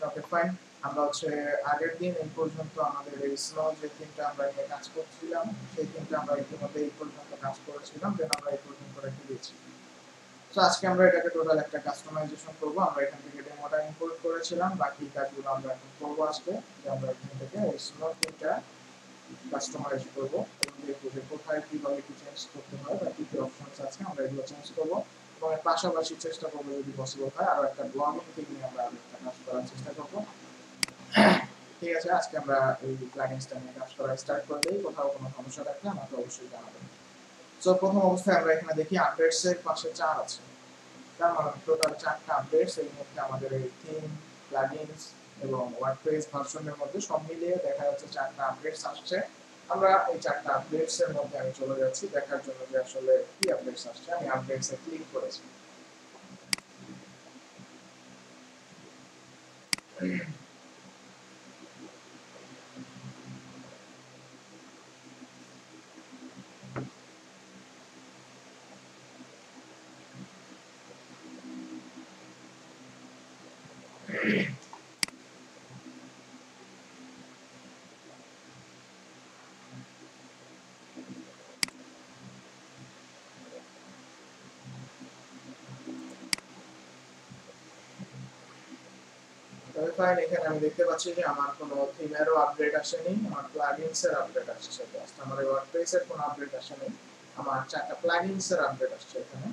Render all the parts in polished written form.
Okay fine. আমরা হচ্ছে আগের দিন এই পর্যন্ত আমাদের এই স্নো যে থিমটা আমরা নিয়ে কাজ করছিলাম সেই থিমটা আমরা ইতিমধ্যে এই পর্যন্ত কাজ করেছিলাম, দেন আমরা এই পর্যন্ত রেখে দিয়েছি। তো আজকে আমরা এটাকে টোটাল একটা কাস্টমাইজেশন করব। আমরা এখান থেকে ডেমোটা ইম্পোর্ট করেছিলাম, বাকি কাজগুলো আমরা এখন করব আজকে। যে আমরা এখান থেকে এই স্নো থিমটা কাস্টমাইজ করব এবং দেখব যে কোথায় কিভাবে কি চেঞ্জ করতে হয় বা কি কি অপশনস আছে আমরা এগুলো চেঞ্জ করব, এবং এর পাশাপাশি চেষ্টা করবো যদি পসিবল হয় আরো একটা ব্লগিং থিম নিয়ে আমরা আরো একটা কাজ করার চেষ্টা করব। ঠিক আছে, আজকে আমরা এই প্ল্যাগিনসটা নিয়ে কাজ করা স্টার্ট করে দিই। কোথাও কোনো সমস্যা থাকলে আমাকে অবশ্যই জানাবেন। সো প্রথম অবস্থায় আমরা এখানে দেখি আপডেটস এর পাশে 4 আছে, তার মানে টোটাল 4টা আপডেটস। এর মধ্যে আমাদের এই থিম, প্লাগইনস এবং ওয়ার্ডপ্রেস ভার্সনের মধ্যে সব মিলিয়ে দেখা যাচ্ছে 4টা আপডেটস আসছে। আমরা এই 4টা আপডেটস এর মধ্যে আমি চলে যাচ্ছি দেখার জন্য যে আসলে কি আপডেটস আসছে। আমি আপডেটস এ ক্লিক করেছি। তবে ফাইন, এখানে আমি দেখতে পাচ্ছি যে আমার কোনো থিমেরও আপডেট আসেনি, আমার প্লাগইনস এর আপডেট আসছে। জাস্ট আমার ওয়ার্ডপ্রেস এর কোনো আপডেট আসেনি, আমার 4টা প্লাগইনস এর আপডেট আসছে এখানে,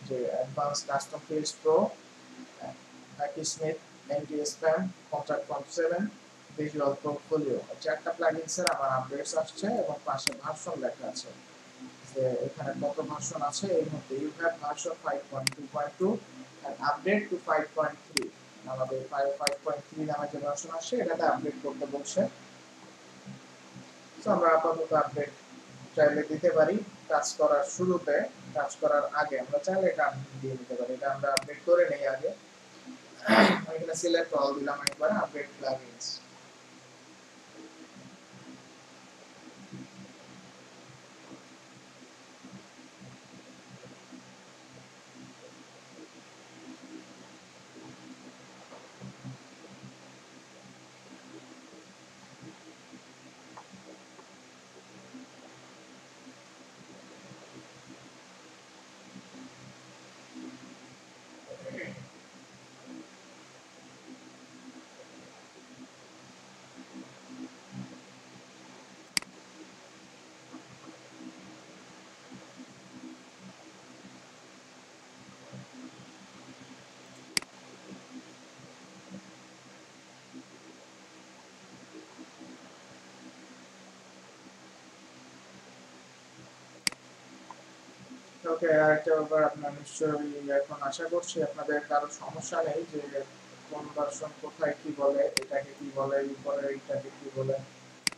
যে অ্যাডভান্স কাস্টম ফিল্ডস প্রো, হ্যাকি স্মিথ, anti spam, contact form 7, visual portfolio. 4টা প্লাগইনস এর আমার আপডেটস আসছে এবং পাশে ভার্সন লেখা আছে যে এখানে কত ভার্সন আছে। এর মধ্যে you have version 5.2.2 and update to 5.3। আমাদের 5.3 নামে যে ভার্সন আসছে এটাতে আপডেট করতে বলছে। তো আমরা আপাতত আপডেট চাইলে দিতে পারি কাজ করার শুরুতে, কাজ করার আগে আমরা চাইলে এটা আপডেট দিয়ে দিতে পারি। এটা আমরা আপডেট করে নেই আগে। আমি এখানে সিলেক্ট অল দিলাম একবার, আপডেট প্লাগইনস। ওকে, আরেকটা ব্যাপার, আপনার নিশ্চয়ই এখন আশা করছি আপনাদের কারো সমস্যা নেই যে কোন ভার্সন কোথায় কি বলে, এটাকে কি বলে, উপরে এইটাকে কি বলে,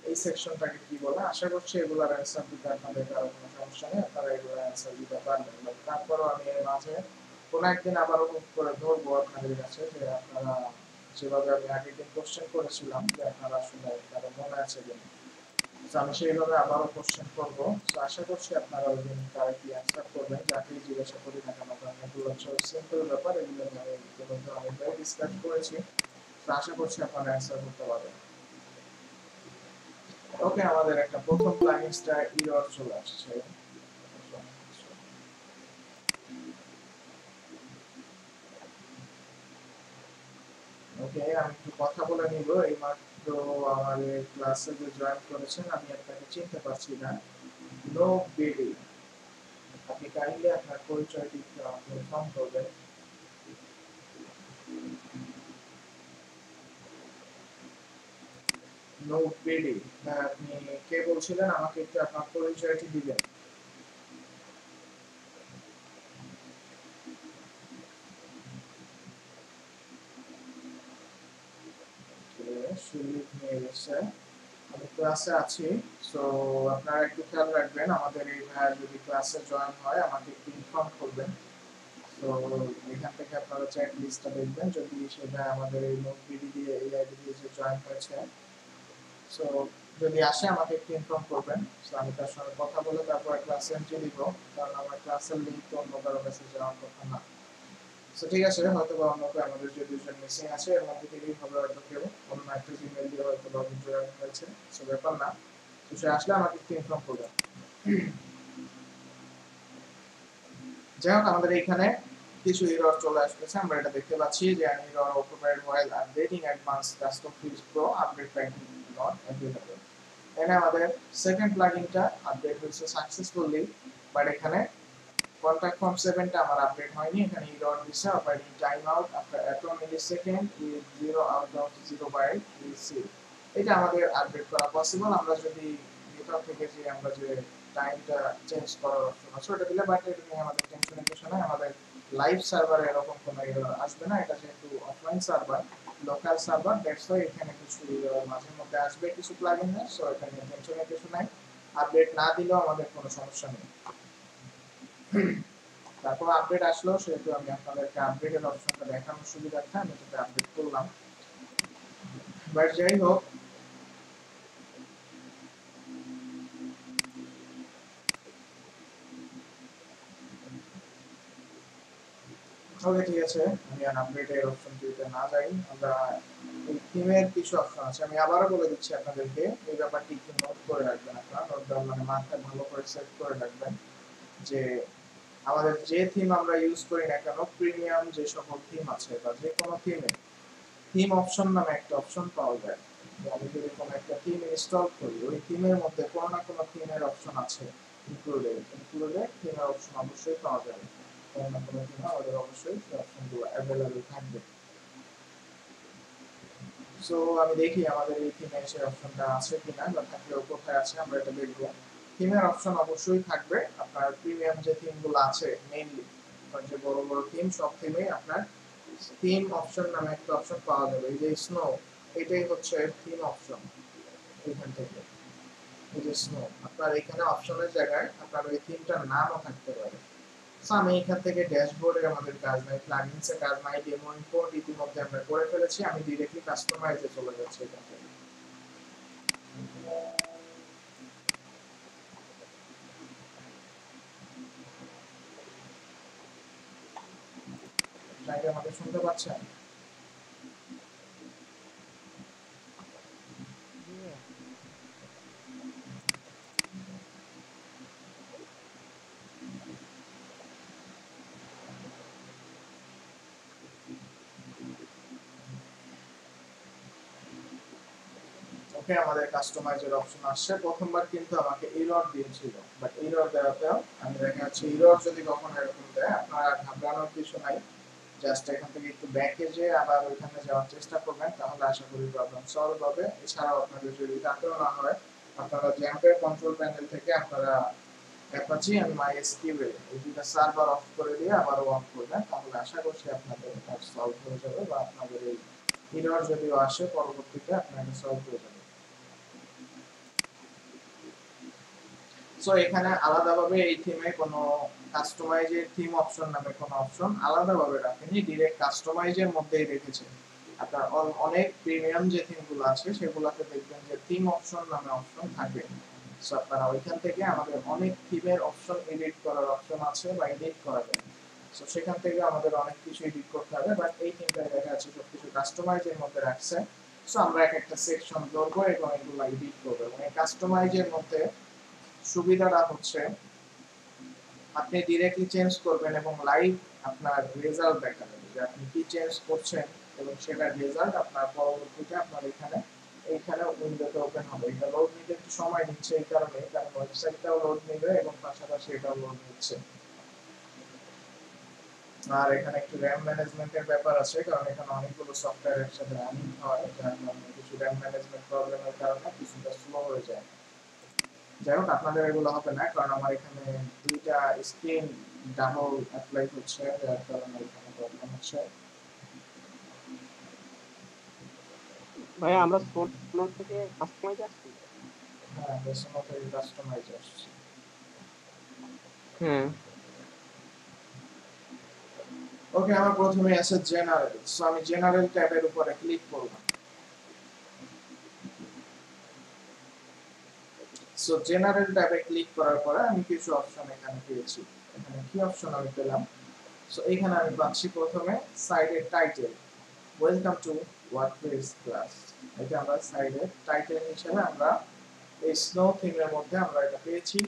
এই সেকশনটাকে কি বলে। আশা করছি এগুলোর অ্যান্সার দিতে আপনাদের কারো কোনো সমস্যা নেই, আপনারা এগুলোর অ্যান্সার দিতে পারবেন। তারপরও আমি এর মাঝে কোনো একদিন আবারও করে ধরবো আপনাদের কাছে যে আপনারা যেভাবে আমি আগের দিন কোশ্চেন করেছিলাম যে আপনারা আসলে কারো মনে আছে কিনা। আমি সেইভাবে আবারও কোশ্চেন করবো। আশা করছি আপনারা ওই দিন কারেক্টলি অ্যান্সার করবেন, যাকেই জিজ্ঞাসা করি না কেন, কারণ এগুলো হচ্ছে সিম্পল ব্যাপার, এগুলো নিয়ে আমি ইতিমধ্যে অনেকটাই ডিসকাস করেছি। আশা করছি আপনারা অ্যান্সার করতে পারবেন। ওকে, আমাদের একটা প্রথম প্লাগইনসটা এরর চলে আসছে। ওকে, আমি একটু কথা বলে নিব। এইমাত্র আমার ক্লাসে যে জয়েন করেছেন আমি আপনাকে চিনতে পারছি না। নো বেবি, আপনি কাইন্ডলি আপনার পরিচয়টি একটু আমাকে ইনফর্ম করবেন। নো বেবি, আপনি কে বলছিলেন? আমাকে একটু আপনার পরিচয়টি দিবেন। সুলিপ নিয়ে গেছে। আমি ক্লাসে আছি, সো আপনারা একটু খেয়াল রাখবেন। আমাদের এই ভাইয়া যদি ক্লাসে জয়েন হয় আমাকে একটু ইনফর্ম করবেন। তো এখান থেকে আপনারা চ্যাট লিস্টটা দেখবেন, যদি সেটা আমাদের এই নোট বিডি দিয়ে এই আইডি দিয়ে যে জয়েন হয়েছে, সো যদি আসে আমাকে একটু ইনফর্ম করবেন। সো আমি তার সঙ্গে কথা বলে তারপরে ক্লাসে এন্ট্রি দিব, কারণ আমার ক্লাসের লিঙ্ক তো অন্য কারো কাছে যাওয়ার কথা না। সো ঠিক আছে, হয়তো বা অন্য কেউ আমাদের যে দুজন মিসিং আছে এর মধ্যে থেকেই হবে হয়তো কেউ অন্য একটা জিমেল দিয়ে হয়তো লগইন করে হয়েছে, সো ব্যাপার না। তো সে আসলে আমাকে একটু ইনফর্ম করবে। যাই হোক, আমাদের এখানে কিছু এরর চলে আসতেছে, আমরা এটা দেখতে পাচ্ছি যে an error occupied while updating advanced custom fields pro update plugin not available। এখানে আমাদের সেকেন্ড প্লাগইনটা আপডেট হয়েছে সাকসেসফুলি, বাট এখানে কন্টাক্ট ফর্ম 7 টা আমার আপডেট হয়নি। এখানে এরর দিছে operating time out after 1 millisecond with 0 out of 0 byte receive. এটা আমাদের আপডেট করা পসিবল, আমরা যদি ভিতর থেকে যে আমরা যে টাইমটা চেঞ্জ করার অপশন আছে ওটা দিলে, বাট এটা নিয়ে আমাদের টেনশনের কিছু নাই। আমাদের লাইভ সার্ভারে এরকম কোনো এরর আসবে না, এটা যেহেতু offline server, local server, that's why এখানে কিছু এরর মাঝে মধ্যে আসবে কিছু প্লাগইনে, সো এখানে টেনশনের কিছু নাই। আপডেট না দিলেও আমাদের কোনো সমস্যা নেই। তারপর আপডেট আসলো, সেহেতু আমি আপনাদেরকে আপডেটের অপশনটা দেখানোর সুবিধার্থে আমি সেটা আপডেট করলাম। বাট যাই হোক, ওকে ঠিক আছে, আমি আর আপডেটের অপশনটিতে না যাই। আমরা এই থিমের কিছু অপশন আছে, আমি আবারও বলে দিচ্ছি আপনাদেরকে, এই ব্যাপারটি একটু নোট করে রাখবেন, আপনারা নোট ডাউন মানে মাথায় ভালো করে সেট করে রাখবেন যে আমাদের যে থিম আমরা ইউজ করি না কেন, প্রিমিয়াম যে সকল থিম আছে বা যে কোনো থিমে থিম অপশন নামে একটা অপশন পাওয়া যায়। আমি যদি কোনো একটা থিম ইনস্টল করি, ওই থিমের মধ্যে কোনো না কোনো থিমের অপশন আছে ইনক্লুডেড থিমের অপশন অবশ্যই পাওয়া যাবে। কোনো না কোনো থিমে আমাদের অবশ্যই সেই অপশনগুলো অ্যাভেলেবল থাকবে। সো আমি দেখি আমাদের এই থিমে সেই অপশনটা আছে কিনা, বা থাকলেও কোথায় আছে আমরা এটা দেখবো। থিমের অপশন অবশ্যই থাকবে, আপনার প্রিমিয়াম যে থিমগুলো আছে মেইনলি যে বড় বড় থিম, সব থিমেই আপনার থিম অপশন নামে একটা অপশন পাওয়া যাবে। এই যে স্নো, এটাই হচ্ছে থিম অপশন। এখান থেকে এই যে স্নো, আপনার এখানে অপশনের জায়গায় আপনার ওই থিমটার নামও থাকতে পারে। সো আমি এখান থেকে ড্যাশবোর্ডে আমাদের কাজ নাই, প্লাগইনসে কাজ নাই, ডেমো ইম্পোর্ট ইতিমধ্যে আমরা করে ফেলেছি, আমি ডিরেক্টলি কাস্টমাইজে চলে যাচ্ছি এখান থেকে। ট্রাইকে আমাদের শুনতে পাচ্ছেন? ওকে, আমাদের কাস্টমাইজের অপশন আসছে। প্রথমবার কিন্তু আমাকে এরর দিয়েছিল, বাট এরর দেওয়াতেও আমি দেখা যাচ্ছে এরর যদি কখনো এরকম দেয়, আপনারা ঘাবড়ানোর কিছু নাই, জাস্ট এখান থেকে একটু ব্যাকে যেয়ে আবার ওইখানে যাওয়ার চেষ্টা করবেন, তাহলে আশা করি প্রবলেম সলভ হবে। এছাড়াও আপনাদের যদি তাতেও না হয়, আপনারা জ্যাম্পের কন্ট্রোল প্যানেল থেকে আপনারা অ্যাপাচি এন্ড মাইএসকিউএল এই দুটো সার্ভার অফ করে দিয়ে আবারও অন করবেন, তাহলে আশা করছি আপনাদের কাজ সলভ হয়ে যাবে, বা আপনাদের এই এরর যদিও আসে পরবর্তীতে আপনাদের সলভ হয়ে যাবে। সো এখানে আলাদাভাবে এই থিমে কোনো কাস্টমাইজের থিম অপশন নামে কোনো অপশন আলাদাভাবে রাখেনি, ডিরেক্ট কাস্টমাইজের মধ্যেই রেখেছে। আপনার অনেক প্রিমিয়াম যে থিমগুলো আছে সেগুলোতে দেখবেন যে থিম অপশন নামে অপশন থাকে। সো আপনারা ওইখান থেকে আমাদের অনেক থিমের অপশন এডিট করার অপশন আছে বা এডিট করা যায়। সো সেখান থেকে আমাদের অনেক কিছু এডিট করতে হবে, বাট এই থিমটা দেখা যাচ্ছে সবকিছু কাস্টমাইজের মধ্যে রাখছে। সো আমরা এক একটা সেকশন ধরবো এবং এগুলো এডিট করবো, এবং এই কাস্টমাইজের মধ্যে সুবিধাটা হচ্ছে আপনি ডিরেক্টলি চেঞ্জ করবেন এবং লাইভ আপনার রেজাল্ট দেখাবে যে আপনি কি চেঞ্জ করছেন, এবং সেটার রেজাল্ট আপনার পরবর্তীতে আপনার এইখানে উইন্ডোতে ওপেন হবে। এটা লোড নিতে একটু সময় নিচ্ছে এই কারণে, কারণ ওয়েবসাইটটাও লোড নেবে এবং পাশাপাশি এটাও লোড নিচ্ছে। আর এখানে একটু র্যাম ম্যানেজমেন্টের ব্যাপার আছে, কারণ এখানে অনেকগুলো সফটওয়্যার একসাথে রানিং হয়, যার কারণে কিছু র্যাম ম্যানেজমেন্ট প্রবলেমের কারণে কিছুটা স্লো হয়ে যায়। যাই হোক, আপনাদের এগুলো হবে না, কারণ আমার এখানে দুইটা স্ক্রিন ডাবল অ্যাপ্লাই হচ্ছে, যার কারণে এখানে প্রবলেম হচ্ছে। ভাই আমরা সোনো থেকে কাস্টমাইজ আসছি। হ্যাঁ, বেসনত এই কাস্টমাইজ আসছে। হ্যাঁ ওকে, আমার প্রথমে আছে জেনারেল। সো আমি জেনারেল ট্যাবের উপরে ক্লিক করলাম। সো জেনারেল ট্যাবে ক্লিক করার পরে আমি কিছু অপশন এখানে পেয়েছি। এখানে কি অপশন আমি পেলাম? সো এখানে আমি পাচ্ছি প্রথমে সাইডের title, welcome to WordPress class. এটা আমরা সাইডের টাইটেল হিসেবে আমরা এই স্নো থিমের মধ্যে আমরা এটা পেয়েছি।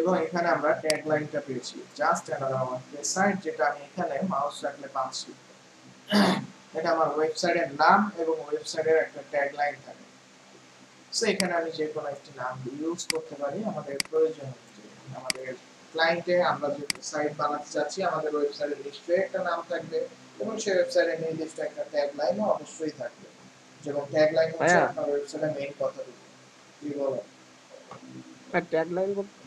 এবং এখানে আমরা ট্যাগ লাইনটা পেয়েছি, জাস্ট অ্যানাদার ওয়ার্ডপ্রেস সাইট, যেটা আমি এখানে মাউস রাখলে পাচ্ছি। এটা আমার ওয়েবসাইটের নাম এবং ওয়েবসাইটের একটা ট্যাগ লাইন থাকে। সো এখানে আমি যে কোনো একটি নাম ইউজ করতে পারি আমাদের প্রয়োজন অনুযায়ী। আমাদের ক্লায়েন্টে আমরা যে সাইট বানাতে চাচ্ছি, আমাদের ওয়েবসাইটের নিশ্চয়ই একটা নাম থাকবে এবং সেই ওয়েবসাইটের নির্দিষ্ট একটা ট্যাগ লাইনও অবশ্যই থাকবে, যেমন ট্যাগ লাইন হচ্ছে ভাইয়া আপনার ওয়েবসাইটের মেইন কথাটুকু। কি বলেন? ট্যাগ লাইন বলতে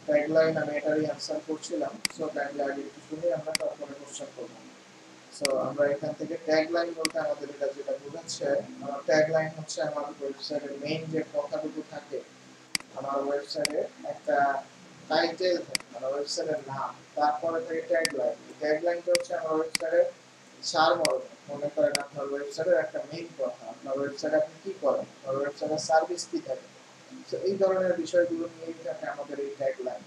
ট্যাগ লাইন আমি এটারই অ্যান্সার করছিলাম। সো কাইন্ডলি আগে একটু শুনি, আমরা তারপরে কোশ্চেন করবো। সো আমরা এখান থেকে ট্যাগ লাইন বলতে আমাদের এটা যেটা বোঝাচ্ছে, আমার ট্যাগ লাইন হচ্ছে আমার ওয়েবসাইটের মেইন যে কথাটুকু থাকে, আমার ওয়েবসাইটে একটা টাইটেল থাকে, আমার ওয়েবসাইটের নাম, তারপরে থাকে ট্যাগ লাইন। ট্যাগ লাইনটা হচ্ছে আমার ওয়েবসাইটের সারমর্ম। মনে করেন আপনার ওয়েবসাইটের একটা মেইন কথা, আপনার ওয়েবসাইটে আপনি কি করেন, আপনার ওয়েবসাইটের সার্ভিস কি থাকে। সো এই ধরনের বিষয়গুলো নিয়েই থাকে আমাদের এই ট্যাগ লাইন।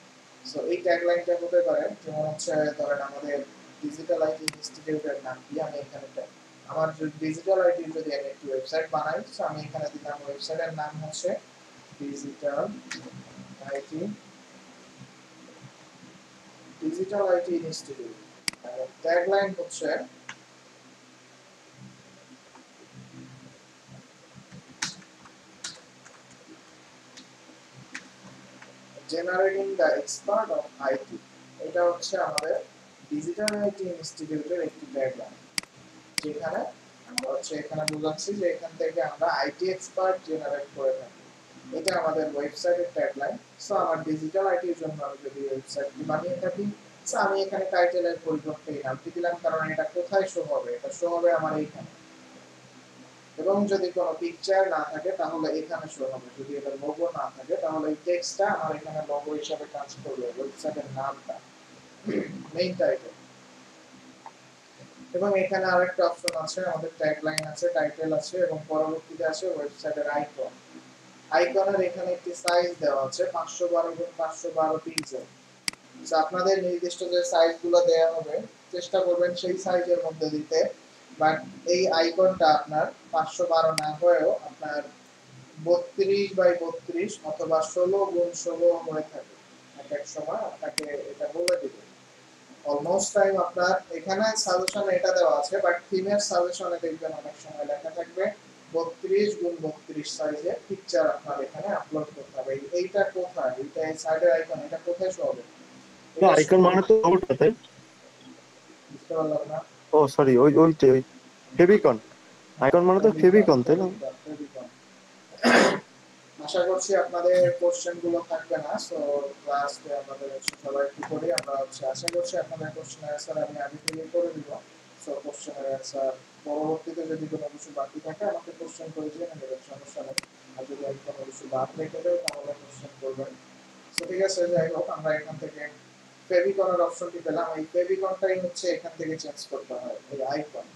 সো এই ট্যাগ লাইনটা হতে পারে যেমন হচ্ছে ধরেন আমাদের ডিজিটাল আইটি ইনস্টিটিউটের নাম কি, আমি এখানে আমার ডিজিটাল আইটি যদি আমি একটি ওয়েবসাইট বানাই, সো আমি এখানে দিলাম ওয়েবসাইটের নাম হচ্ছে digital IT institute. Tag line হচ্ছে generating the expert of IT. এটা হচ্ছে আমাদের ডিজিটাল আইটি ইনস্টিটিউটের একটি ট্যাগ লাইন, যেখানে আমরা হচ্ছে এখানে বোঝাচ্ছি যে এখান থেকে আমরা আইটি এক্সপার্ট জেনারেট করে থাকি। এটা আমাদের ওয়েবসাইটের ট্যাগলাইন। সো আমার ডিজিটাল আইটির জন্য আমি যদি ওয়েবসাইটটি বানিয়ে থাকি, সো আমি এখানে টাইটেলের পরিবর্তে এই নামটি দিলাম, কারণ এটা কোথায় শো হবে, এটা শো হবে আমার এইখানে। এবং যদি কোনো পিকচার না থাকে তাহলে এখানে শো হবে, যদি এটা লোগো না থাকে তাহলে এই টেক্সটটা আমার এখানে লোগো হিসেবে কাজ করবে, ওয়েবসাইটের নামটা মেইন টাইটেল। এবং এখানে আরেকটা অপশন আছে, আমাদের ট্যাগলাইন আছে, টাইটেল আছে এবং পরবর্তীতে আছে ওয়েবসাইটের আইকন। আইকনের এখানে একটি সাইজ দেওয়া আছে 512 গুণ 512 পিক্সেল। তো আপনাদের নির্দিষ্ট যে সাইজগুলো দেওয়া হবে চেষ্টা করবেন সেই সাইজের মধ্যে দিতে, বাট এই আইকনটা আপনার 512 না হয়েও আপনার 32 বাই 32 অথবা 16 গুণ 16 হয়ে থাকে। এক এক সময় আপনাকে এটা বলে দিবে। অলমোস্ট টাইম আপনার এখানে সাজেশনে এটা দেওয়া আছে, বাট থিমের সাজেশনে দেখবেন অনেক সময় লেখা থাকবে 32 গুণ 32 সাইজে পিকচার আপনার এখানে আপলোড করতে হবে। এইটা কোথায়, এইটা এই সাইডের আইকন, এটা কোথায় শো হবে? না, আইকন মানে তো ওটা, তাই? বুঝতে পারলাম না। ও সরি, ওইটাই ফেভিকন। আইকন মানে তো ফেভিকন, তাই না? আশা করছি আপনাদের কোশ্চেন গুলো থাকবে না। সো ক্লাসে আমাদের সবাই একটু করি, আমরা আশা করছি আপনাদের কোশ্চেনের অ্যান্সার আমি আগে থেকে করে দিব। সো কোশ্চেনের অ্যান্সার পরবর্তীতে যদি কোনো কিছু বাকি থাকে আমাকে কোশ্চেন করে জেনে নেবেন, সমস্যা নেই। আর যদি আমি কোনো কিছু বাদ রেখে দেয় তাহলে কোশ্চেন করবেন। সো ঠিক আছে, যাই হোক আমরা এখান থেকে ফেভিকনের অপশনটি পেলাম। এই ফেভিকনটাই হচ্ছে এখান থেকে চেঞ্জ করতে হয়, এই আইকন।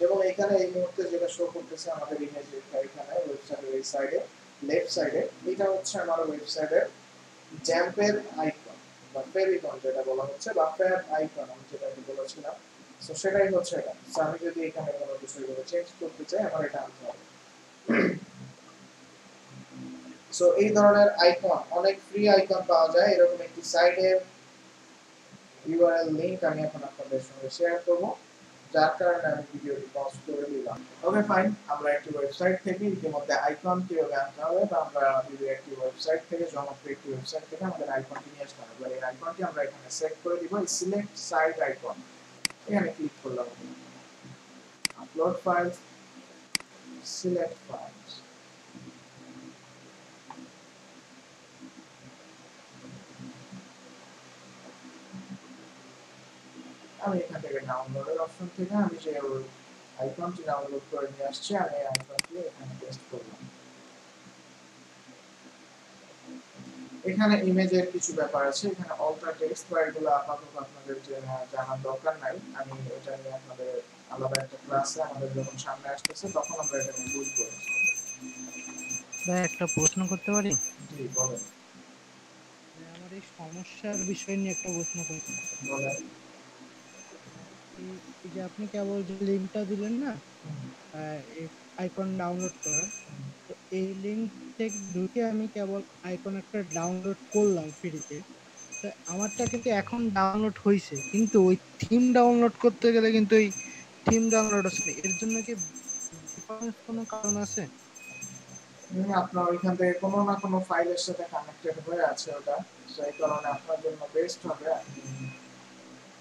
এবং এখানে এই মুহূর্তে যেটা শো করতেছে আমাদের ইমেজ, এখানে ওয়েবসাইটের এই সাইডে লেফট সাইডে, এটা হচ্ছে আমার ওয়েবসাইটের জ্যাম্পের আইকন বা ফেভিকন যেটা বলা হচ্ছে, বা ফ্যাব আইকন আমি যেটা বলেছিলাম। সো সেটাই হচ্ছে এটা। সো আমি যদি এখানে কোনো বিষয়গুলো চেঞ্জ করতে চাই আমার এটা আনতে হবে। সো এই ধরনের আইকন, অনেক ফ্রি আইকন পাওয়া যায়। এরকম একটি সাইটের ইউআরএল লিংক আমি এখন আপনাদের সঙ্গে শেয়ার করব, যার কারণে আমি ভিডিওটি পজ করে দিলাম। ওকে ফাইন, আমরা একটি ওয়েবসাইট থেকে ইতিমধ্যে আইকন কিভাবে আনতে হবে, বা আমরা যদি একটি ওয়েবসাইট থেকে জনপ্রিয় একটি ওয়েবসাইট থেকে আমাদের আইকনটি নিয়ে আসতে হবে, এই আইকনটি আমরা এখানে সেট করে দিব। এই সিলেক্ট সাইট আইকন এখানে ক্লিক করলাম, আপলোড ফাইলস, সিলেক্ট ফাইলস। আমি এখান থেকে ডাউনলোডের অপশন থেকে আমি যে আইকনটি ডাউনলোড করে নিয়ে আসছি, আমি এই আইকনটি এখানে পেস্ট করলাম। এখানে ইমেজের কিছু ব্যাপার আছে, এখানে অল্টার টেক্সট বা এগুলো আপাতত আপনাদের জানার দরকার নাই, আমি এটা নিয়ে আপনাদের আলাদা একটা ক্লাসে আমাদের যখন সামনে আসতেছে তখন আমরা এটা নিয়ে বুঝবো। ভাই একটা প্রশ্ন করতে পারি? জি বলেন। ভাই, আমার এই সমস্যার বিষয় নিয়ে একটা প্রশ্ন করতে বলেন। এই এই যে আপনি কেবল যে লিঙ্কটা দিলেন না, আইকন ডাউনলোড করার, তো এই লিঙ্ক থেকে ঢুকে আমি কেবল আইকন একটা ডাউনলোড করলাম ফ্রিতে। তো আমারটা কিন্তু এখন ডাউনলোড হয়েছে, কিন্তু ওই থিম ডাউনলোড করতে গেলে কিন্তু এই থিম ডাউনলোড হচ্ছে না। এর জন্য কি ডিফারেন্স কোনো কারণ আছে? আপনার ওইখান থেকে কোনো না কোনো ফাইলের সাথে কানেক্টেড হয়ে আছে ওটা, সেই কারণে আপনার জন্য বেস্ট হবে আপনি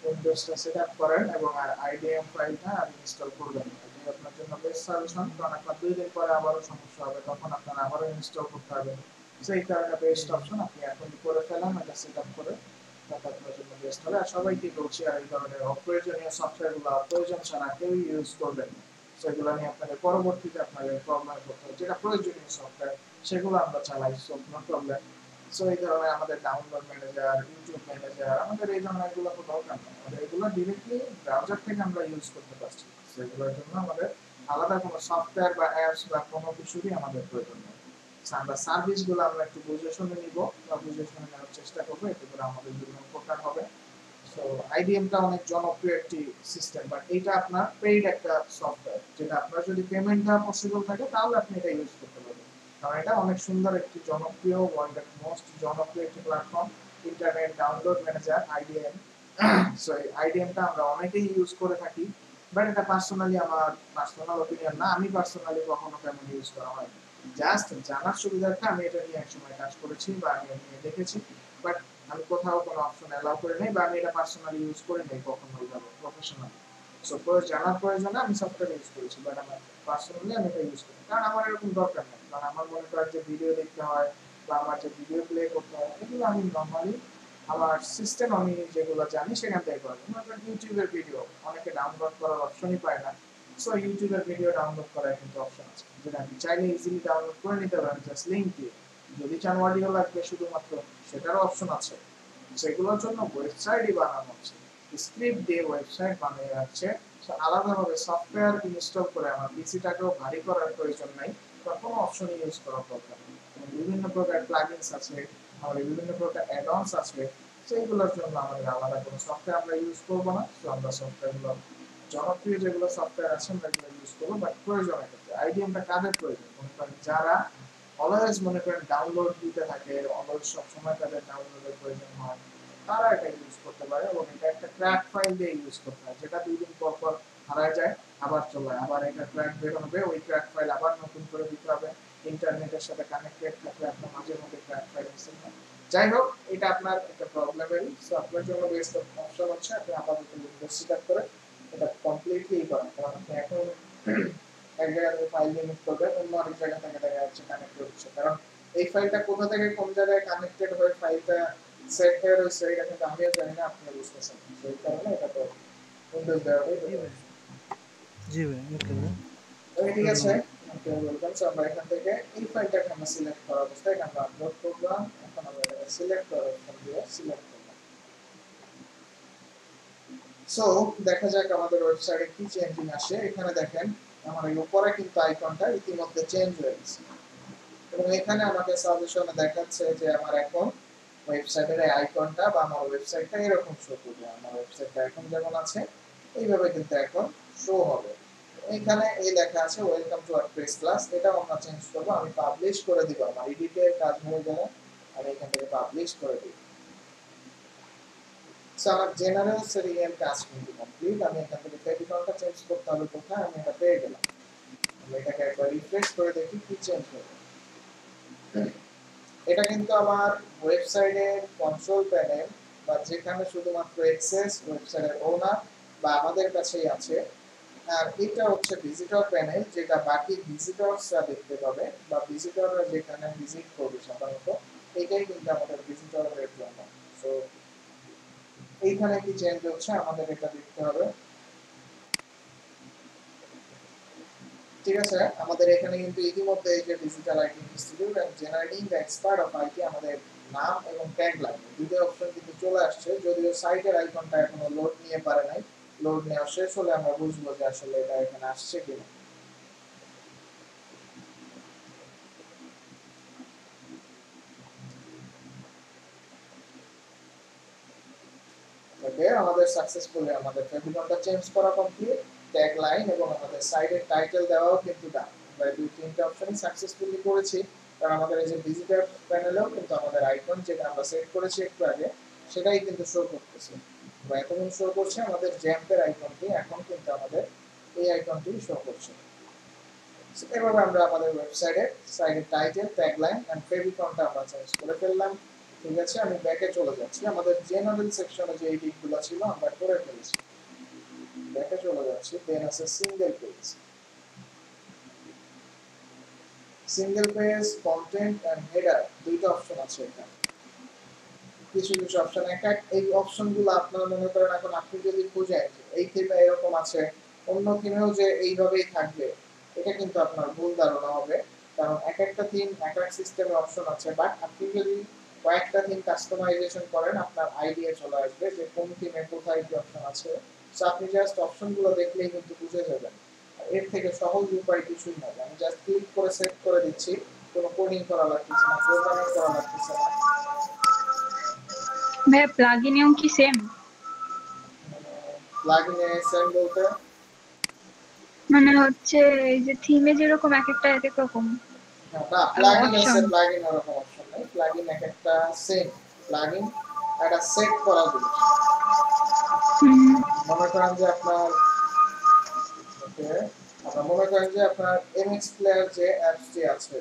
উইন্ডোজটা সেট আপ করেন এবং আইডিএম ফাইলটা ইনস্টল করবেন। এটাই আপনার জন্য বেস্ট সলিউশন, কারণ আপনার 2 দিন পরে আবারও সমস্যা হবে, তখন আপনার আবারও ইনস্টল করতে হবে। সেই কারণে বেস্ট অপশন আপনি এখন করে ফেলেন, এটা সেট আপ করে, তাতে আপনার জন্য বেস্ট হবে। আর সবাইকে বলছি, আর এই ধরনের অপ্রয়োজনীয় সফটওয়্যারগুলো অপ্রয়োজন ছাড়া কেউ ইউজ করবেন না। সেগুলো নিয়ে আপনাদের পরবর্তীতে আপনাদের প্রবলেম করতে হবে। যেটা প্রয়োজনীয় সফটওয়্যার সেগুলো আমরা চালাই, সো নো প্রবলেম। সো এই ধরনের আমাদের ডাউনলোড ম্যানেজার, ইউটিউব ম্যানেজার, আমাদের এই ধরনের এগুলো তো দরকার নেই। আমাদের এগুলো ডিরেক্টলি ব্রাউজার থেকে আমরা ইউজ করতে পারছি। সেগুলোর জন্য আমাদের আলাদা কোনো সফটওয়্যার বা অ্যাপস বা কোনো কিছুরই আমাদের প্রয়োজন নেই। আমরা সার্ভিসগুলো আমরা একটু বুঝে শুনে নিব বা বুঝে শুনে নেওয়ার চেষ্টা করবো, এতে করে আমাদের জন্য উপকার হবে। সো আইডিএমটা অনেক জনপ্রিয় একটি সিস্টেম, বাট এটা আপনার পেইড একটা সফটওয়্যার, যেটা আপনার যদি পেমেন্ট দেওয়া পসিবল থাকে তাহলে আপনি এটা ইউজ করতে পারবেন। কারণ এটা অনেক সুন্দর একটি জনপ্রিয়, ওয়ার্ল্ডের মোস্ট জনপ্রিয় একটি platform, internet download manager IDM. So এই আইডিএমটা আমরা অনেকেই ইউজ করে থাকি, বাট এটা পার্সোনালি আমার পার্সোনাল ওপিনিয়ন না, আমি পার্সোনালি কখনো তেমন ইউজ করা হয়। জাস্ট জানার সুবিধার্থে আমি এটা নিয়ে একসময় কাজ করেছি বা আমি এটা নিয়ে দেখেছি, বাট আমি কোথাও কোনো অপশন অ্যালাউ করে নেই বা আমি এটা পার্সোনালি ইউজ করে নেই কখনো ওইভাবে প্রফেশনাল। সো জানার প্রয়োজনে আমি সফটওয়্যার ইউজ করেছি, বাট আমার পার্সোনালি আমি এটা ইউজ করি, কারণ আমার এরকম দরকার নেই। কারণ আমার মনে করেন যে ভিডিও দেখতে হয় বা আমার যে ভিডিও প্লে করতে হয়, এগুলো আমি নর্মালি আমার সিস্টেম আমি যেগুলো জানি সেখান থেকে করি। মনে করেন ইউটিউবের ভিডিও অনেকে ডাউনলোড করার অপশনই পায় না। সো ইউটিউবের ভিডিও ডাউনলোড করার কিন্তু অপশন আছে, যেটা আপনি চাইলে ইজিলি ডাউনলোড করে নিতে পারেন জাস্ট লিংক দিয়ে। যদি চান অডিও লাগবে শুধুমাত্র, সেটারও অপশন আছে। সেগুলোর জন্য ওয়েবসাইটই বানানো হচ্ছে, স্ক্রিপ্ট দিয়ে ওয়েবসাইট বানিয়ে রাখছে। আলাদাভাবে সফটওয়্যার ইনস্টল করে আমার পিসিটাকেও ভারী করার প্রয়োজন নাই বা কোনো অপশন ইউজ করার দরকার নেই। বিভিন্ন প্রকার প্লাগইনস আছে, আমাদের বিভিন্ন প্রকার অ্যাড-অনস আছে, সেইগুলোর জন্য আমাদের আলাদা কোনো সফটওয়্যার আমরা ইউজ করবো না। তো আমরা সফটওয়্যারগুলো জনপ্রিয় যেগুলো সফটওয়্যার আছে আমরা এগুলো ইউজ করবো, বাট প্রয়োজনের ক্ষেত্রে। আইডিএমটা কাদের প্রয়োজন? মনে করেন যারা অলওয়েজ মনে করেন ডাউনলোড দিতে থাকে, অলওয়েজ সবসময় তাদের ডাউনলোডের প্রয়োজন হয়, তারা এটা ইউজ করতে পারে। এবং এটা একটা ক্র্যাক ফাইল দিয়ে ইউজ করতে হয়, যেটা 2 দিন পর পর হারায় যায়, আবার চলে আবার এটা ক্র্যাক বের হবে, ওই ক্র্যাক ফাইল আবার নতুন করে দিতে হবে। ইন্টারনেটের সাথে কানেক্টেড থাকলে আপনার মাঝে মধ্যে ক্র্যাক ফাইল মিসিং হয়। যাই হোক, এটা আপনার একটা প্রবলেমেরই। সো আপনার জন্য বেস্ট অপশন হচ্ছে আপনি আপাতত উইন্ডোজ সেটআপ করে এটা কমপ্লিটলি করেন। কারণ আপনি এখন এক জায়গা থেকে ফাইল লিমিট করবেন, অন্য আরেক জায়গা থেকে দেখা যাচ্ছে কানেক্টেড হচ্ছে। কারণ এই ফাইলটা কোথা থেকে কোন জায়গায় কানেক্টেড হয়ে ফাইলটা সেট হয়ে রয়েছে, এটা কিন্তু আমিও জানি না, আপনি বুঝতেছেন। সেই কারণে এটা তো উইন্ডোজ দেওয়াটাই জি বেটার। ভাই, জি ভাই, ওকে ভাই, ওকে, ঠিক আছে। ধন্যবাদ। ওকে, ওয়েলকাম। সো আমরা এখান থেকে এই ফাইলটাকে আমরা সিলেক্ট করা অবস্থায় আমরা আপলোড করলাম। এখন আমরা এটাকে সিলেক্ট করার অপশন দিয়ে সিলেক্ট করলাম। সো দেখা যাক আমাদের ওয়েবসাইটে কি চেঞ্জিং আসে। এখানে দেখেন আমার এই উপরে কিন্তু আইকনটা ইতিমধ্যে চেঞ্জ হয়ে গেছে, এবং এখানে আমাকে সাজেশনে দেখাচ্ছে যে আমার এখন ওয়েবসাইটের এই আইকনটা বা আমার ওয়েবসাইটটা এরকম শো করবে। আমার ওয়েবসাইটটা এখন যেমন আছে এইভাবে কিন্তু এখন শো হবে। এখানে এই লেখা আছে ওয়েলকাম টু ওয়ার্ডপ্রেস ক্লাস, এটাও আমরা চেঞ্জ করব। আমি পাবলিশ করে দিব, আমার এডিটের কাজ হয়ে গেলে আমি এখান থেকে পাবলিশ করে দিব। সো আমার জেনারেল সেরিয়াল কাজ কিন্তু কমপ্লিট। আমি এখান থেকে ফেভিকনটা চেঞ্জ করতে হবে কোথায়, আমি এটা পেয়ে গেলাম। আমি এটাকে একবার রিফ্রেশ করে দেখি কি চেঞ্জ হলো। এটা কিন্তু আমার ওয়েবসাইটের কন্ট্রোল প্যানেল বা যেখানে শুধুমাত্র অ্যাক্সেস ওয়েবসাইটের ওনার বা আমাদের কাছেই আছে। আর এটা হচ্ছে ভিজিটর প্যানেল, যেটা বাকি ভিজিটরসরা দেখতে পাবে বা ভিজিটররা যেখানে ভিজিট করবে সাধারণত, এটাই কিন্তু আমাদের ভিজিটরদের জন্য। সো এইখানে কি চেঞ্জ হচ্ছে আমাদের এটা দেখতে হবে। ঠিক আছে, আমাদের এখানে কিন্তু ইতিমধ্যে এই যে digital IT institute and generating the expert of IT, আমাদের নাম এবং ট্যাগ লাইন দুটো অপশন কিন্তু চলে আসছে, যদিও সাইটের আইকনটা এখনো লোড নিয়ে পারে নাই। লোড নেওয়া শেষ হলে আমরা বুঝবো যে আসলে এটা এখানে আসছে কিনা। ওকে, আমাদের সাকসেসফুলি আমাদের ফেভিকনটা চেঞ্জ করা কমপ্লিট, ট্যাগ লাইন এবং আমাদের সাইডের টাইটেল দেওয়াও কিন্তু ডান। আমরা দুই তিনটা অপশনই সাকসেসফুলি করেছি, কারণ আমাদের এই যে ভিজিটর প্যানেলেও কিন্তু আমাদের আইকন যেটা আমরা সেট করেছি একটু আগে সেটাই কিন্তু শো করতেছে, বা এতক্ষণ শো করছে আমাদের জ্যাম্পের আইকনটি, এখন কিন্তু আমাদের এই আইকনটি শো করছে। এভাবে আমরা আমাদের ওয়েবসাইটে সাইডের টাইটেল, ট্যাগলাইন এন্ড ফেভিকনটা আমরা চেঞ্জ করে ফেললাম। ঠিক আছে, আমি ব্যাকে চলে যাচ্ছি। আমাদের জেনারেল সেকশনে যে এডিটগুলো ছিল আমরা করে ফেলেছি, ব্যাকে চলে যাচ্ছি। দেন আছে single page. Single page, content and header দুইটা অপশন আছে এখানে। কিছু কিছু অপশন এই অপশনগুলো আপনারা মনে করেন এখন আপনি যদি খুঁজেন এই থিমে এরকম আছে, অন্য থিমেও যে এইভাবেই থাকবে, এটা কিন্তু আপনার ভুল ধারণা হবে। কারণ এক একটা থিম এক এক সিস্টেমে অপশন আছে, বাট আপনি যদি কয়েকটা থিম কাস্টমাইজেশন করেন আপনার আইডিয়া চলে আসবে যে কোন থিমে কোথায় কি অপশন আছে। সো আপনি জাস্ট অপশনগুলো দেখলেই কিন্তু বুঝে যাবেন। এর থেকে সহজ উপায় কিছুই নয়। আমি জাস্ট ক্লিক করে সেট করে দিচ্ছি, কোনো কোডিং করা লাগতেছে না, প্রোগ্রামিং করা লাগতেছে না। ভাই প্লাগইনেও কি সেম? প্লাগইনে সেম বলতে মানে হচ্ছে এই যে থিমে যেরকম এক একটা এক এক রকম না, প্লাগইন আছে, অপশন। প্লাগইন ওরকম অপশন নাই। প্লাগইন এক একটা সেম, প্লাগইন একটা সেট করা জিনিস। মনে করেন যে আপনার ওকে, আমরা মনে করেন যে আপনার এমএক্স প্লেয়ার যে অ্যাপসটি আছে,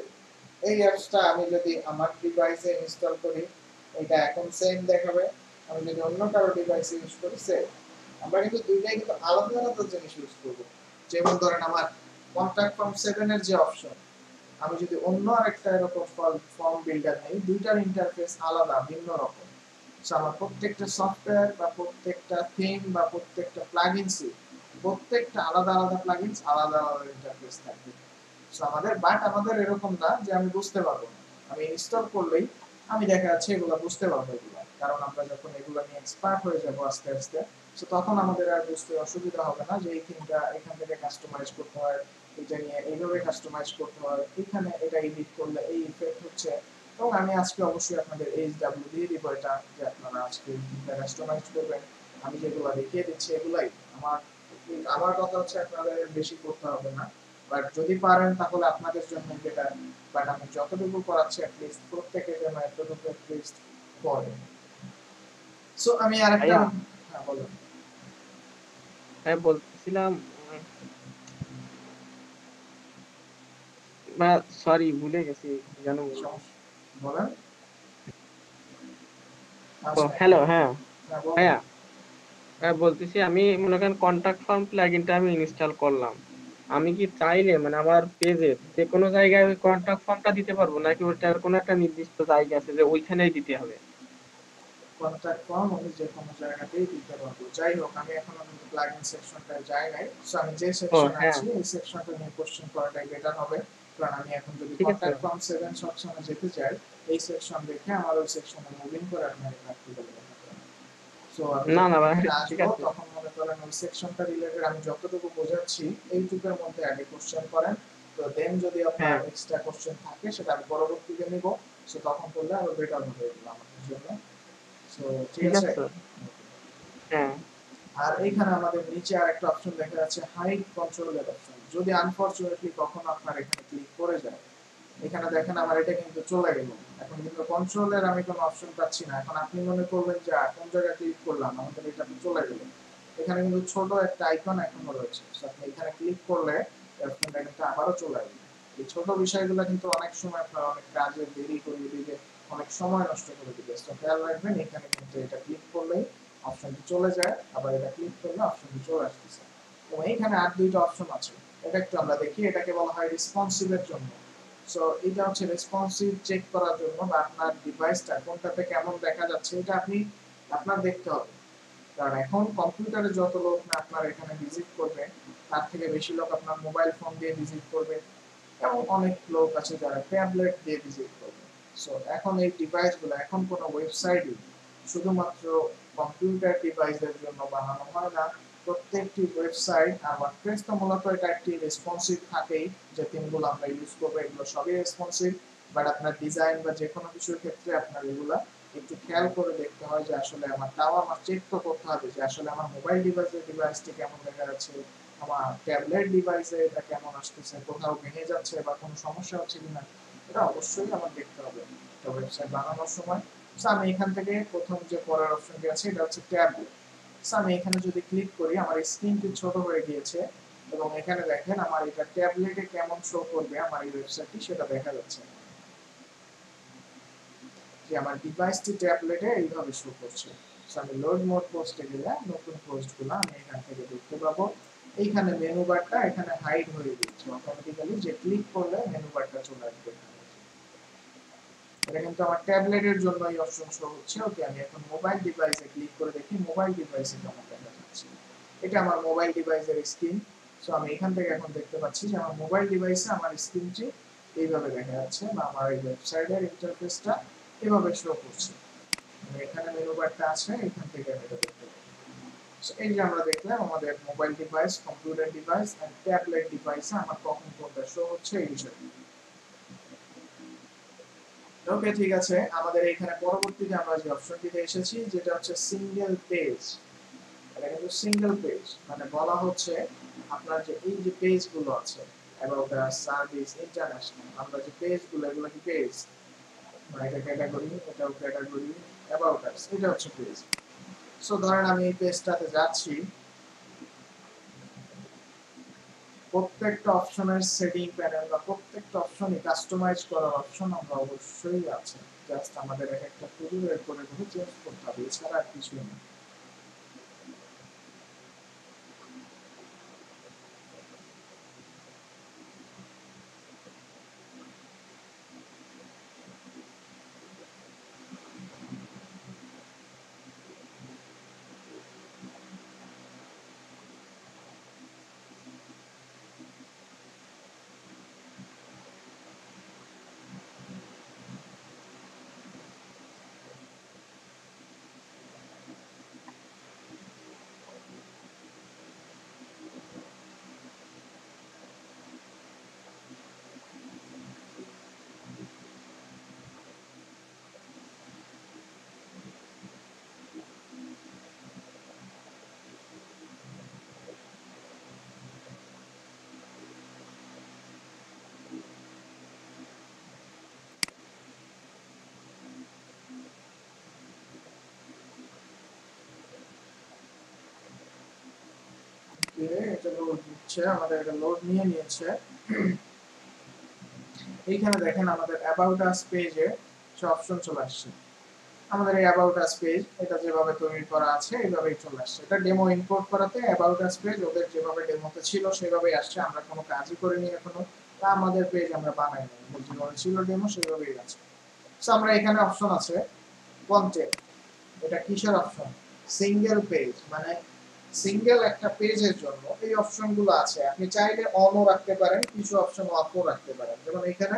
এই অ্যাপসটা আমি যদি আমার ডিভাইসে ইনস্টল করি এটা এখন সেম দেখাবে, আমি যদি অন্য কারো ডিভাইসে ইউজ করি সেম। আমরা কিন্তু দুইটাই কিন্তু আলাদা আলাদা জিনিস ইউজ করব। যেমন ধরেন আমার কন্টাক্ট ফর্ম 7 এর যে অপশন, আমি যদি অন্য আরেকটা এরকম ফর্ম বিল্ডার নেই, দুইটার ইন্টারফেস আলাদা, ভিন্ন রকম। সো আমার প্রত্যেকটা সফটওয়্যার বা প্রত্যেকটা থিম বা প্রত্যেকটা প্লাগইনসই প্রত্যেকটা আলাদা আলাদা প্লাগইনস আলাদা আলাদা ইন্টারফেস থাকবে। সো আমাদের এরকম না যে আমি বুঝতে পারবো না, আমি ইনস্টল করলেই আমি দেখা যাচ্ছে এগুলো বুঝতে পারবো এগুলো, কারণ আমরা যখন এগুলো নিয়ে এক্সপার্ট হয়ে যাব আস্তে আস্তে, সো তখন আমাদের আর বুঝতে অসুবিধা হবে না যে এই থিমটা এখান থেকে কাস্টমাইজ করতে হয়, এটা নিয়ে এইভাবে কাস্টমাইজ করতে হয়, এখানে এটা এডিট করলে এই ইফেক্ট হচ্ছে। এবং আমি আজকে অবশ্যই আপনাদের এইচডব্লিউ দিয়ে দিব এটা, যে আপনারা আজকে কাস্টমাইজ করবেন। আমি যেগুলো দেখিয়ে দিচ্ছি এগুলাই আমার আমার কথা হচ্ছে আপনাদের বেশি করতে হবে না, বাট যদি পারেন তাহলে আপনাদের জন্য বেটার। বাট আমি যতটুকু করাচ্ছি অ্যাটলিস্ট প্রত্যেকের জন্য এতটুকু অ্যাটলিস্ট করে। সো আমি আরেকটা, ভাইয়া হ্যাঁ বলুন। আমি বলতেছিলাম বা সরি ভুলে গেছি কি যেন বলবো। সমস্যা বলেন। ও আচ্ছা, হ্যালো, হ্যাঁ হ্যাঁ বলুন। ভাইয়া, বলতেছি আমি মনে করেন কন্টাক্ট ফর্ম প্লাগইনটা আমি ইনস্টল করলাম, আমি কি চাইলে মানে আমার পেজে যে কোনো জায়গায় ওই কন্টাক্ট ফর্মটা দিতে পারবো, নাকি ওটার কোনো একটা নির্দিষ্ট জায়গা আছে যে ওইখানেই দিতে হবে? কন্টাক্ট ফর্ম আমি যে কোনো জায়গাতেই দিতে পারবো। যাই হোক, আমি এখনো কিন্তু প্লাগইন সেকশনটায় যাই নাই। সো আমি যে ও সেকশনে হ্যাঁ, আছি এই সেকশনটা নিয়ে কোশ্চেন করাটাই বেটার হবে। কারণ আমি এখন যদি ঠিক আছে। কন্টাক্ট ফর্ম 7 সেকশনে যেতে চাই, এই সেকশন দেখে আমার ওই সেকশনে মুভিং করে আমি আর প্র্যাকটিক্যালি দেখা করব। সো আমি না যখন না ভাই, এখানে ঠিক আসবো আছে। তখন মনে করেন ওই সেকশনটা রিলেটেড আমি যতটুকু বোঝাচ্ছি এইটুকুর মধ্যে আগে কোশ্চেন করেন। তো দেন যদি আপনার হ্যাঁ, এক্সট্রা কোশ্চেন থাকে সেটা আমি পরবর্তীতে নিব। সো তখন করলে আরো বেটার হবে এগুলো আমাদের জন্য। সো ঠিক ঠিক আছে। আছে। হ্যাঁ, আর এইখানে আমাদের নিচে আরেকটা অপশন দেখা যাচ্ছে হাইড কন্ট্রোলের অপশন। যদি আনফরচুনেটলি কখনো আপনার এখানে ক্লিক করে যায়, এখানে দেখেন আমার এটা কিন্তু চলে গেল। এখন কিন্তু কন্ট্রোলের আমি কোনো অপশন পাচ্ছি না। এখন আপনি মনে করবেন যে কোন জায়গায় ক্লিক করলাম, আমাদের এটা তো চলে গেল। এখানে কিন্তু ছোট একটা আইকন এখনো রয়েছে। সো আপনি এখানে ক্লিক করলে আপনার কিন্তু আবারও চলে আসবে। এই ছোট বিষয়গুলো কিন্তু অনেক সময় আপনার অনেক কাজে দেরি করে দিবে, অনেক সময় নষ্ট করে দিবে। সো খেয়াল রাখবেন এখানে কিন্তু এটা ক্লিক করলেই অপশনটি চলে যায়, আবার এটা ক্লিক করলে অপশনটি চলে আসতেছে। এবং এইখানে আর দুইটা অপশন আছে, এটা একটু আমরা দেখি। এটাকে বলা হয় রেসপন্সিভের জন্য। সো এটা হচ্ছে রেসপন্সিভ চেক করার জন্য, বা আপনার ডিভাইসটা কোনটাতে কেমন দেখা যাচ্ছে এটা আপনি আপনার দেখতে হবে। কারণ এখন কম্পিউটারে যত লোক না আপনার এখানে ভিজিট করবে, তার থেকে বেশি লোক আপনার মোবাইল ফোন দিয়ে ভিজিট করবে, এবং অনেক লোক আছে যারা ট্যাবলেট দিয়ে ভিজিট করবে। সো এখন এই ডিভাইসগুলো, এখন কোনো ওয়েবসাইটই শুধুমাত্র কম্পিউটার ডিভাইসের জন্য বানানো হয় না, প্রত্যেকটি ওয়েবসাইট আর ওয়ার্ডপ্রেস তো মূলত এটা একটি রেসপন্সিভ থাকেই, যে থিমগুলো আমরা ইউজ করবো এগুলো সবই রেসপন্সিভ, বাট আপনার ডিজাইন বা যে কোনো কিছুর ক্ষেত্রে আপনার এগুলা একটু খেয়াল করে দেখতে হয় যে আসলে তাও আমার চেক তো করতে হবে যে আসলে আমার মোবাইল ডিভাইসটি কেমন দেখা যাচ্ছে, আমার ট্যাবলেট ডিভাইসে এটা কেমন আসতেছে, কোথাও ভেঙে যাচ্ছে বা কোনো সমস্যা হচ্ছে কিনা, এটা অবশ্যই আমার দেখতে হবে একটা ওয়েবসাইট বানানোর সময়। সো আমি এখান থেকে প্রথম যে পরের অপশনটি আছে এটা হচ্ছে ট্যাবলেট। সো আমি এখানে যদি ক্লিক করি আমার স্ক্রিনটি ছোট হয়ে গিয়েছে এবং এখানে দেখেন আমার এটা ট্যাবলেটে কেমন শো করবে আমার এই ওয়েবসাইটটি সেটা দেখা যাচ্ছে, যে আমার ডিভাইসটি ট্যাবলেটে এইভাবে শো করছে। সো আমি লোড মোড পোস্টে গেলে নতুন পোস্টগুলো আমি এখান থেকে দেখতে পাবো। এইখানে মেনু বারটা এখানে হাইড হয়ে গেছে অটোমেটিক্যালি, যে ক্লিক করলে মেনু বারটা চলে আসবে। এটা কিন্তু আমার ট্যাবলেটের জন্য এই অপশন শো হচ্ছে। ওকে, আমি এখন মোবাইল ডিভাইসে ক্লিক করে দেখি মোবাইল ডিভাইসে কেমন দেখা যাচ্ছে। এটা আমার মোবাইল ডিভাইসের স্ক্রিন। সো আমি এখান থেকে এখন দেখতে পাচ্ছি যে আমার মোবাইল ডিভাইসে আমার স্ক্রিনটি এইভাবে দেখা যাচ্ছে বা আমার এই ওয়েবসাইটের ইন্টারফেসটা এভাবে শো করছে। এখানে মেনু বারটা আছে, এখান থেকে আমি এটা দেখতে পাবো। সো এই যে আমরা দেখলাম আমাদের mobile device, computer device and tablet ডিভাইসে আমার কখন কোনটা শো হচ্ছে এই বিষয়টা। ওকে, ঠিক আছে। আমাদের এখানে পরবর্তীতে আমরা যে অপশনটিতে এসেছি যেটা হচ্ছে সিঙ্গেল পেজ। এটা কিন্তু সিঙ্গেল পেজ মানে বলা হচ্ছে আপনার যে এই যে পেজগুলো আছে অ্যাবাউট আস, সার্ভিস, ইন্টারন্যাশনাল, আমরা যে পেজগুলো এগুলো কি পেজ, মানে এটা ক্যাটাগরি, এটাও ক্যাটাগরি, অ্যাবাউট আস, এটা হচ্ছে পেজ। সো ধরেন আমি এই পেজটাতে যাচ্ছি, প্রত্যেকটা অপশনের সেটিং প্যানেল বা প্রত্যেকটা অপশনই কাস্টমাইজ করার অপশন আমরা অবশ্যই আছে। জাস্ট আমাদের একটা টুল বের করে চেঞ্জ করতে হবে, এছাড়া আর কিছুই না। এটা লোড নিচ্ছে, আমাদের এটা লোড নিয়ে নিয়েছে। এইখানে দেখেন আমাদের অ্যাবাউট আস পেজে সব অপশন চলে আসছে। আমাদের এই অ্যাবাউট আস পেজ এটা যেভাবে তৈরি করা আছে এইভাবেই চলে আসছে। এটা ডেমো ইম্পোর্ট করাতে অ্যাবাউট আস পেজ ওদের যেভাবে ডেমোতে ছিল সেভাবেই আসছে, আমরা কোনো কাজই করিনি এখনো, তা আমাদের পেজ আমরা বানাইনি, যেভাবে ছিল ডেমো সেভাবেই আছে। সো আমরা এখানে অপশন আছে কন্টেন্ট, এটা কিসের অপশন, সিঙ্গেল পেজ, মানে সিঙ্গেল একটা পেজের জন্য এই অপশনগুলো আছে। আপনি চাইলে অনও রাখতে পারেন, কিছু অপশন অফও রাখতে পারেন। যেমন এখানে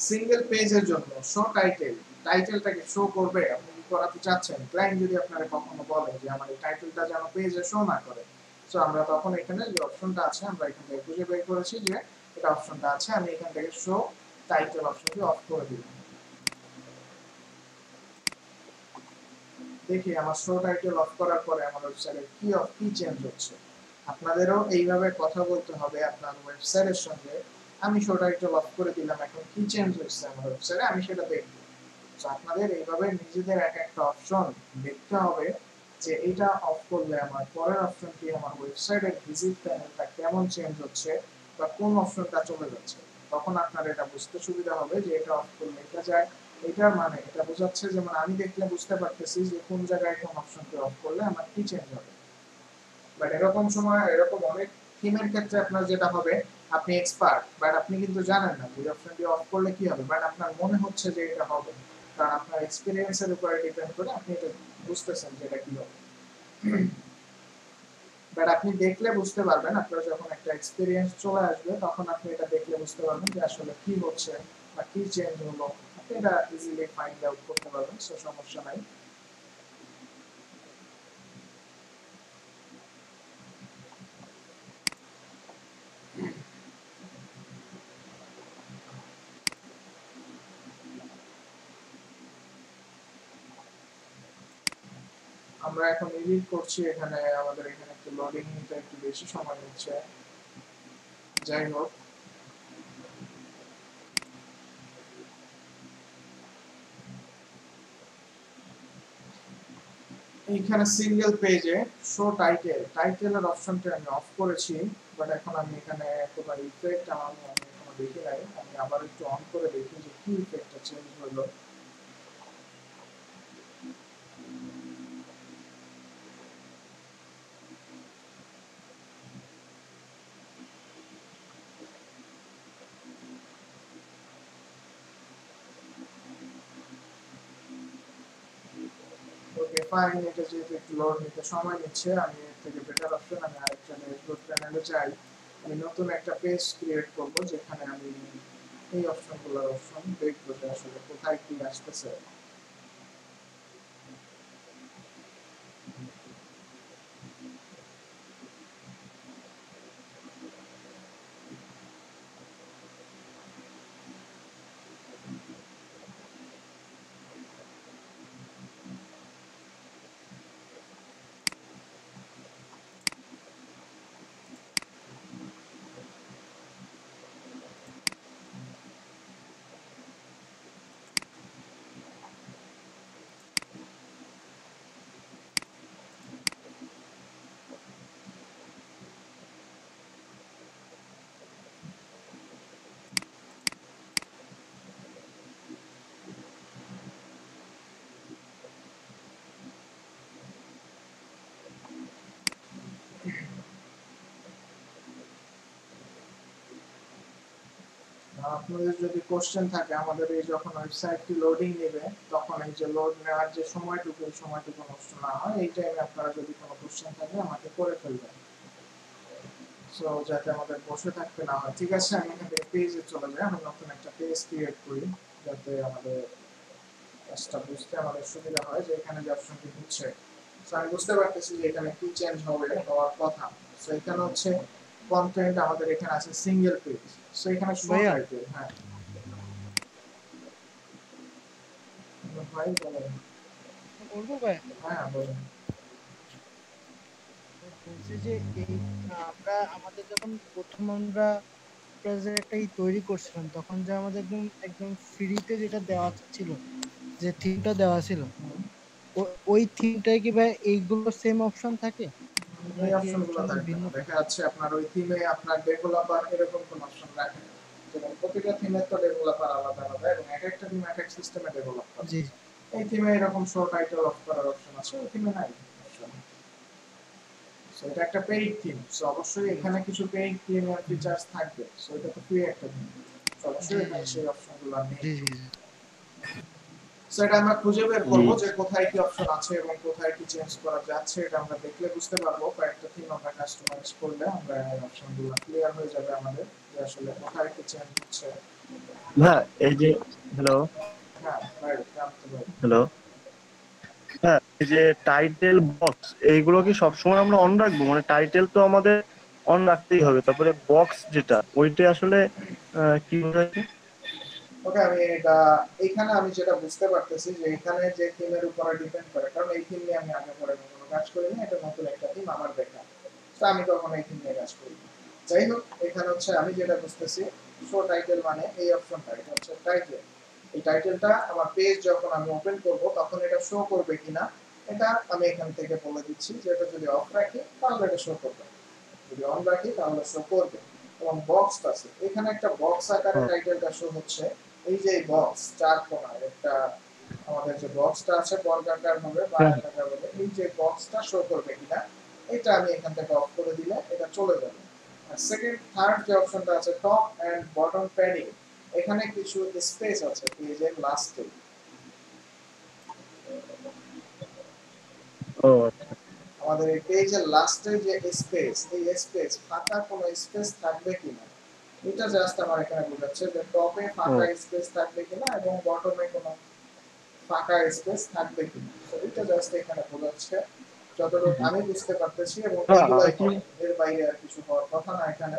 সিঙ্গেল পেজের জন্য শো টাইটেল, টাইটেলটাকে শো করবে আপনি কি করাতে চাচ্ছেন, ক্লায়েন্ট যদি আপনাকে কখনো বলে যে আমার এই টাইটেলটা যেন পেজে শো না করে, সো আমরা তখন এখানে যে অপশনটা আছে আমরা এখান থেকে খুঁজে বের করেছি যে এটা অপশনটা আছে, আমি এখান থেকে শো টাইটেল অপশনটি অফ করে দিলাম। দেখি আমার শো টাইটেল অফ করার পরে আমার ওয়েবসাইটে কি চেঞ্জ হচ্ছে। আপনাদেরও এইভাবে কথা বলতে হবে আপনার ওয়েবসাইটের সঙ্গে। আমি শো টাইটেল অফ করে দিলাম, এখন কি চেঞ্জ হচ্ছে আমার ওয়েবসাইটে আমি সেটা দেখব। তো আপনাদের এইভাবে নিজেদের এক একটা অপশন দেখতে হবে যে এটা অফ করলে আমার পরের অপশনটি আমার ওয়েবসাইটের ভিজিট প্যানেলটা কেমন চেঞ্জ হচ্ছে বা কোন অপশনটা চলে যাচ্ছে। তখন আপনার এটা বুঝতে সুবিধা হবে যে এটা অফ করলে এটা যায়, এটার মানে এটা বোঝাচ্ছে যেমন আমি দেখলে বুঝতে পারতেছি যে কোন জায়গায় কোন অপশনটি অফ করলে আমার কি চেঞ্জ হবে। বাট এরকম সময় এরকম অনেক থিমের ক্ষেত্রে আপনার যেটা হবে আপনি এক্সপার্ট বাট আপনি কিন্তু জানেন না যে অপশনটি অফ করলে কি হবে, বাট আপনার মনে হচ্ছে যে এটা হবে, কারণ আপনার এক্সপেরিয়েন্সের উপরে ডিপেন্ড করে আপনি এটা বুঝতেছেন যে এটা কি হবে। বাট আপনি দেখলে বুঝতে পারবেন, আপনার যখন একটা এক্সপেরিয়েন্স চলে আসবে তখন আপনি এটা দেখলে বুঝতে পারবেন যে আসলে কি হচ্ছে বা কি চেঞ্জ হলো, আপনি এটা ইজিলি ফাইন্ড আউট করতে পারবেন, সো সমস্যা নাই। আমরা এখন এডিট করছি, এখানে আমাদের এখানে একটু লোডিং নিতে একটু বেশি সময় নিচ্ছে। যাই হোক, এইখানে সিঙ্গেল পেজে শো টাইটেলের অপশনটা আমি অফ করেছি, বাট এখন আমি এখানে কোনো ইফেক্ট আমি এখনো দেখি নাই। আমি আবার একটু অন করে দেখি যে কি ইফেক্টটা চেঞ্জ হলো। ওকে ফাইন, এটা যেহেতু একটু লোড নিতে সময় নিচ্ছে, আমি এর থেকে বেটার অপশন আমি আরেকটা ড্যাশবোর্ড প্যানেলে যাই। আমি নতুন একটা পেজ ক্রিয়েট করব যেখানে আমি এই অপশনগুলোর অপশন দেখবো যে আসলে কোথায় কি আসতেছে। আপনাদের যদি কোশ্চেন থাকে, আমাদের এই যখন ওয়েবসাইটটি লোডিং নেবে তখন এই যে লোড নেওয়ার যে সময়টুকু, এই সময়টুকু নষ্ট না হয়, এই টাইমে আপনারা যদি কোনো কোশ্চেন থাকে আমাকে করে ফেলবেন, সো যাতে আমাদের বসে থাকতে না হয়। ঠিক আছে, আমি এখান থেকে পেজে চলে যাই, আমি নতুন একটা পেজ ক্রিয়েট করি যাতে আমাদের কাজটা বুঝতে আমাদের সুবিধা হয় যে এখানে যে অপশনটি হচ্ছে। সো আমি বুঝতে পারতেছি যে এখানে কি চেঞ্জ হবে হওয়ার কথা। সো এখানে হচ্ছে কন্টেন্ট, আমাদের এখানে আছে সিঙ্গেল পেজ, সো এখানে শো ভাইয়া টাইটেল। হ্যাঁ ভাই বলেন। বলবো ভাই, হ্যাঁ বলেন। বলছি যে এই আমাদের যখন প্রথম আমরা একটা তৈরি করছিলাম, তখন যে আমাদের একদম একদম ফ্রিতে যেটা দেওয়া ছিল, যে থিমটা দেওয়া ছিল, ওই থিমটাই কি ভাই এইগুলো সেম অপশন থাকে এই নাকি অপশনগুলো একটু থাকবে ভিন্ন না, দেখা থাকে? যাচ্ছে আপনার ওই থিমে আপনার ডেভেলপার এরকম কোন অপশন রাখেন না। যেমন প্রতিটা থিমের তো ডেভেলপার আলাদা আলাদা এবং এক একটা থিম এক এক সিস্টেমে ডেভেলপ করে। জি এই থিমে এরকম শো টাইটেল অফ করার অপশন আছে, ওই থিমে নাই অপশন। সো এটা একটা পেইড থিম, সো অবশ্যই এখানে কিছু পেইড প্রিমিয়াম ফিচারস থাকবে। সো এটা তো ফ্রি একটা থিম, সো জি অবশ্যই জি এখানে সেই অপশনগুলো নেই। জি জি জি। সো এটা আমরা খুঁজে বের করবো যে কোথায় কি অপশন আছে এবং কোথায় কি চেঞ্জ করা যাচ্ছে। এটা আমরা দেখলে বুঝতে পারবো। কয়েকটা থিম আমরা কাস্টমাইজ করলে আমরা এই অপশনগুলো ক্লিয়ার হয়ে যাবে আমাদের, যে আসলে কোথায় কি চেঞ্জ হচ্ছে। হ্যাঁ এই যে হ্যালো হ্যাঁ রাইট, জানতে পারি। হ্যালো হ্যাঁ এই যে টাইটেল বক্স এইগুলো কি সবসময় আমরা অন রাখবো? মানে টাইটেল তো আমাদের অন রাখতেই হবে, তারপরে বক্স যেটা ওইটা আসলে কি বোঝাচ্ছে? ওকে, আমি এটা এখানে আমি যেটা বুঝতে পারতেছি যে এখানে যে থিমের উপরে ডিপেন্ড করে, কারণ এই থিম নিয়ে আমি আগে পরে কোনো কাজ করিনি, এটা নতুন একটা থিম আমার দেখা, তো আমি কখনো এই থিম নিয়ে কাজ করি। যাই হোক, এখানে হচ্ছে আমি যেটা বুঝতেছি শো টাইটেল মানে এই অপশনটা, এটা হচ্ছে টাইটেল। এই টাইটেলটা আমার পেজ যখন আমি ওপেন করব তখন এটা শো করবে কিনা এটা আমি এখান থেকে বলে দিচ্ছি, যে এটা যদি অফ রাখি তাহলে এটা শো করবে, যদি অন রাখি তাহলে শো করবে। এবং বক্স আছে, এখানে একটা বক্স আকারে টাইটেলটা শো হচ্ছে। এই যে বক্স চার কোণায় একটা আমাদের যে বক্সটা আছে বর্গাকার হবে বা আয়তাকার হবে, এই যে বক্সটা শো করবে কিনা এটা আমি এখান থেকে অফ করে দিলে এটা চলে যাবে। আর সেকেন্ড থার্ড যে অপশনটা আছে টপ এন্ড বটম প্যাডিং, এখানে কিছু স্পেস আছে পেজের লাস্টে। ও আমাদের এই পেজের লাস্টে যে স্পেস, এই স্পেস ফাঁকা কোনো স্পেস থাকবে কিনা এটা জাস্ট আমার এখানে বোঝাচ্ছে যে টপে ফাঁকা স্পেস থাকবে কিনা এবং বটমে কোনো ফাঁকা স্পেস থাকবে কিনা, তো এটা জাস্ট এখানে বোঝাচ্ছে যতটুকু আমি বুঝতে পারতেছি, এবং এইগুলাই কি হবে, এর বাইরে আর কিছু হওয়ার কথা না এখানে।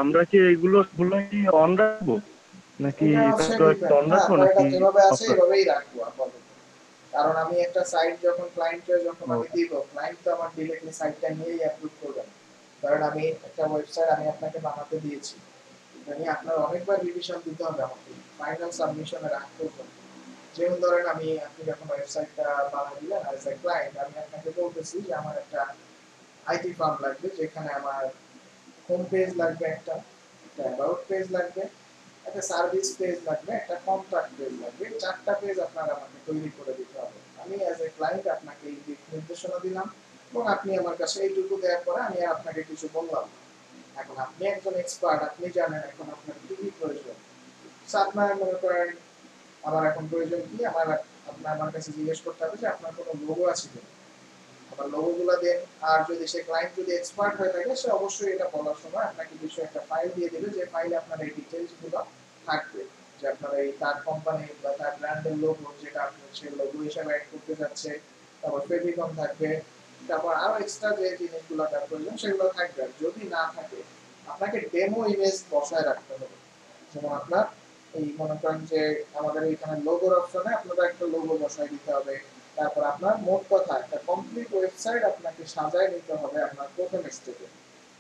আমরা কি এইগুলো গুলো কি অন রাখবো নাকি এটা হচ্ছে অন ডিপেন্ড, হ্যাঁ রাখবো আমরা এটা নাকি যেভাবে অফ আছে রাখবো? এভাবেই রাখবো আপাতত। কারণ আমি একটা সাইট যখন ক্লায়েন্টকে যখন আমি দিব, ক্লায়েন্ট তো আমার ডিরেক্টলি সাইটটা নিয়েই অ্যাপ্রুভ করবে না। কারণ আমি একটা ওয়েবসাইট আমি আপনাকে বানাতে দিয়েছি, মানে আপনার অনেকবার রিভিশন দিতে হবে আমাকে ফাইনাল সাবমিশনের আগ পর্যন্ত। যেমন ধরেন আপনি যখন ওয়েবসাইটটা বানিয়ে দিলেন অ্যাজ এ ক্লায়েন্ট, আমি আপনাকে বলতেছি যে আমার একটা আইটি ফার্ম লাগবে, যেখানে আমার হোম পেজ লাগবে, একটা অ্যাবাউট পেজ লাগবে, একটা সার্ভিস পেজ লাগবে, একটা কন্ট্যাক্ট পেজ লাগবে। 4টা পেজ আপনার আমাকে তৈরি করে দিতে হবে। আমি অ্যাজ এ ক্লায়েন্ট আপনাকে এই দিক নির্দেশনা দিলাম এবং আপনি আমার কাছে এইটুকু দেওয়ার পরে আমি আপনাকে কিছু বললাম। এখন আপনি একজন এক্সপার্ট, আপনি জানেন এখন আপনার কি কি প্রয়োজন। আপনার মনে করেন আমার এখন প্রয়োজন কি, আপনার আমার কাছে জিজ্ঞেস করতে হবে যে আপনার কোনো লোগো আছে কিনা, আবার লোগোগুলো দেন। আর যদি সে ক্লায়েন্ট যদি এক্সপার্ট হয়ে থাকে, সে অবশ্যই এটা বলার সময় আপনাকে কিছু একটা ফাইল দিয়ে দেবে, যে ফাইলে আপনার এই ডিটেইলস গুলো থাকবে, যে আপনার এই তার কোম্পানি বা তার ব্র্যান্ডের লোগো যেটা আপনি সেই লোগো হিসেবে অ্যাড করতে যাচ্ছে, তারপর ফেভিকন থাকবে, তারপর আরো এক্সট্রা যে জিনিসগুলো তার প্রয়োজন সেগুলো থাকবে। যদি না থাকে আপনাকে ডেমো ইমেজ বসায় রাখতে হবে। যেমন আপনার এই মনে করেন যে আমাদের এখানে লোগোর অপশনে আপনাদের একটা লোগো বসায় দিতে হবে। তারপর আপনার মোট কথা একটা কমপ্লিট ওয়েবসাইট আপনাকে সাজায় নিতে হবে আপনার প্রথম স্টেপে।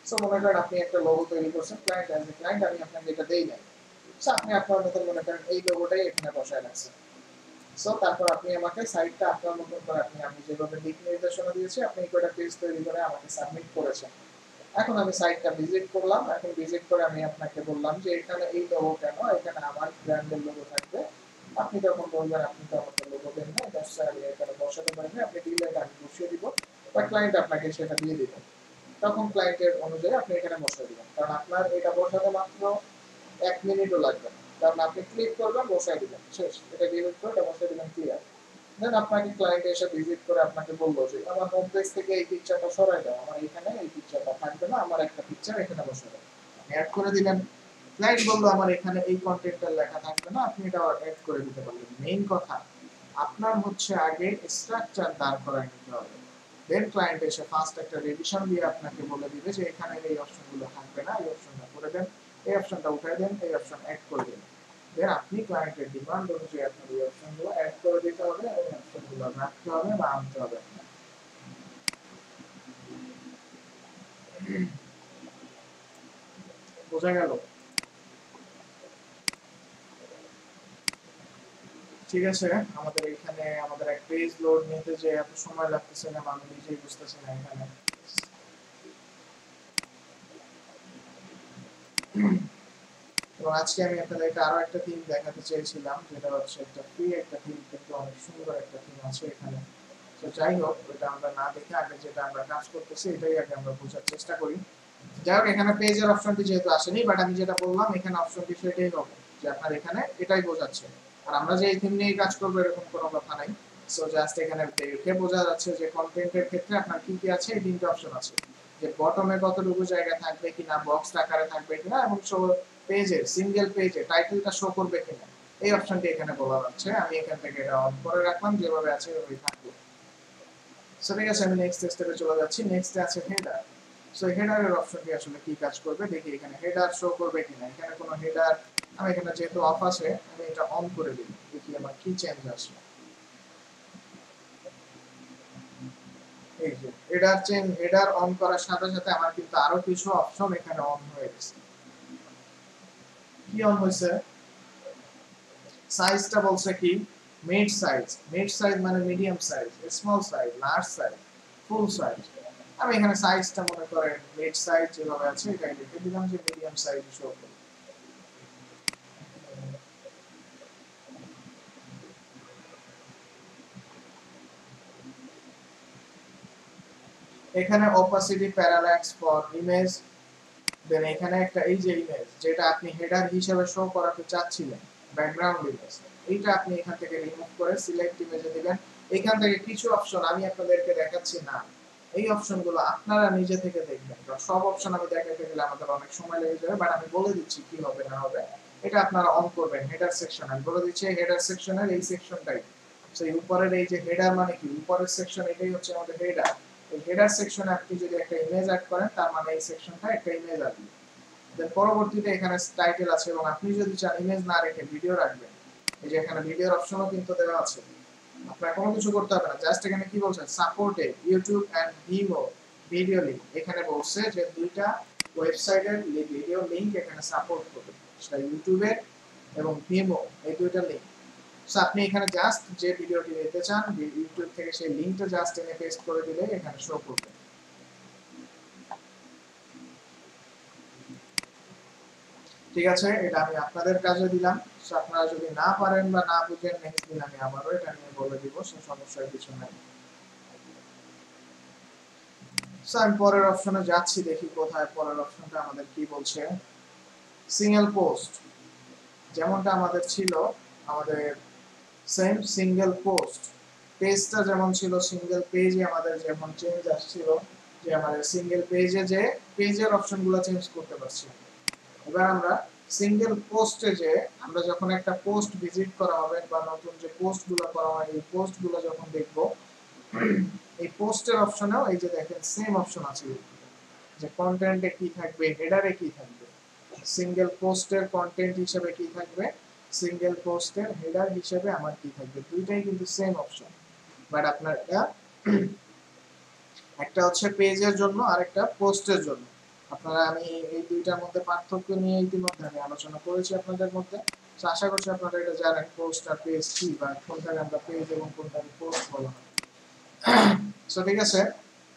সো মনে করেন আপনি একটা লোগো তৈরি করছেন, ক্লায়েন্ট অ্যাজ এ ক্লায়েন্ট আমি আপনাকে এটা দেই নাই, সো আপনি আপনার মতন মনে করেন এই লোগোটাই এখানে বসায় রাখছেন। সো তারপর আপনি আমাকে সাইটটা আপনার মতন করে আমি যেভাবে দিক নির্দেশনা দিয়েছি আপনি একটা পেজ তৈরি করে আমাকে সাবমিট করেছেন। এখন আমি সাইটটা ভিজিট করলাম, এখন ভিজিট করে আমি আপনাকে বললাম যে এখানে এই লোগো কেন, এখানে আমার ব্র্যান্ডের লোগো থাকবে। আপনি যখন বলবেন আপনি তো আমাকে লোগো দেন না, এটা আমি এখানে বসাতে পারি না, আপনি দিলে আমি বসিয়ে দিব বা ক্লায়েন্ট আপনাকে সেটা দিয়ে দিবেন। তখন ক্লায়েন্টের অনুযায়ী আপনি এখানে বসিয়ে দিবেন, কারণ আপনার এটা বসাতে মাত্র 1 মিনিটও লাগবে না। কারণ আপনি ক্লিক করবেন, বসাই দিবেন, শেষ। এটা ডিলিট করে এটা বসাই দিবেন, ক্লিয়ার। দেন আপনাকে ক্লায়েন্ট এসে ভিজিট করে আপনাকে বললো যে আমার হোম পেজ থেকে এই পিকচারটা সরাই দাও, আমার এখানে এই পিকচারটা থাকবে না, আমার একটা পিকচার এখানে বসাই দাও। আপনি অ্যাড করে দিলেন। ক্লায়েন্ট বললো আমার এখানে এই কন্টেন্টটা লেখা থাকবে না, আপনি এটা অ্যাড করে দিতে পারলেন। মেইন কথা আপনার হচ্ছে আগে স্ট্রাকচার দাঁড় করায় নিতে হবে। দেন ক্লায়েন্ট এসে ফার্স্ট একটা রিভিশন দিয়ে আপনাকে বলে দিবে যে এখানে এই অপশনগুলো থাকবে না, এই অপশনটা করে দেন, এই অপশনটা উঠাই দেন, এই অপশন অ্যাড করে দিন। দেন আপনি ক্লায়েন্টের ডিমান্ড অনুযায়ী আপনার এই অপশনগুলো অ্যাড করে দিতে হবে, এই অপশনগুলো রাখতে হবে বা আনতে হবে। বোঝা গেল? ঠিক আছে, আমাদের এখানে আমাদের এক পেজ লোড নিতে যে এত সময় লাগতেছে না, আমি নিজেই বুঝতেছি না এখানে। এবং আজকে আমি আপনাদেরকে আরো একটা থিম দেখাতে চেয়েছিলাম, যেটা হচ্ছে একটা ফ্রি একটা থিম, কিন্তু অনেক সুন্দর একটা থিম আছে এখানে। তো যাই হোক, এটা আমরা না দেখে আগে যেটা আমরা কাজ করতেছি এটাই আগে আমরা বোঝার চেষ্টা করি। যাই হোক, এখানে পেজের অপশনটি যেহেতু আসেনি, বাট আমি যেটা বললাম এখানে অপশনটি সেটাই হবে, যে আপনার এখানে এটাই বোঝাচ্ছে। আর আমরা যে এই থিম নিয়ে কাজ করবো এরকম কোনো কথা নাই। সো জাস্ট এখানে দেখে বোঝা যাচ্ছে যে কন্টেন্টের ক্ষেত্রে আপনার কি কি আছে, এই তিনটে অপশন আছে, যে বটমে কতটুকু জায়গা থাকবে কিনা, বক্স আকারে থাকবে কিনা, এবং পেজের সিঙ্গেল পেজে টাইটেলটা শো করবে কিনা, এই অপশনটি এখানে বলা যাচ্ছে। আমি এখান থেকে এটা অন করে রাখলাম, যেভাবে আছে ওইভাবেই থাকবে। সো ঠিক আছে, আমি নেক্সট স্টেপে চলে যাচ্ছি। নেক্সটে আছে হেডার। সো হেডারের অপশনটি আসলে কি কাজ করবে দেখি, এখানে হেডার শো করবে কিনা। এখানে কোনো হেডার, আমি এখানে যেহেতু অফ আছে আমি এটা অন করে দিই, দেখি আমার কি চেঞ্জ আসে। এই যে হেডার অন করার সাথে সাথে আমার কিন্তু আরো কিছু অপশন এখানে অন হয়ে গেছে। কি অন হয়েছে? সাইজটা বলছে কি মিড সাইজ। মিড সাইজ মানে medium size, small size, large size, ফুল সাইজ। আমি এখানে সাইজটা মনে করেন মিড সাইজ যেভাবে আছে এটাই লিখে দিলাম, যে মিডিয়াম সাইজ শো করবে। এখানে opacity parallax for image, দেন এখানে একটা এই যে ইমেজ যেটা আপনি হেডার হিসেবে শো করাতে চাচ্ছিলেন, ব্যাকগ্রাউন্ড ইমেজ, এইটা আপনি এখান থেকে রিমুভ করে সিলেক্ট ইমেজে দিবেন। এখান থেকে কিছু অপশন আমি আপনাদেরকে দেখাচ্ছি না, এই অপশনগুলো আপনারা নিজে থেকে দেখবেন, কারণ সব অপশন আমি দেখাতে গেলে আমাদের অনেক সময় লেগে যাবে। বাট আমি বলে দিচ্ছি কি হবে না হবে, এটা আপনারা অন করবেন। হেডার সেকশন আমি বলে দিচ্ছি, হেডার সেকশনের এই সেকশনটাই, সেই উপরের এই যে হেডার মানে কি উপরের সেকশন, এটাই হচ্ছে আমাদের হেডার। এই হেডার সেকশনে আপনি যদি একটা ইমেজ অ্যাড করেন, তার মানে এই সেকশনটা একটা ইমেজ আসবে। দেন পরবর্তীতে এখানে টাইটেল আছে, এবং আপনি যদি চান ইমেজ না রেখে ভিডিও রাখবেন, এই যে এখানে ভিডিওর অপশনও কিন্তু দেওয়া আছে। আপনার কোনো কিছু করতে হবে না, জাস্ট এখানে কি বলছে সাপোর্টে YouTube and Vimeo video link, এখানে বলছে যে দুইটা ওয়েবসাইটের ভিডিও লিংক এখানে সাপোর্ট করবে, সেটা ইউটিউবের এবং ভিভো এই দুইটা লিংক। সো আপনি এখানে জাস্ট যে ভিডিওটি দেখতে চান ইউটিউব থেকে সেই লিংকটা জাস্ট এনে পেস্ট করে দিলে এখানে শো করবে। ঠিক আছে, এটা আমি আপনাদের কাজে দিলাম। সো আপনারা যদি না পারেন বা না বুঝেন নেক্সট দিন আমি আবারও এটা নিয়ে বলে দিব, সো সমস্যার কিছু নাই। সো আমি পরের অপশনে যাচ্ছি, দেখি কোথায় পরের অপশনটা আমাদের কি বলছে। সিঙ্গেল পোস্ট যেমনটা আমাদের ছিল, আমাদের সেম সিঙ্গেল পোস্ট পেজটা যেমন ছিল, সিঙ্গেল পেজে আমাদের যেমন চেঞ্জ আসছিল যে আমাদের সিঙ্গেল পেজে যে পেজের অপশনগুলো চেঞ্জ করতে পারছি। এবার আমরা সিঙ্গেল পোস্টে যে আমরা যখন একটা পোস্ট ভিজিট করা হবে বা নতুন যে পোস্টগুলো করা হয় এই পোস্টগুলো যখন দেখব, এই পোস্টের অপশনেও এই যে দেখেন সেম অপশন আছে যে কন্টেন্টে কি থাকবে, হেডারে কি থাকবে। সিঙ্গেল পোস্টের কন্টেন্ট হিসেবে কি থাকবে, সিঙ্গেল পোস্টের হেডার হিসেবে আমার কি থাকবে, দুইটাই কিন্তু সেম অপশন। বাট আপনার একটা হচ্ছে পেজের জন্য আর একটা পোস্টের জন্য। আপনারা আমি এই দুইটার মধ্যে পার্থক্য নিয়ে ইতিমধ্যে আমি আলোচনা করেছি আপনাদের মধ্যে। তো আশা করছি আপনারা এটা জানেন পোস্ট আর পেজ কি, বা কোনটাকে আমরা পেজ এবং কোনটাকে পোস্ট বলা হয়। সো ঠিক আছে,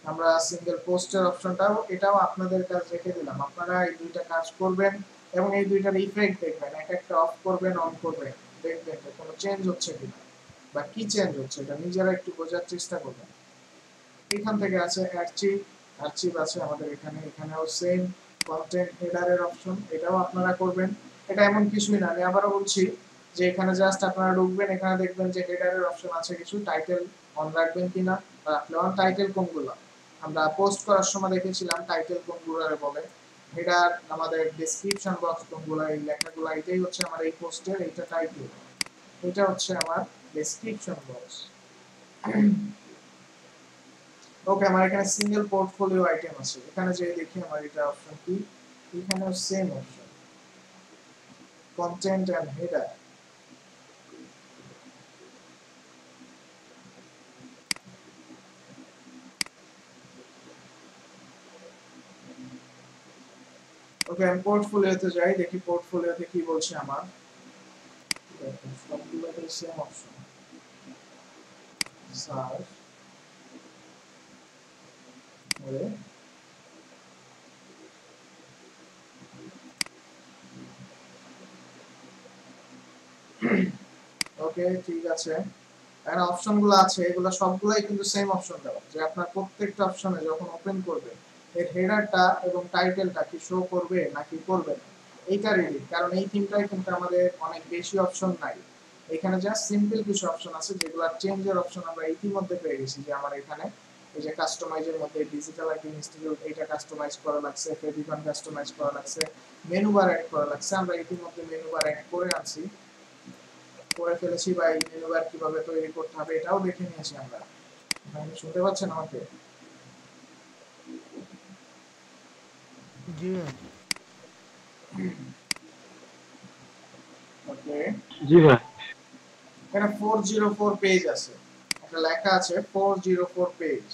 আমরা সিঙ্গেল পোস্টের অপশনটাও এটাও আপনাদের কাজ রেখে দিলাম। আপনারা এই দুইটা কাজ করবেন এবং এই দুইটার ইফেক্ট দেখবেন, এক একটা অফ করবেন অন করবেন, দেখবেন যে কোনো চেঞ্জ হচ্ছে কিনা বা কি চেঞ্জ হচ্ছে এটা নিজেরা একটু বোঝার চেষ্টা করবেন। এখান থেকে আছে আর্চিভ আছে আমাদের এখানে, এখানেও সেম কন্টেন্ট হেডারের অপশন, এটাও আপনারা করবেন। এটা এমন কিছুই না, আমি আবারও বলছি যে এখানে জাস্ট আপনারা ঢুকবেন, এখানে দেখবেন যে হেডারের অপশন আছে কিছু, টাইটেল অন রাখবেন কিনা বা রাখলে অন। টাইটেল কোনগুলো আমরা পোস্ট করার সময় দেখেছিলাম, টাইটেল কোনগুলো বলে, হেডার আমাদের ডেসক্রিপশন বক্স কোনগুলো, এই লেখাগুলো এটাই হচ্ছে আমার এই পোস্টের, এইটা টাইটেল, এটা হচ্ছে আমার ডেসক্রিপশন বক্স। ওকে, আমার এখানে সিঙ্গেল পোর্টফোলিও আইটেম আছে, এখানে যে দেখি আমার এটা অপশন কি, এখানে same option content and header. Okay, আমি পোর্টফোলিওতে যাই, দেখি পোর্টফোলিওতে কি বলছে আমার। সবগুলোতে সেম অপশন, সার্চ করে ওকে ঠিক আছে। এখানে অপশনগুলো আছে, এগুলো সবগুলাই কিন্তু সেম অপশন দেওয়া, যে আপনার প্রত্যেকটা অপশনে যখন ওপেন করবে এর হেডারটা এবং টাইটেলটা কি শো করবে নাকি করবে না, এইটা রিডিং। কারণ এই তিনটাই কিন্তু আমাদের অনেক বেশি অপশন নাই, এখানে জাস্ট সিম্পল কিছু অপশন আছে যেগুলো চেঞ্জের অপশন আমরা ইতিমধ্যে পেয়ে গেছি। যে আমার এখানে এই যে কাস্টমাইজের মধ্যে ডিজিটাল আইটি ইনস্টিটিউট এটা কাস্টমাইজ করা লাগছে, ফেভিকন কাস্টমাইজ করা লাগছে, মেনু বার অ্যাড করা লাগছে, আমরা ইতিমধ্যে মেনু বার অ্যাড করে আনছি, করে ফেলেছি, বা এই মেনু বার কিভাবে তৈরি করতে হবে এটাও দেখে নিয়েছি আমরা। আপনি শুনতে পাচ্ছেন আমাকে? জি ওকে, জি ভাই। এখানে 404 পেজ আছে, একটা লেখা আছে 404 পেজ।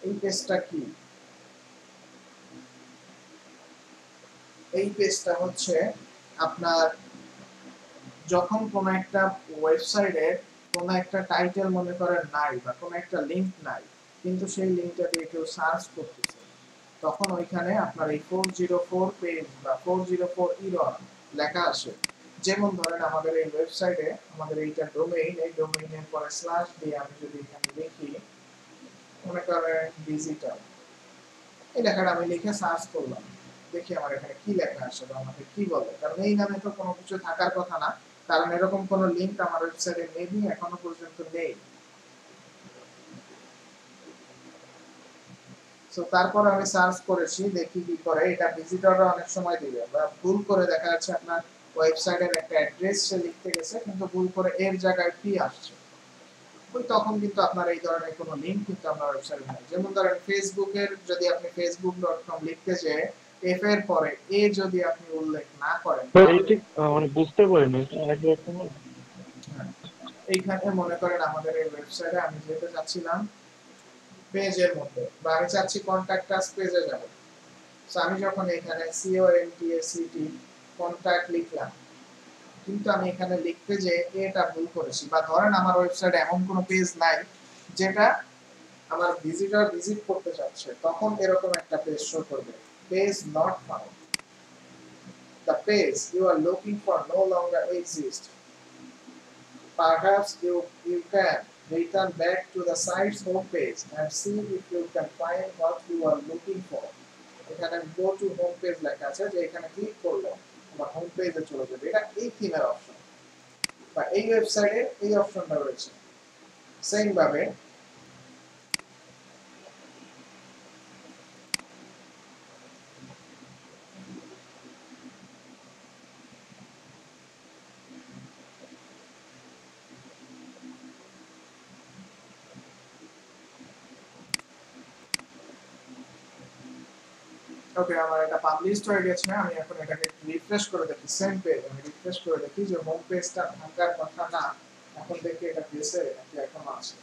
এই পেজটা কি? এই পেজটা হচ্ছে আপনার যখন কোন একটা ওয়েবসাইটের কোন একটা টাইটেল মনে করেন নাই বা কোন একটা লিংক নাই, কিন্তু সেই লিংকটা দিয়ে কেউ সার্চ করতেছে, তখন ওইখানে আপনার এই 404 পেজ বা 404 ইরর লেখা আসে। যেমন ধরেন আমাদের এই ওয়েবসাইটে আমাদের এইটা ডোমেইন, এই ডোমেইনের পরে স্ল্যাশ দিয়ে আমি যদি এখানে লিখি মনে করেন ডিজিটাল, এই লেখাটা আমি লিখে সার্চ করলাম, দেখি আমার এখানে কি লেখা আসে বা আমাকে কি বলে। কারণ এই নামে তো কোনো কিছু থাকার কথা না, কারণ এরকম কোনো লিংক আমার ওয়েবসাইটে মেবি এখনো পর্যন্ত নেই। সো তারপর আমি সার্চ করেছি, দেখি কি করে, এটা ভিজিটররা অনেক সময় দিবে বা ভুল করে দেখা যাচ্ছে আপনার ওয়েবসাইটের একটা অ্যাড্রেস সে লিখতে গেছে কিন্তু ভুল করে এর জায়গায় পি আসছে, ওই তখন কিন্তু আপনার এই ধরনের কোনো লিংক কিন্তু আপনার ওয়েবসাইটে নাই। যেমন ধরেন ফেসবুকের যদি আপনি facebook.com লিখতে যে এফ এর পরে এ যদি আপনি উল্লেখ না করেন, এই ঠিক মানে বুঝতে পারিনি, এটা আরেকবার একটু বলুন। এইখানে মনে করেন আমাদের এই ওয়েবসাইটে আমি যেতে চাচ্ছিলাম পেজের মধ্যে, বা আমি চাচ্ছি কন্টাক্ট আস পেজে যাব। সো আমি যখন এখানে CONTACT কন্টাক্ট লিখলাম, কিন্তু আমি এখানে লিখতে যে এটা ভুল করেছি, বা ধরেন আমার ওয়েবসাইটে এমন কোনো পেজ নাই যেটা আমার ভিজিটর ভিজিট করতে চাচ্ছে, তখন এরকম একটা পেজ শো করবে, page not found, the page you are looking for no longer exists. Perhaps you can return back to the site's home page and see if you can find what you are looking for. এখানে go to home page লেখা আছে, যে এখানে click করলে আমার home পেজে চলে যাবে। এটা এই থিমের অপশন, বা এই ওয়েবসাইটে এই অপশনটা রয়েছে। সেম ভাবে ওকে, আমার এটা পাবলিশড হয়ে গেছে। আমি এখন এটাকে রিফ্রেশ করে দেখি, সেম পেজ আমি রিফ্রেশ করে দেখি যে হোম পেজটা থাকার কথা না, এখন দেখি এটা গেছে নাকি এখনো আছে।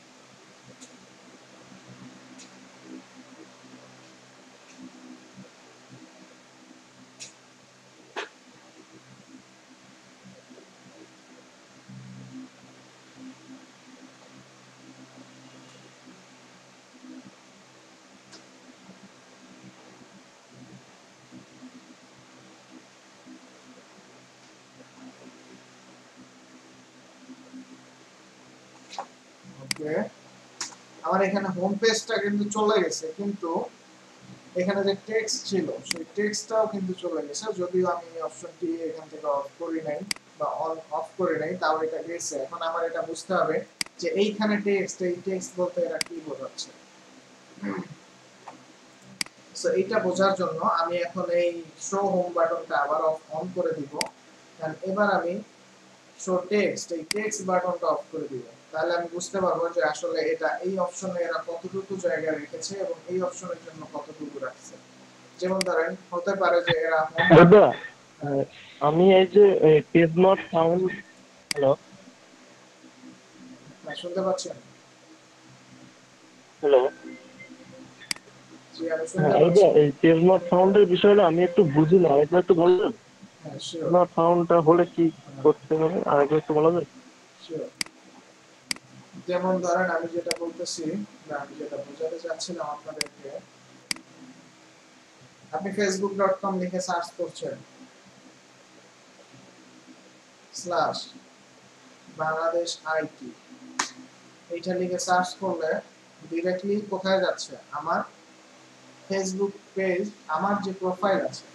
ওকে, আমার এখানে হোম পেজটা কিন্তু চলে গেছে, কিন্তু এখানে যে টেক্সট ছিল সেই টেক্সটটাও কিন্তু চলে গেছে, যদিও আমি এই অপশনটি এখান থেকে অফ করি নাই বা অন অফ করে নাই, তাও এটা গেছে। এখন আমার এটা বুঝতে হবে যে এইখানে টেক্সট, এই টেক্সট বলতে এরা কি বোঝাচ্ছে। সো এইটা বোঝার জন্য আমি এখন এই শো হোম বাটনটা আবার অন করে দিব, এন্ড এবার আমি শো টেক্সট, এই টেক্সট বাটনটা অফ করে দিব। তাহলে আমি বুঝতে পারবো যে আসলে এটা এই অপশনে এরা কতটুকু জায়গা রেখেছে এবং এই অপশনের জন্য কতটুকু রাখছে। যেমন ধরেন হতে পারে যে এরা দাদা, আমি এই যে পেজ নট ফাউন্ড, হ্যালো শুনতে পাচ্ছেন? হ্যালো, জি, আমি হ্যাঁ শুনতে এই যে পাচ্ছি। এই পেজ নট ফাউন্ডের বিষয়টা আমি একটু বুঝি না, এটা একটু বলবেন? হ্যাঁ, পেজ শিওর নট ফাউন্ডটা হলে কি করতে হবে আর একটু বলা যায়? শিওর। যেমন ধরেন আমি যেটা বলতেছি, বা আমি যেটা বোঝাতে চাচ্ছিলাম আপনাদেরকে, আপনি facebook.com লিখে সার্চ করছেন, স্ল্যাশ বাংলাদেশ আইটি, এইটা লিখে সার্চ করলে ডিরেক্টলি কোথায় যাচ্ছে? আমার ফেসবুক পেজ, আমার যে প্রোফাইল আছে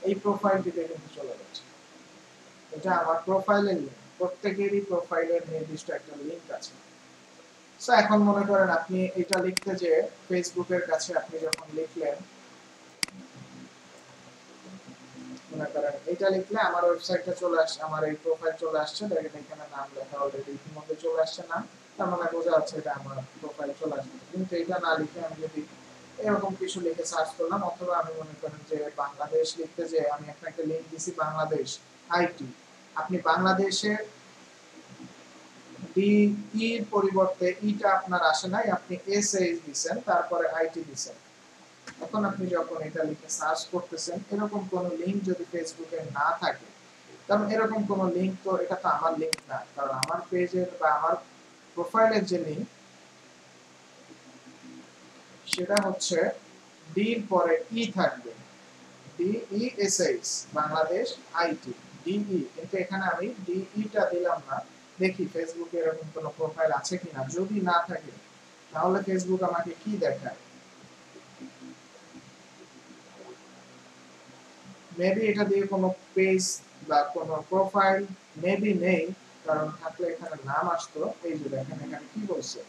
এই প্রোফাইলটিতে কিন্তু চলে যাচ্ছে। এটা আমার প্রোফাইলের লিংক, প্রত্যেকেরই প্রোফাইলের নির্দিষ্ট একটা লিংক আছে। সো এখন মনে করেন আপনি এটা লিখতে যে ফেসবুকের কাছে আপনি যখন লিখলেন, মনে করেন এটা লিখলে আমার ওয়েবসাইটটা চলে আসছে, আমার এই প্রোফাইল চলে আসছে, দেখেন এখানে নাম লেখা অলরেডি ইতিমধ্যে চলে আসছে না, তার মানে বোঝা যাচ্ছে এটা আমার প্রোফাইল চলে আসছে। কিন্তু এটা না লিখে আমি যদি এরকম কিছু লিখে সার্চ করলাম, অথবা আমি মনে করেন যে বাংলাদেশ লিখতে যে আমি আপনাকে লিংক দিছি বাংলাদেশ আইটি, আপনি বাংলাদেশের ডি এর পরিবর্তে ইটা আপনার আসে নাই, আপনি এসএইচ দিবেন, তারপরে আইটি দিবেন। এখন আপনি যখন এটা লিখে সার্চ করতেছেন, এরকম কোন লিংক যদি ফেসবুকে না থাকে, কারণ এরকম কোন লিংক তো, এটা তো আমার লিংক না, কারণ আমার পেজের বা আমার প্রোফাইলের যে লিংক সেটা হচ্ছে ডির পরে ই থাকবে, DESH বাংলাদেশ আইটি ডিই, কিন্তু এখানে আমি ডিইটা দিলাম না। দেখি ফেসবুকে এরকম কোনো প্রোফাইল আছে কিনা, যদি না থাকে তাহলে ফেসবুক আমাকে কি দেখায়। মেবি এটা দিয়ে কোনো পেজ বা কোনো প্রোফাইল মেবি নেই, কারণ থাকলে এখানে নাম আসতো। এই যে দেখেন এখানে কি বলছে,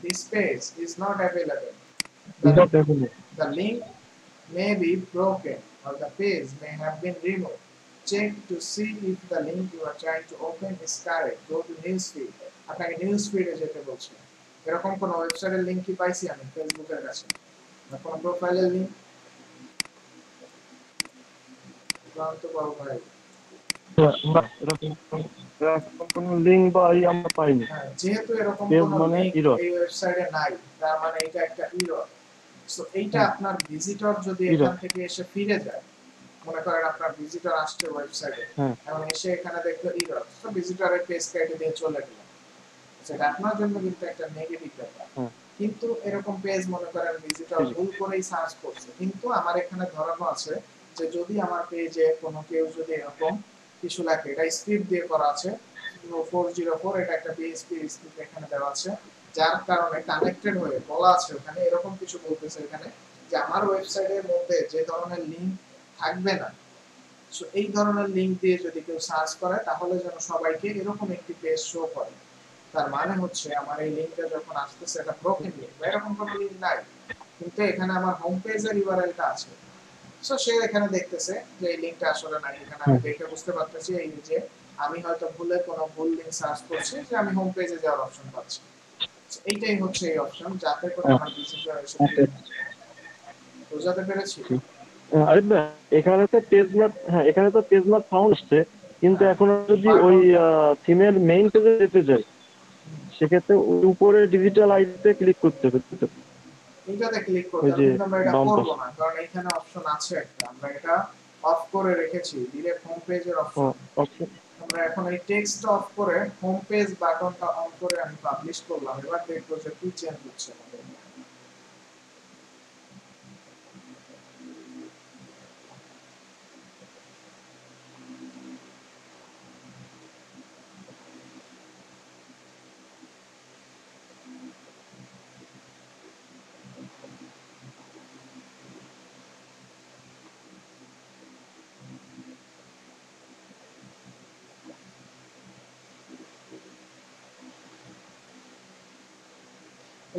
this page is not available, the link may be broken or the page may have been removed. Check to see if the link you are trying to open is correct. Go to newsfeed. আপনাকে নিউজফিডে যেতে বলছে। এরকম কোন ওয়েবসাইটের link কি পাইছি আমি ফেসবুকের কাছে, বা কোন প্রোফাইলের লিংক? ক্লান্ত বড় ভাই, না, এরকম কোনো লিঙ্ক বা আমরা পাইনি। হ্যাঁ, যেহেতু এরকম পেজ কোনো মানে লিংক ইরর। এই ওয়েবসাইটে নাই, তার মানে এটা একটা ইরর। সো এইটা হ্যাঁ, আপনার ভিজিটর যদি ইরর। এখান থেকে এসে ফিরে যায়, মনে করেন আপনার ভিজিটর আসছে ওয়েবসাইটে, হ্যাঁ, এবং এসে এখানে দেখলো ইরর, তো ভিজিটরের পেজ কেটে দিয়ে চলে গেল, সেটা আপনার জন্য কিন্তু একটা নেগেটিভ ব্যাপার। হ্যাঁ, কিন্তু এরকম পেজ মনে করেন ভিজিটর ভুল করেই সার্চ করছে, কিন্তু আমার এখানে ধরানো আছে যে যদি আমার পেজে কোনো কেউ যদি এরকম কিছু লেখে, এটা স্ক্রিপ্ট দিয়ে করা আছে 404, এটা একটা পিএইচপি স্ক্রিপ্ট এখানে দেওয়া আছে, যার কারণে কানেক্টেড হয়ে বলা আছে ওখানে এরকম কিছু বলতেছে এখানে যে আমার ওয়েবসাইটের মধ্যে যে ধরনের লিংক থাকবে না, সো এই ধরনের লিংক দিয়ে যদি কেউ সার্চ করে তাহলে যেন সবাইকে এরকম একটি পেজ শো করে। তার মানে হচ্ছে আমার এই লিংকটা যখন আসতেছে এটা ব্রোকেন লিংক, এরকম কোনো লিংক নাই, কিন্তু এখানে আমার হোম পেজের ইউআরএলটা আছে। সো সে এখানে দেখতেছে যে এই লিংকটা আসলে নাই, এখানে আমি দেখে বুঝতে পারতেছি এই যে আমি হয়তো ভুলে কোনো ভুল লিংক সার্চ করছি, যে আমি হোম পেজে যাওয়ার অপশন পাচ্ছি। এইটাই হচ্ছে এই অপশন, যাতে করে হ্যাঁ, আমার ভিজিটর এসে ওকে। বোঝাতে পেরেছি। আরে না, এখানে তো পেজ নট, হ্যাঁ এখানে তো পেজ নট ফাউন্ড আসছে, কিন্তু হ্যাঁ, এখন যদি ওই বাটনটা থিমের মেইন পেজে যেতে যাই, সেক্ষেত্রে ওই উপরে ডিজিটাল আইডিতে ক্লিক করতে হবে, তাই তো? এইটাতে ক্লিক করতে ওই হবে, যে কিন্তু আমরা এটা বাম করব পাশে। না, কারণ এখানে অপশন আছে একটা, আমরা এটা অফ করে রেখেছি, ডিরেক্ট হোম পেজের ও, অপশন। অপশন। আমরা এখন এই টেক্সট অফ করে হোম পেজ বাটনটা অন করে আমি পাবলিশ করলাম, এবার দেখবো যে কি চেঞ্জ হচ্ছে আমাদের।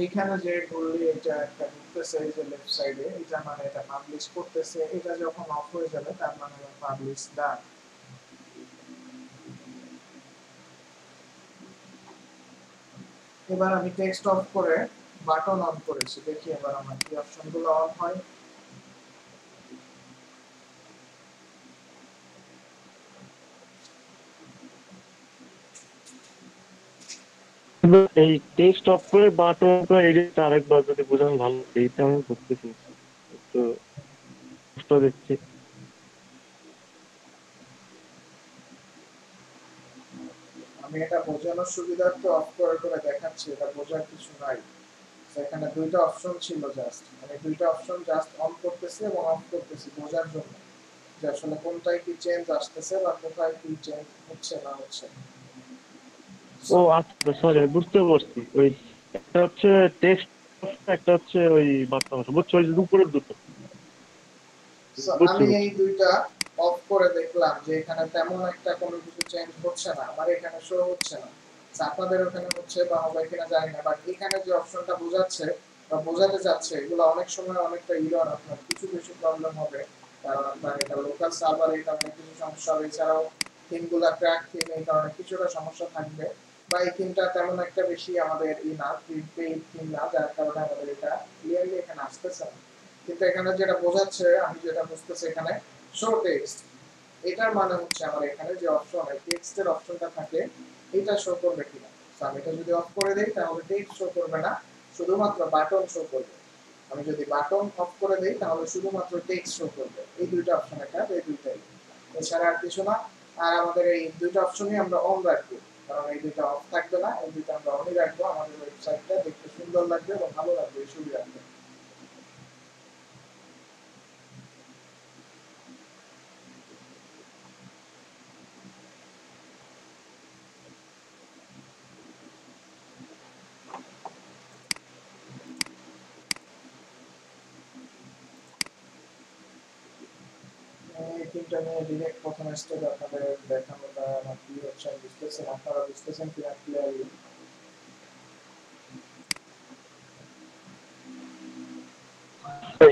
এইখানে যে বললি এটা একটা ঢুকতেছে এই যে লেফট সাইডে, এটা মানে এটা পাবলিশ করতেছে, এটা যখন অফ হয়ে যাবে তার মানে পাবলিশ ডান। এবার আমি টেক্সট অফ করে বাটন অন করেছি, দেখি এবার আমার কি অপশনগুলো অন হয়। এই টেক্সট অফ করে বাটনটা এডিট আরেকবার যদি বোঝানো ভালো, এইটা আমি বুঝতেছি না। একটু কষ্ট দেখছি। আমি এটা বোঝানোর সুবিধার্থে অফ করে করে দেখাচ্ছি, এটা বোঝার কিছু নাই। এখানে দুইটা অপশন ছিল, জাস্ট আমি দুইটা অপশন জাস্ট অন করতেছি এবং অফ করতেছি বোঝার জন্য যে আসলে কোনটায় কি চেঞ্জ আসতেছে বা কোথায় কি চেঞ্জ হচ্ছে না হচ্ছে। ও আচ্ছা, সরি, বুঝতে পারছি। ওই একটা হচ্ছে টেক্সট, একটা হচ্ছে ওই বার্তা অংশ, বুঝছো? ওই যে উপরের দুটো। So, বুঝছি আমি এই বুঝছি। দুইটা অফ করে দেখলাম যে এখানে তেমন একটা কোনো কিছু চেঞ্জ হচ্ছে না, আমার এখানে শো হচ্ছে না। So, আপনাদের ওখানে হচ্ছে বা হবে কিনা জানি না, বাট এখানে যে অপশনটা বোঝাচ্ছে বা বোঝাতে যাচ্ছে এগুলো অনেক সময় অনেকটা ইরর, আপনার কিছু কিছু প্রবলেম হবে, কারণ আপনার এটা লোকাল সার্ভার, এই কারণে কিছু সমস্যা হবে, এছাড়াও থিমগুলো ক্র্যাক থিম, এই কারণে কিছুটা সমস্যা থাকবে, বা এই থিমটা তেমন একটা বেশি আমাদের ই না, প্রিপেইড থিম না, যার কারণে আমাদের এটা ক্লিয়ারলি এখানে আসতেছে না। কিন্তু এখানে যেটা বোঝাচ্ছে, আমি যেটা বুঝতেছি এখানে শো টেক্সট, এটার মানে হচ্ছে আমার এখানে যে অপশন টেক্সটের অপশনটা থাকে এটা শো করবে কিনা। তো আমি এটা যদি অফ করে দেই তাহলে টেক্সট শো করবে না, শুধুমাত্র বাটন শো করবে। আমি যদি বাটন অফ করে দেই তাহলে শুধুমাত্র টেক্সট শো করবে। এই দুইটা অপশন এখানে, এই দুইটাই, এছাড়া আর কিছু না। আর আমাদের এই দুইটা অপশনই আমরা অন রাখবো, কারণ এই দুইটা অফ থাকবে না, এই দুইটা আমরা অনই রাখবো, আমাদের ওয়েবসাইটটা দেখতে সুন্দর লাগবে এবং ভালো লাগবে এই সুবিধাটা। এই তিনটা নিয়ে ডিরেক্ট প্রথম স্টেপ আপনাদের দেখানোটা আমার কি হচ্ছে আমি বুঝতেছেন, আপনারা বুঝতেছেন কিনা ক্লিয়ারলি।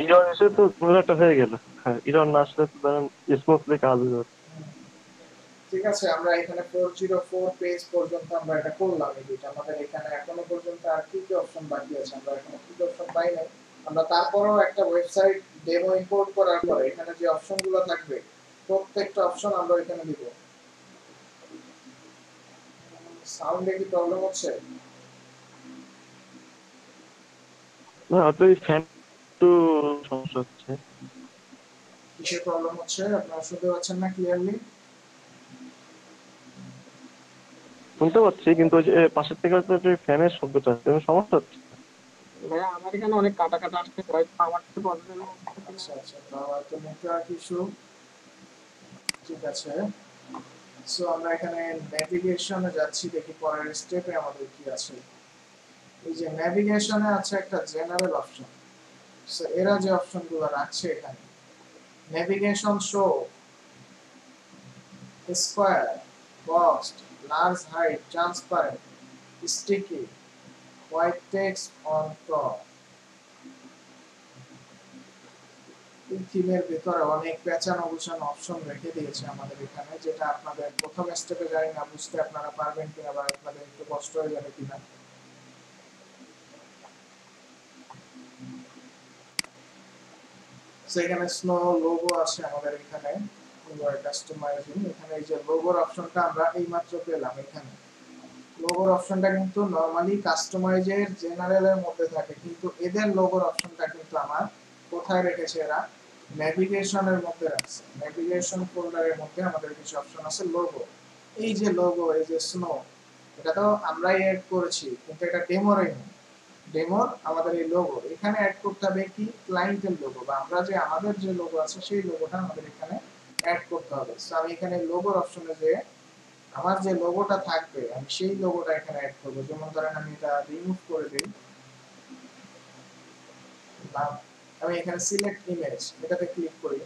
ইরন এসে তো পুরোটা হয়ে গেল। হ্যাঁ, ইরন না আসলে তো ধরেন স্মুথলি কাজ হয়ে যাবে। ঠিক আছে, আমরা এখানে 404 পেজ পর্যন্ত আমরা এটা করলাম, এই দুইটা আমাদের এখানে এখনো পর্যন্ত আর কি কি অপশন বাকি আছে, আমরা এখনো কি কি অপশন পাই নাই। আমরা তারপরেও একটা ওয়েবসাইট ডেমো ইম্পোর্ট করার পরে এখানে যে অপশনগুলো থাকবে প্রত্যেকটা অপশন আমরা এখানে দিব। সাউন্ডে কি প্রবলেম হচ্ছে? না তো এই ফ্যান তো সমস্যা হচ্ছে। কিসের প্রবলেম হচ্ছে? আপনারা শুনতে পাচ্ছেন না ক্লিয়ারলি? শুনতে পাচ্ছি, কিন্তু ওই যে পাশের থেকে হয়তো যে ফ্যানের শব্দটা আসছে, সমস্যা হচ্ছে। ভাইয়া আমার এখানে অনেক কাটা কাটা আসছে, হয়তো আমার থেকে প্রবলেম হচ্ছে কিনা। আচ্ছা আচ্ছা, তাহলে তো নেটওয়ার্ক ইস্যু। ঠিক আছে, সো আমরা এখানে নেভিগেশনে যাচ্ছি, দেখি পরের স্টেপে আমাদের কি আছে। এই যে নেভিগেশনে আছে একটা জেনারেল অপশন। সো এরা যে অপশনগুলো রাখছে এখানে, navigation show square, boxed, large height, transparent, sticky, white text on top. এই থিমের ভিতরে অনেক পেঁচানো গুছানো অপশন রেখে দিয়েছে আমাদের এখানে, যেটা আপনাদের প্রথম স্টেপে জানি না বুঝতে আপনারা পারবেন কিনা বা আপনাদের একটু কষ্ট হয়ে যাবে কিনা। সেখানে স্নো লোগো আছে আমাদের এখানে, কাস্টমাইজিং। এখানে এই যে লোগোর অপশনটা আমরা এইমাত্র পেলাম। এখানে লোগোর অপশনটা কিন্তু নরমালি কাস্টমাইজের জেনারেলের মধ্যে থাকে, কিন্তু এদের লোগোর অপশনটা কিন্তু আমার কোথায় রেখেছে এরা, নেভিগেশনের মধ্যে রাখছে। নেভিগেশন ফোল্ডারের মধ্যে আমাদের কিছু অপশন আছে লোগো। এই যে লোগো, এই যে স্নো, এটা তো আমরাই এড করেছি, কিন্তু এটা ডেমোরই না। ডেমোর আমাদের এই লোগো এখানে অ্যাড করতে হবে কি, ক্লায়েন্টের লোগো, বা আমরা যে আমাদের যে লোগো আছে সেই লোগোটা আমাদের এখানে অ্যাড করতে হবে। সো আমি এখানে লোগোর অপশনে যে আমার যে লোগোটা থাকবে আমি সেই লোগোটা এখানে অ্যাড করব। যেমন ধরেন আমি এটা রিমুভ করে দেই, বা আমি এখানে সিলেক্ট ইমেজ এটাতে ক্লিক করি।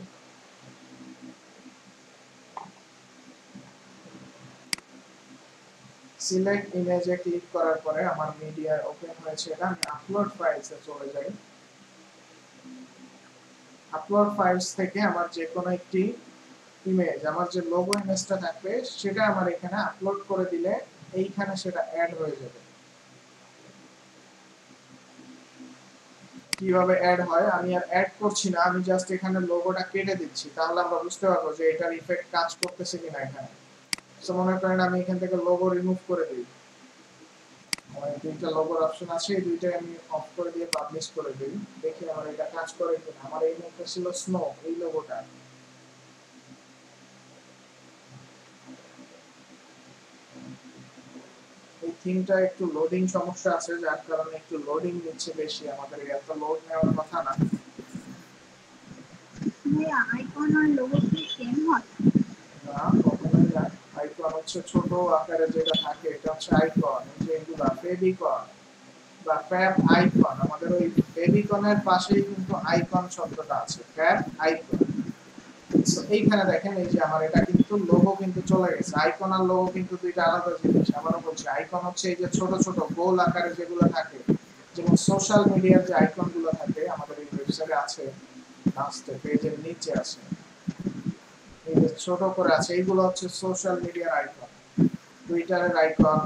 সিলেক্ট ইমেজে ক্লিক করার পরে আমার মিডিয়া ওপেন হয়েছে, এটা আমি আপলোড ফাইলসে চলে যাই। আপলোড ফাইলস থেকে আমার যে কোনো একটি ইমেজ, আমার যে লোগো ইমেজটা থাকবে সেটা আমার এখানে আপলোড করে দিলে এইখানে সেটা অ্যাড হয়ে যাবে। কিভাবে অ্যাড হয় আমি আর অ্যাড করছি না, আমি জাস্ট এখানে লোগোটা কেটে দিচ্ছি, তাহলে আমরা বুঝতে পারবো যে এটার ইফেক্ট কাজ করতেছে কিনা এখানে। সো মনে করেন আমি এখান থেকে লোগো রিমুভ করে দিই, আমার দুইটা লোগোর অপশন আছে, এই দুইটাই আমি অফ করে দিয়ে পাবলিশ করে দিই, দেখি আমার এটা কাজ করে কিনা। আমার এই মুহূর্তে ছিল স্নো, এই লোগোটা। এই থিমটা একটু লোডিং সমস্যা আছে, যার কারণে একটু লোডিং নিচ্ছে বেশি, আমাদের এত লোড নেওয়ার কথা না। ভাইয়া আইকন আর লোগো কি সেম হয়? না, কখনোই না। আইকন হচ্ছে ছোট আকারে যেটা থাকে এটা হচ্ছে আইকন। এই যে এগুলা ফেভিকন বা ফ্যাব আইকন, আমাদের ওই ফেভিকনের পাশেই কিন্তু আইকন শব্দটা আছে, ফ্যাব আইকন। সো এইখানে দেখেন এই যে আমার এটা কিন্তু লোগো কিন্তু চলে গেছে। আইকন আর লোগো কিন্তু দুইটা আলাদা জিনিস। আবারও বলছি, আইকন হচ্ছে এই যে ছোট ছোট গোল আকারে যেগুলো থাকে, যেমন সোশ্যাল মিডিয়ার যে আইকন গুলো থাকে আমাদের এই ওয়েবসাইটে আছে, লাস্টে পেজের নিচে আছে, এই যে ছোট করে আছে, এইগুলো হচ্ছে সোশ্যাল মিডিয়ার আইকন, টুইটারের আইকন।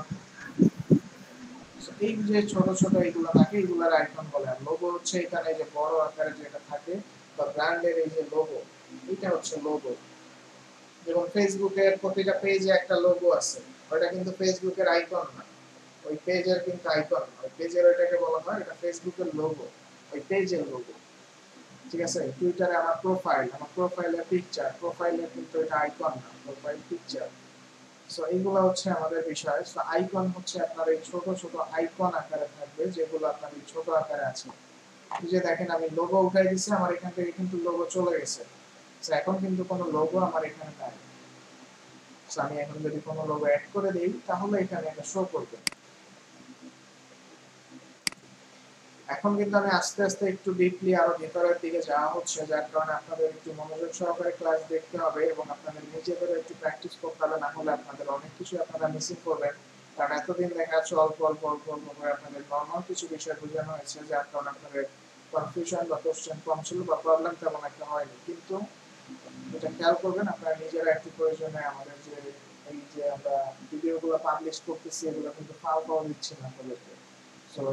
এই যে ছোট ছোট এইগুলো থাকে এগুলোর আইকন বলে। আর লোগো হচ্ছে এখানে যে বড় আকারে যেটা থাকে বা ব্র্যান্ডের এই যে লোগো, এটা হচ্ছে লোগো। যেমন ফেসবুকের প্রতিটা পেজে একটা লোগো আছে, ওটা কিন্তু ফেসবুকের আইকন না, ওই পেজের কিন্তু আইকন, ওই পেজের ওইটাকে বলা হয় এটা ফেসবুকের লোগো, ওই পেজের লোগো। ঠিক আছে, টুইটারে আমার প্রোফাইল, আমার প্রোফাইলের পিকচার, প্রোফাইলের কিন্তু এটা আইকন না, প্রোফাইল পিকচার। সো এইগুলো হচ্ছে আমাদের বিষয়। সো আইকন হচ্ছে আপনার এই ছোট ছোট আইকন আকারে থাকবে, যেগুলো আপনার এই ছোট আকারে আছে। এই যে দেখেন আমি লোগো উঠাই দিছি, আমার এখান থেকে কিন্তু লোগো চলে গেছে। সো এখন কিন্তু কোনো লোগো আমার এখানে নাই। সো আমি এখন যদি কোনো লোগো অ্যাড করে দেই তাহলে এখানে এটা শো করবে। এখন কিন্তু আমি আস্তে আস্তে একটু ডিপলি আরো ভেতরের দিকে যাওয়া হচ্ছে, যার কারণে আপনাদের একটু মনোযোগ সহকারে ক্লাস দেখতে হবে এবং আপনাদের নিজেদের একটু প্র্যাকটিস করতে হবে, না হলে আপনাদের অনেক কিছু আপনারা মিসিং করবেন। কারণ এতদিন দেখা যাচ্ছে অল্প অল্প অল্প অল্প করে আপনাদের নর্মাল কিছু বিষয় বোঝানো হয়েছে, যার কারণে আপনাদের কনফিউশন বা কোশ্চেন কম ছিল বা প্রবলেম তেমন একটা হয়নি। কিন্তু এটা খেয়াল করবেন আপনারা নিজেরা একটু প্রয়োজনে আমাদের যে এই যে আমরা ভিডিওগুলো পাবলিশ করতেছি এগুলো কিন্তু ফাও ফাও দিচ্ছি না আপনাদেরকে। সো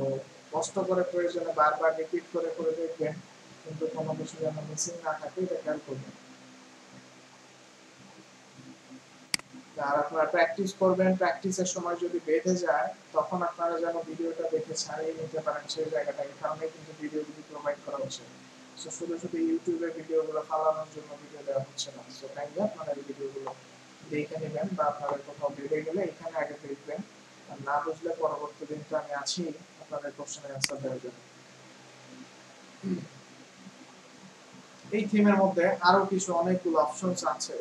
কষ্ট করে প্রয়োজনে বারবার রিপিট করে করে দেখবেন, কিন্তু কোনো কিছু যেন মিসিং না থাকে এটা খেয়াল করবেন। আর আপনারা প্র্যাকটিস করবেন, প্র্যাকটিসের সময় যদি বেঁধে যায় তখন আপনারা যেন ভিডিওটা দেখে ছাড়িয়ে নিতে পারেন সেই জায়গাটাকে, কারণে কিন্তু ভিডিওগুলি প্রোভাইড করা হচ্ছে। সো শুধু শুধু ইউটিউবে ভিডিওগুলো ফালানোর জন্য ভিডিও দেওয়া হচ্ছে না। সো কাইন্ডলি আপনারা এই ভিডিওগুলো দেখে নেবেন, বা আপনাদের কোথাও বেঁধে গেলে এখানে আগে দেখবেন, আর না বুঝলে পরবর্তী দিন তো আমি আছি আপনাদের কোশ্চেনের অ্যান্সার দেওয়ার জন্য। এই থিমের মধ্যে আরো কিছু অনেকগুলো অপশনস আছে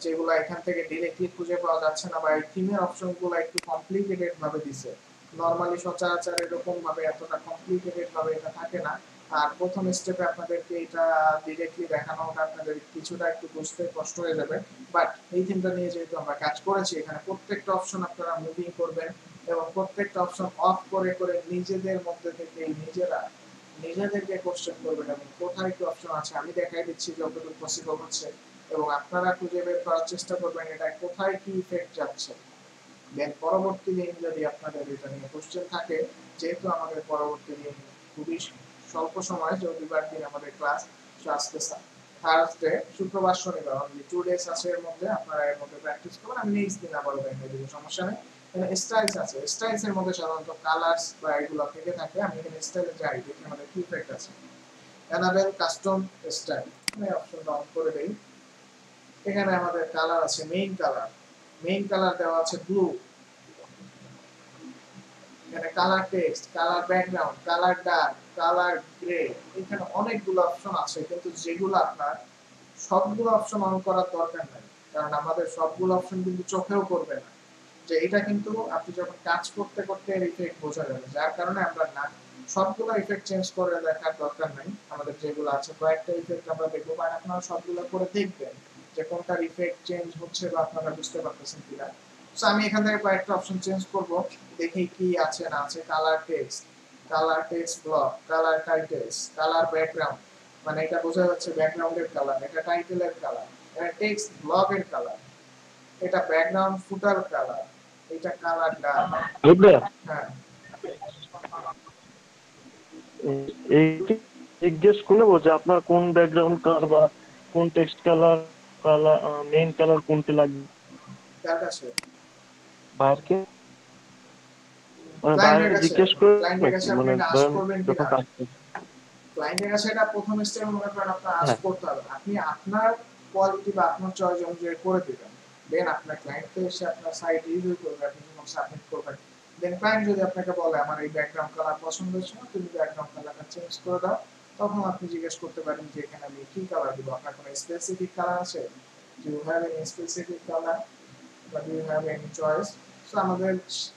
যেগুলো এখান থেকে ডিরেক্টলি খুঁজে পাওয়া যাচ্ছে না, বা এই থিমের অপশনগুলো একটু কমপ্লিকেটেড ভাবে দিছে। নরমালি সচরাচর এরকম ভাবে এতটা কমপ্লিকেটেড ভাবে এটা থাকে না। আর প্রথম স্টেপে আপনাদেরকে এটা ডিরেক্টলি দেখানোটা আপনাদের কিছুটা একটু বুঝতে কষ্ট হয়ে যাবে, বাট এই থিমটা নিয়ে যেহেতু আমরা কাজ করেছি, এখানে প্রত্যেকটা অপশন আপনারা মুভিং করবেন এবং প্রত্যেকটা অপশন অফ করে করে নিজেদের মধ্যে থেকে নিজেরা নিজেদেরকে কোশ্চেন করবেন এবং কোথায় কি অপশন আছে আমি দেখাই দিচ্ছি যতটুকু পসিবল হচ্ছে, এবং আপনারা খুঁজে বের করার চেষ্টা করবেন এটা কোথায় কি ইফেক্ট যাচ্ছে। দেন পরবর্তী দিন যদি আপনাদের এটা নিয়ে কোশ্চেন থাকে, যেহেতু আমাদের পরবর্তী দিন খুবই স্বল্প সময়, রবিবার দিন আমাদের ক্লাস, আজকে থার্সডে, শুক্রবার শনিবার অনলি 2 ডেজ আছে, এর মধ্যে আপনারা এর মধ্যে প্র্যাকটিস করবেন। আমি নেক্সট দিন আবারও দেখাই দেবো, সমস্যা নেই। এখানে স্টাইলস আছে, স্টাইলস এর মধ্যে সাধারণত কালার্স বা এগুলো থেকে থাকে। আমি এখানে স্টাইলে যাই, দেখি আমাদের কি ইফেক্ট আছে। এনাবেল কাস্টম স্টাইল, আমি অপশনটা অন করে দেই। এখানে আমাদের কালার আছে, মেইন কালার দেওয়া আছে ব্লু। এখানে colour text, colour background, colour dark, colour grey, এখানে অনেকগুলো অপশন আছে, কিন্তু যেগুলো আপনার সবগুলো অপশন অন করার দরকার নাই, কারণ আমাদের সবগুলো অপশন কিন্তু চোখেও করবে না। যে এটা কিন্তু আপনি যখন কাজ করতে করতে এর ইফেক্ট বোঝা যাবে, যার কারণে আমরা না সবগুলো ইফেক্ট চেঞ্জ করে দেখার দরকার নাই। আমাদের যেগুলো আছে কয়েকটা ইফেক্ট আমরা দেখবো, বাট আপনারা সবগুলো করে দেখবেন যে কোনটার ইফেক্ট চেঞ্জ হচ্ছে বা আপনারা বুঝতে পারতেছেন কিনা। সো আমি এখান থেকে কয়েকটা অপশন চেঞ্জ করব, দেখি কি আছে না আছে। Colour text block, colour titles, colour background, মানে এটা বোঝা যাচ্ছে ব্যাকগ্রাউন্ডের কালার, এটা টাইটেলের কালার, এটা টেক্সট ব্লকের কালার, এটা ব্যাকগ্রাউন্ড ফুটার কালার, এটা কালার ডার্ক। হ্যাঁ, এই জিজ্ঞেস করবো যে আপনার কোন ব্যাকগ্রাউন্ড কালার বা কোন text colour colour main colour কোনটি লাগবে কার কাছে? বাইরকে, মানে ক্লায়েন্টের বাইরে কাছে। জিজ্ঞেস করে ক্লায়েন্টের কাছে আপনি মানে এটা আস্ক ধরেন করবেন যখন কিনা? কাজ করছি। ক্লায়েন্টের কাছে এটা প্রথম স্টেপ মনে করেন আপনার আস্ক হ্যাঁ করতে হবে। আপনি আপনার কোয়ালিটি বা আপনার চয়েস অনুযায়ী করে দিবেন। দেন আপনার ক্লায়েন্ট তো এসে আপনার সাইট রিভিউ করবে, আপনি যখন সাবমিট করবেন, দেন ক্লায়েন্ট যদি আপনাকে বলে আমার এই ব্যাকগ্রাউন্ড কালার পছন্দ হচ্ছে না, তুমি ব্যাকগ্রাউন্ড কালারটা চেঞ্জ করে দাও, তখন আপনি জিজ্ঞেস করতে পারেন যে এখানে আমি কি কালার দিব, আপনার কোনো স্পেসিফিক কালার আছে? Do you have any specific colour বা do you have any choice? So আমাদের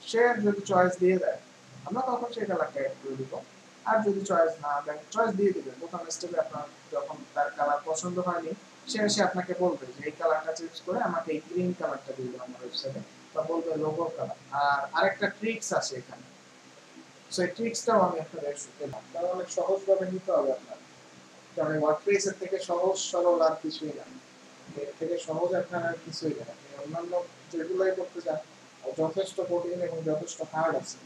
সে যদি চয়েস দিয়ে দেয়, আমরা তখন সেই কালারটা অ্যাড করে দিব। আর যদি চয়েস না দেয়, চয়েস দিয়ে দিবেন। প্রথম স্টেপে আপনার যখন তার কালার পছন্দ হয়নি, সে এসে আপনাকে বলবে যে এই কালারটা চেঞ্জ করে আমাকে এই গ্রিন কালারটা দিয়ে দিন আমার ওয়েবসাইটে, বা বলবে লোগো কালার। আর আরেকটা ট্রিক্স আছে এখানে, সেই ট্রিক্সটাও আমি আপনাদের দিলাম, কারণ অনেক সহজভাবে নিতে হবে আপনার, কারণ ওয়ার্ডপ্রেসের থেকে সহজ সরল আর কিছুই না, এর থেকে সহজ আপনার আর কিছুই না। আপনি অন্যান্য যেগুলোই করতে চান যথেষ্ট কঠিন এবং যথেষ্ট হার্ড আছে,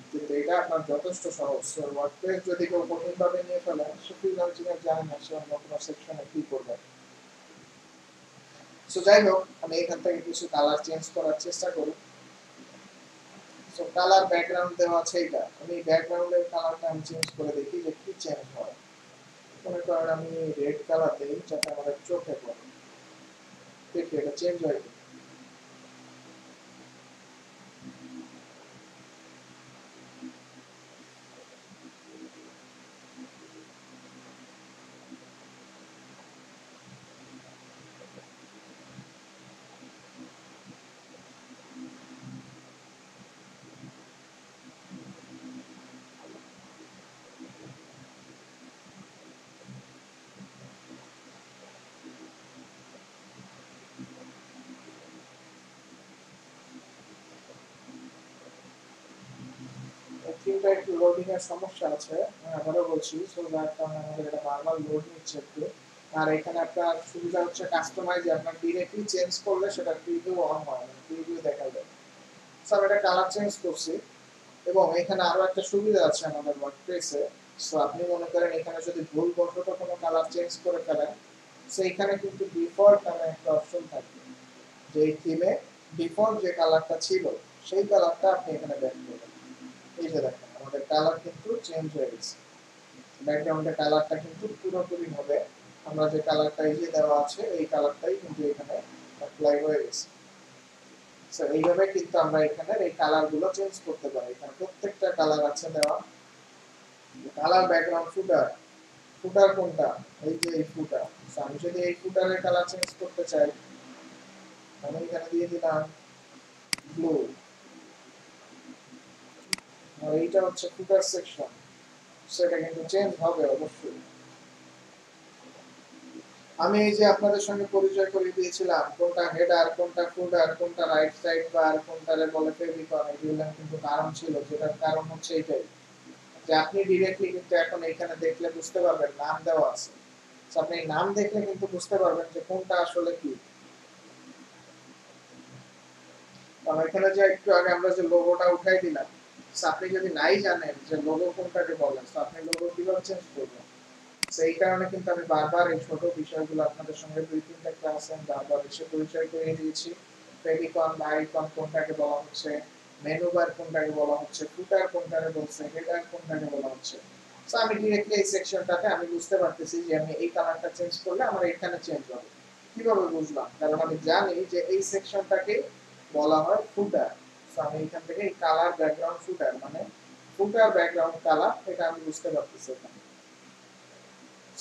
কিন্তু এটা আপনার যথেষ্ট সহজ। ওয়ার্ডপ্রেস যদি কেউ কঠিনভাবে নিয়ে ফেলে, সে ফ্রিল্যান্সিং এর জানে না সে অন্য কোনো সেকশনে কি করবে। সো যাই হোক, আমি এখান থেকে কিছু কালার চেঞ্জ করার চেষ্টা করি। সো কালার ব্যাকগ্রাউন্ড দেওয়া আছে, এটা আমি ব্যাকগ্রাউন্ডের কালারটা আমি চেঞ্জ করে দেখি যে কি চেঞ্জ হয়। মনে করেন আমি রেড কালার দিই যাতে আমাদের চোখে পড়ে, দেখি এটা চেঞ্জ হয় কি। থিমটা একটু লোডিং এর সমস্যা আছে, আমি আবারও বলছি। সো যার কারণে আমাদের এটা বারবার লোড নিচ্ছে একটু। আর এখানে আপনার সুবিধা হচ্ছে কাস্টমাইজ, আপনার ডিরেক্টলি চেঞ্জ করলে সেটা প্রিভিউ অন হয়, প্রিভিউ দেখা যায়। সো আমি এটা কালার চেঞ্জ করছি, এবং এখানে আরো একটা সুবিধা আছে আমাদের ওয়ার্ডপ্রেসে। সো আপনি মনে করেন এখানে যদি ভুলবশত কোনো কালার চেঞ্জ করে ফেলেন, সো এখানে কিন্তু ডিফল্ট নামে একটা অপশন থাকবে, যে এই থিমে ডিফল্ট যে কালারটা ছিল সেই কালারটা আপনি এখানে ব্যাক করবেন। এই যে দেখেন আমাদের কালার কিন্তু চেঞ্জ হয়ে গেছে, ব্যাকগ্রাউন্ডের কালারটা কিন্তু পুরোপুরি ভাবে আমরা যে কালারটা এই যে দেওয়া আছে এই কালারটাই কিন্তু এখানে অ্যাপ্লাই হয়ে গেছে। সো এইভাবে কিন্তু আমরা এখানে এই কালারগুলো চেঞ্জ করতে পারি। এখানে প্রত্যেকটা কালার আছে দেওয়া। কালার ব্যাকগ্রাউন্ড ফুটার, ফুটার কোনটা? এই যে এই ফুটার। সো আমি যদি এই ফুটারের কালার চেঞ্জ করতে চাই আমি এখানে দিয়ে দিলাম ব্লু, আর এইটা হচ্ছে ফুটার সেকশন, সেটা কিন্তু চেঞ্জ হবে অবশ্যই। আমি এই যে আপনাদের সঙ্গে পরিচয় করিয়ে দিয়েছিলাম কোনটা হেডার, কোনটা ফুটার, কোনটা রাইট সাইড বার, কোনটারে বলে ফেভিকন, এগুলো কিন্তু কারণ ছিল, যেটার কারণ হচ্ছে এটাই যে আপনি ডিরেক্টলি কিন্তু এখন এখানে দেখলে বুঝতে পারবেন নাম দেওয়া আছে। আপনি নাম দেখলে কিন্তু বুঝতে পারবেন যে কোনটা আসলে কি। কারণ এখানে যে একটু আগে আমরা যে লোগোটা উঠাই দিলাম, আপনি যদি নাই জানেন যে লোগো কোনটাকে বলে আপনি লোগো কিভাবে চেঞ্জ করবেন। সেই কারণে কিন্তু আমি বারবার এই ছোট বিষয়গুলো আপনাদের সঙ্গে 2-3টা ক্লাসে আমি বারবার এসে পরিচয় করিয়ে দিয়েছি। ফেভিকন বা আইকন কোনটাকে বলা হচ্ছে, মেনু বার কোনটাকে বলা হচ্ছে, ফুটার কোনটাকে বলছে, হেডার কোনটাকে বলা হচ্ছে। সো আমি ডিরেক্টলি এই সেকশনটাতে আমি বুঝতে পারতেছি যে আমি এই কালারটা চেঞ্জ করলে আমার এখানে চেঞ্জ হবে। কিভাবে বুঝলাম? কারণ আমি জানি যে এই সেকশনটাকে বলা হয় ফুটার। সো আমি এখান থেকে এই কালার ব্যাকগ্রাউন্ড ফুটার মানে ফুটার ব্যাকগ্রাউন্ড কালার এটা আমি বুঝতে পারতেছি এখানে।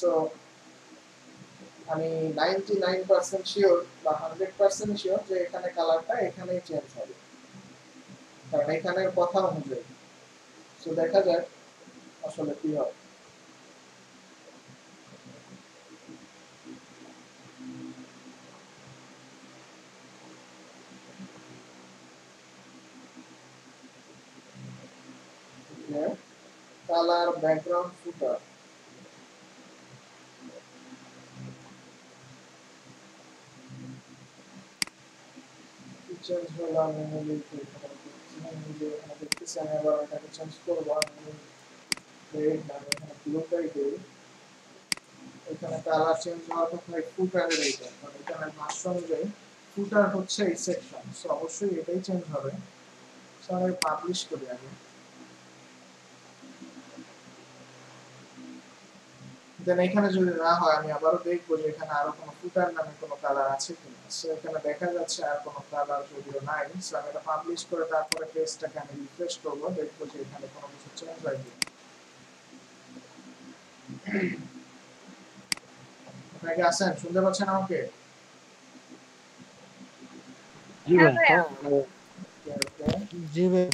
সো আমি 99% শিওর বা 100% শিওর যে এখানে কালারটা এখানেই চেঞ্জ হবে, কারণ এখানের কথা অনুযায়ী। সো দেখা যাক আসলে কি হয়। কালার ব্যাকগ্রাউন্ড ফুটার চেঞ্জ হলো। আমি দেখতেছি আমি আবার এটাকে চেঞ্জ করবো। আমি এখানে ব্লুটাই দিই, এখানে কালার চেঞ্জ হওয়ার কথা ফুটারের এইটা, মানে এখানে ভাষ্য অনুযায়ী ফুটার হচ্ছে এই সেকশন। সো অবশ্যই এটাই চেঞ্জ হবে। সো আমি পাবলিশ করি আগে, দেন এখানে যদি না হয় আমি আবারও দেখবো যে এখানে আরো কোনো ফুটার নামে কোনো কালার আছে কিনা। সো এখানে দেখা যাচ্ছে আর কোনো কালার যদিও নাই। সো আমি এটা পাবলিশ করে তারপরে পেজটাকে আমি রিফ্রেশ করবো, দেখবো যে এখানে কোনো কিছু চেঞ্জ হয় কিনা। আপনারা কি আছেন? শুনতে পাচ্ছেন আমাকে? জি হ্যাঁ ভাই। ভাইয়া। জি ভাই।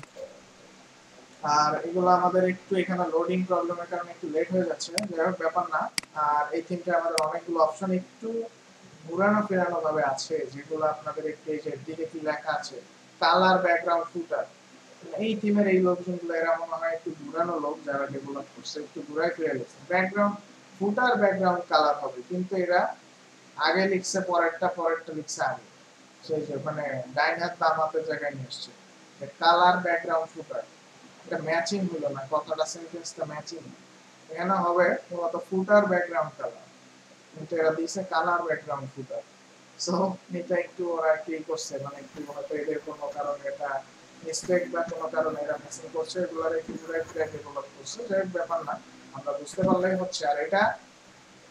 আর এগুলো আমাদের একটু এখানে লোডিং প্রবলেমের কারণে একটু লেট হয়ে যাচ্ছে, যাই হোক ব্যাপার না। আর এই থিমটা আমাদের অনেকগুলো অপশন একটু ঘুরানো ফেরানো ভাবে আছে, যেগুলো আপনাদের একটু এই যে দিকে কি লেখা আছে কালার ব্যাকগ্রাউন্ড ফুটার, এই থিমের এই লোকজনগুলো এরা মনে হয় একটু ঘুরানো লোক যারা ডেভেলপ করছে, একটু ঘুরাই ফিরে গেছে। ব্যাকগ্রাউন্ড ফুটার ব্যাকগ্রাউন্ড কালার হবে, কিন্তু এরা আগে লিখছে পরেরটা লিখছে আগে, সেই যে মানে ডাইন হাত বাম হাতের জায়গায় নিয়ে এসছে কালার ব্যাকগ্রাউন্ড ফুটার। এটা ম্যাচিং হলো না, কথাটা সেন্টেন্সটা ম্যাচিং। এখানে হবে মূলত ফুটার ব্যাকগ্রাউন্ড কালার, কিন্তু এরা দিয়েছে কালার ব্যাকগ্রাউন্ড ফুটার। সো এটা একটু ওরা কি করছে, মানে একটু হয়তো এদের কোনো কারণে এটা মিস্টেক বা কোনো কারণে এরা মিসিং করছে, এগুলোর একটু ঘুরে ফিরে ডেভেলপ করছে, যাই হোক ব্যাপার না, আমরা বুঝতে পারলেই হচ্ছে। আর এটা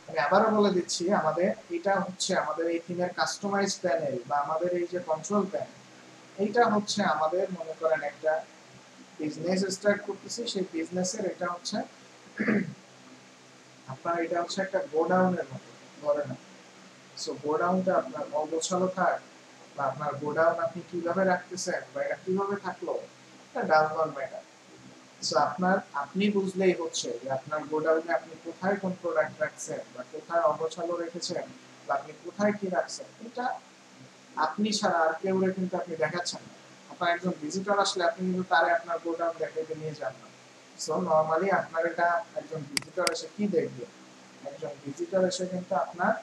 আমি আবারও বলে দিচ্ছি, আমাদের এটা হচ্ছে আমাদের এই থিমের কাস্টমাইজ প্যানেল বা আমাদের এই যে কন্ট্রোল প্যানেল, এইটা হচ্ছে আমাদের মনে করেন একটা বিজনেস স্টার্ট করতেছি, সেই বিজনেসের এটা হচ্ছে আপনার এটা হচ্ছে একটা গোডাউনের মতো ধরে না। সো গোডাউনটা আপনার অগোছালো থাক বা আপনার গোডাউন আপনি কিভাবে রাখতেছেন বা এটা কিভাবে থাকলো, এটা ডাজ নট ম্যাটার। সো আপনি বুঝলেই হচ্ছে যে আপনার গোডাউনে আপনি কোথায় কোন প্রোডাক্ট রাখছেন বা কোথায় অগোছালো রেখেছেন বা আপনি কোথায় কি রাখছেন, এটা আপনি ছাড়া আর কেউ কিন্তু আপনি দেখাচ্ছেন না। আপনার একজন ভিজিটর আসলে আপনি কিন্তু তারে আপনার গোডাউন দেখাইতে নিয়ে যান না। সো নরমালি আপনার এটা একজন ভিজিটর এসে কি দেখবে, একজন ভিজিটর এসে কিন্তু আপনার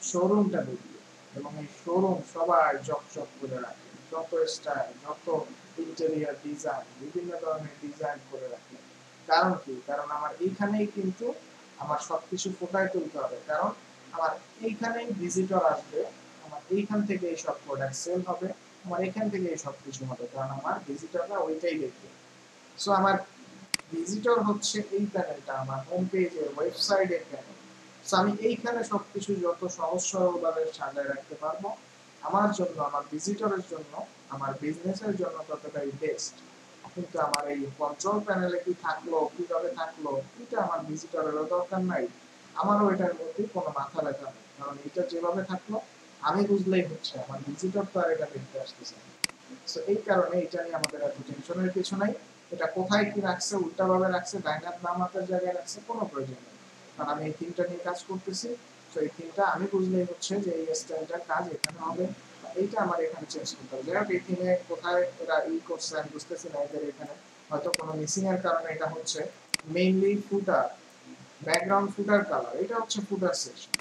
শোরুমটা দেখবে, এবং এই শোরুম সবাই চকচক করে রাখে, যত স্টাইল, যত ইন্টেরিয়র ডিজাইন, বিভিন্ন ধরনের ডিজাইন করে রাখে। কারণ কি? কারণ আমার এইখানেই কিন্তু আমার সবকিছু ফোটায় তুলতে হবে, কারণ আমার এইখানেই ভিজিটর আসবে, আমার আমার এইখান থেকে এই সব প্রোডাক্ট সেল হবে, আমার এখান থেকে এই সব কিছু হবে, কারণ আমার ভিজিটররা ওইটাই দেখবে। সো আমার ভিজিটর হচ্ছে এই প্যানেলটা, আমার হোম পেজের ওয়েবসাইটের প্যানেল। সো আমি এইখানে সবকিছু যত সহজ সরলভাবে সাজায় রাখতে পারবো, আমার জন্য, আমার ভিজিটরের জন্য, আমার বিজনেসের জন্য ততটাই বেস্ট। কিন্তু আমার এই কন্ট্রোল প্যানেলে কি থাকলো, কিভাবে থাকলো, এটা আমার ভিজিটরেরও দরকার নাই, আমারও এটার মধ্যে কোনো মাথা ব্যথা নেই, কারণ এটা যেভাবে থাকলো আমি বুঝলেই হচ্ছে, আমার ভিজিটর তো আর এটা দেখতে আসতেছে না। সো এই কারণে এটা নিয়ে আমাদের এত টেনশনের কিছু নাই। এটা কোথায় কি রাখছে, উল্টাভাবে রাখছে, ডাইনার নামাতের জায়গায় রাখছে, কোনো প্রয়োজন নেই, কারণ আমি এই থিমটা নিয়ে কাজ করতেছি। তো এই থিমটা আমি বুঝলেই হচ্ছে যে এই স্টাইলটার কাজ এখানে হবে, এইটা আমার এখানে চেঞ্জ করতে হবে। যাই হোক, এই থিমে কোথায় এরা করছে আমি বুঝতেছি না, এদের এখানে হয়তো কোনো মিসিং এর কারণে এটা হচ্ছে। মেইনলি ফুটার, ব্যাকগ্রাউন্ড ফুটার কালার, এটা হচ্ছে ফুটার সেকশন।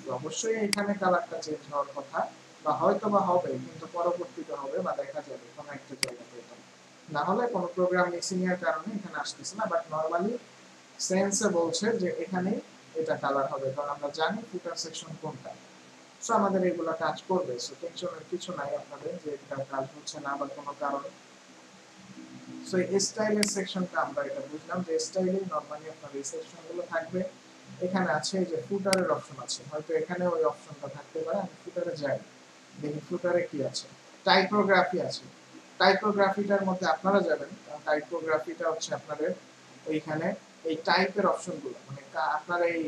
তো অবশ্যই এখানে কালারটা চেঞ্জ হওয়ার কথা, বা হয়তো বা হবে, কিন্তু পরবর্তীতে হবে বা দেখা যাবে কোনো একটা জায়গাতে। এটা না হলে কোনো প্রোগ্রাম মিসিং এর কারণে এখানে আসতেছে না, বাট নরমালি সেন্সে বলছে যে এখানে এটা কালার হবে, কারণ আমরা জানি ফুটার সেকশন কোনটা। সো আমাদের এগুলো কাজ করবে, সো টেনশনের কিছু নাই আপনাদের যে এটা কাজ হচ্ছে না বা কোনো কারণে। সো এই স্টাইলের সেকশনটা আমরা এটা বুঝলাম যে স্টাইলে নরমালি আপনার এই সেকশনগুলো থাকবে। এখানে আছে যে ফুটারের অপশন আছে, হয়তো এখানে ওই অপশনটা থাকতে পারে, আমি ফুটারে যাই, দেখি ফুটারে কি আছে। টাইপোগ্রাফি আছে, টাইপোগ্রাফিটার মধ্যে আপনারা যাবেন, কারণ টাইপোগ্রাফিটা হচ্ছে আপনাদের ওইখানে এই টাইপের অপশনগুলো, মানে আপনার এই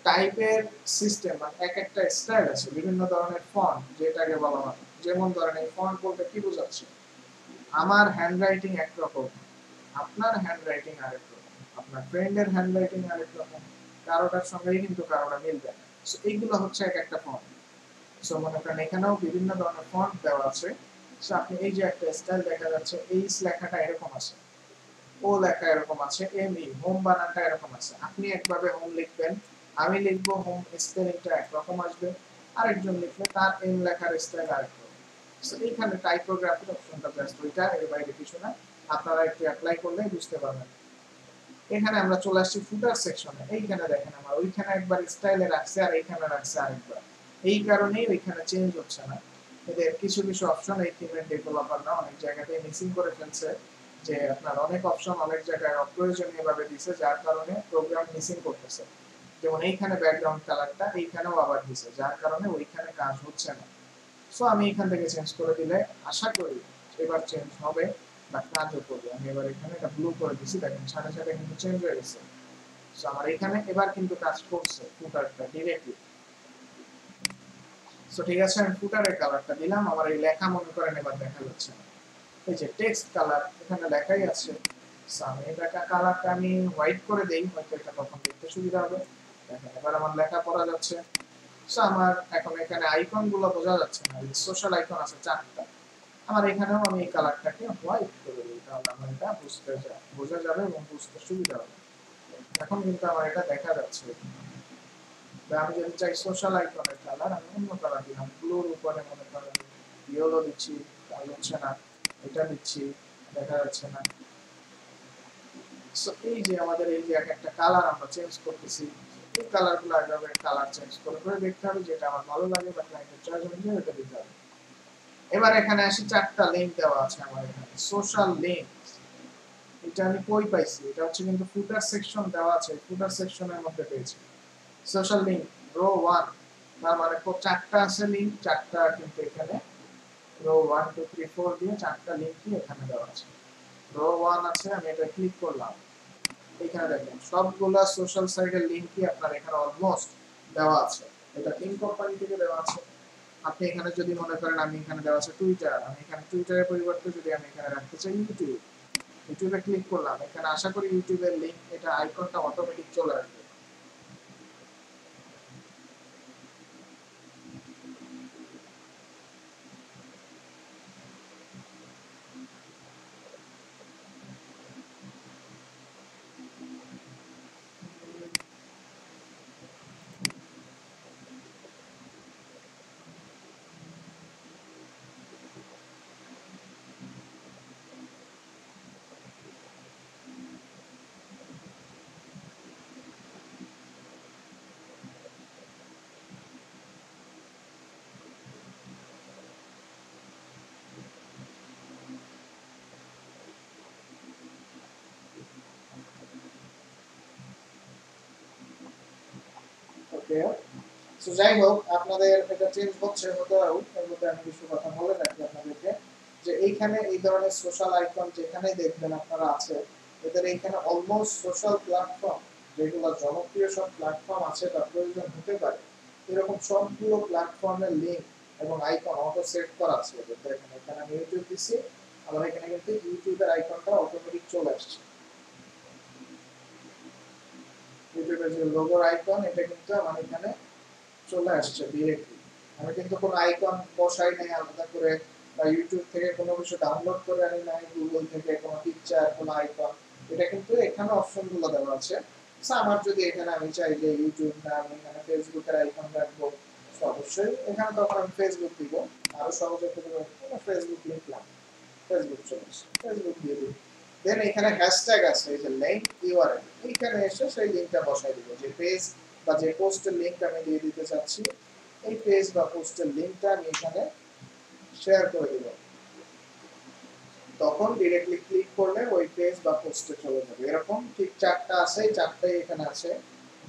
টাইপের সিস্টেম, মানে এক একটা স্টাইল আছে, বিভিন্ন ধরনের ফন্ট যেটাকে বলা হয়। যেমন ধরেন এই ফন্ট বলতে কি বোঝাচ্ছে, আমার হ্যান্ডরাইটিং একরকম, আপনার হ্যান্ডরাইটিং আরেক রকম, আপনার ফ্রেন্ডের হ্যান্ডরাইটিং আরেক রকম, কারোটার সঙ্গেই কিন্তু কারোটা মিলবে না। সো এইগুলো হচ্ছে এক একটা ফন্ট। সো মনে করেন এখানেও বিভিন্ন ধরনের ফন্ট দেওয়া আছে। সো আপনি এই যে একটা স্টাইল দেখা যাচ্ছে, এই লেখাটা এরকম আছে, ও লেখা এরকম আছে, এম ই হোম বানানটা এরকম আছে, আপনি একভাবে হোম লিখবেন, আমি লিখবো হোম, স্পেলিংটা একরকম আসবে, আরেকজন লিখলে তার এম লেখার স্টাইল আরেকরকম। সো এইখানে টাইপোগ্রাফির অপশনটা জাস্ট ওইটা, এর বাইরে কিছু না, আপনারা একটু অ্যাপ্লাই করলে বুঝতে পারবেন। এখানে আমরা চলে আসছি ফুটার সেকশনে। এইখানে দেখেন আমার ওইখানে একবার স্টাইলে রাখছে আর এইখানে রাখছে আরেকবার, এই কারণেই ওইখানে চেঞ্জ হচ্ছে না। এদের কিছু কিছু অপশন এই থিমের ডেভেলপাররা অনেক জায়গাতে মিসিং করে ফেলছে, যে আপনার অনেক অপশন অনেক জায়গায় অপ্রয়োজনীয় ভাবে দিছে, যার কারণে প্রোগ্রাম মিসিং করতেছে। যেমন এইখানে ব্যাকগ্রাউন্ড কালারটা এইখানেও আবার দিছে, যার কারণে ওইখানে কাজ হচ্ছে না। সো আমি এখান থেকে চেঞ্জ করে দিলে আশা করি এবার চেঞ্জ হবে বা কাজও করবে। আমি এবার এখানে এটা ব্লু করে দিছি, দেখেন সাথে সাথে কিন্তু চেঞ্জ হয়ে গেছে। সো আমার এখানে এবার কিন্তু কাজ করছে ফুটারটা ডিরেক্টলি। সো ঠিক আছে, আমি ফুটারের কালারটা দিলাম, আমার এই লেখা মনে করেন এবার দেখা যাচ্ছে না। এই যে টেক্সট কালার এখানে লেখাই আছে। সো আমি এটা কালারটা আমি হোয়াইট করে দেই, হয়তো এটা তখন দেখতে সুবিধা হবে। দেখেন এবার আমার লেখা পড়া যাচ্ছে। সো আমার এখন এখানে আইকন গুলো বোঝা যাচ্ছে না, এই সোশ্যাল আইকন আছে 4টা, আমার এখানেও আমি এই কালারটাকে হোয়াইট করে দিই, তাহলে আমার এটা বোঝা যাবে এবং বুঝতে সুবিধা হবে। এখন কিন্তু আমার এটা দেখা যাচ্ছে। আমি যদি চাই সোশ্যাল আইকনের কালার, আমি অন্য কালার দিলাম, ব্লুর উপরে মনে করেন ইয়েলো দিচ্ছি, তাহলে হচ্ছে না, এটা দিচ্ছি, দেখা যাচ্ছে না। সো এই যে আমাদের এই যে একটা কালার আমরা চেঞ্জ করতেছি, এই কালারগুলো এভাবে কালার চেঞ্জ করে করে দেখতে হবে, যেটা আমার ভালো লাগে বা ক্লায়েন্টের চয়েস অনুযায়ী এটা দিতে হবে। এবার এখানে আসি, 4টা লিংক দেওয়া আছে আমার এখানে, সোশ্যাল লিংক। এটা আমি কই পাইছি, এটা হচ্ছে কিন্তু ফুটার সেকশন দেওয়া আছে, ফুটার সেকশনের মধ্যে পেয়েছি সোশ্যাল লিংক রো 1। তার মানে 4টা আছে লিংক, 4টা কিন্তু এখানে রো 1 2 3 4 দিয়ে 4টা লিংকই এখানে দেওয়া আছে। রো 1 আছে, আমি এটা ক্লিক করলাম, এখানে দেখেন সবগুলা সোশ্যাল সাইটের লিংকই আপনার এখানে অলমোস্ট দেওয়া আছে। এটা তিন কোম্পানি থেকে দেওয়া আছে। আপনি এখানে যদি মনে করেন, আমি এখানে দেওয়া আছে টুইটার, আমি এখানে টুইটারের পরিবর্তে যদি আমি এখানে রাখতে চাই ইউটিউব, ইউটিউবে ক্লিক করলাম, এখানে আশা করি ইউটিউবের লিংক, এটা আইকনটা অটোমেটিক চলে আসবে। ক্লিয়ার। সো যাই হোক, আপনাদের এটা চেঞ্জ হচ্ছে হতে পারে, এর মধ্যে আমি কিছু কথা বলে রাখি আপনাদেরকে, যে এইখানে এই ধরনের সোশ্যাল আইকন যেখানে দেখবেন আপনারা আছে, এদের এইখানে অলমোস্ট সোশ্যাল প্ল্যাটফর্ম যেগুলো জনপ্রিয় সব প্ল্যাটফর্ম আছে বা প্রয়োজন হতে পারে, এরকম সবগুলো প্ল্যাটফর্মের লিঙ্ক এবং আইকন অটো সেট করা আছে। দেখেন এখানে আমি ইউটিউব দিছি, আমার এখানে কিন্তু ইউটিউবের আইকনটা অটোমেটিক চলে আসছে। ইউটিউবের যে লোগোর আইকন এটা কিন্তু আমার এখানে চলে আসছে ডিরেক্টলি। আমি কিন্তু কোনো আইকন বসাই নাই আলাদা করে, বা ইউটিউব থেকে কোনো কিছু ডাউনলোড করে আনি নাই, গুগল থেকে কোনো পিকচার কোনো আইকন, এটা কিন্তু এখানে অপশনগুলো দেওয়া আছে। আমার যদি এখানে আমি চাই যে ইউটিউব না আমি এখানে ফেসবুকের আইকন রাখবো, অবশ্যই এখানে তখন আমি ফেসবুক দিব, আরো সহজে ফেসবুক লিখলাম, ফেসবুক চলে আসছে, ফেসবুক দিয়ে দিব। দেন এখানে হ্যাশট্যাগ আছে, এই যে লিংক ইউআরএল, এইখানে এসে সেই লিংকটা বসাই দিব, যে পেজ বা যে পোস্টের লিংক আমি দিয়ে দিতে চাচ্ছি, এই পেজ বা পোস্টের লিংকটা আমি এখানে শেয়ার করে দিব। তখন ডিরেক্টলি ক্লিক করলে ওই পেজ বা পোস্টে চলে যাবে। এরকম ঠিক 4টা আছে, 4টাই এখানে আছে।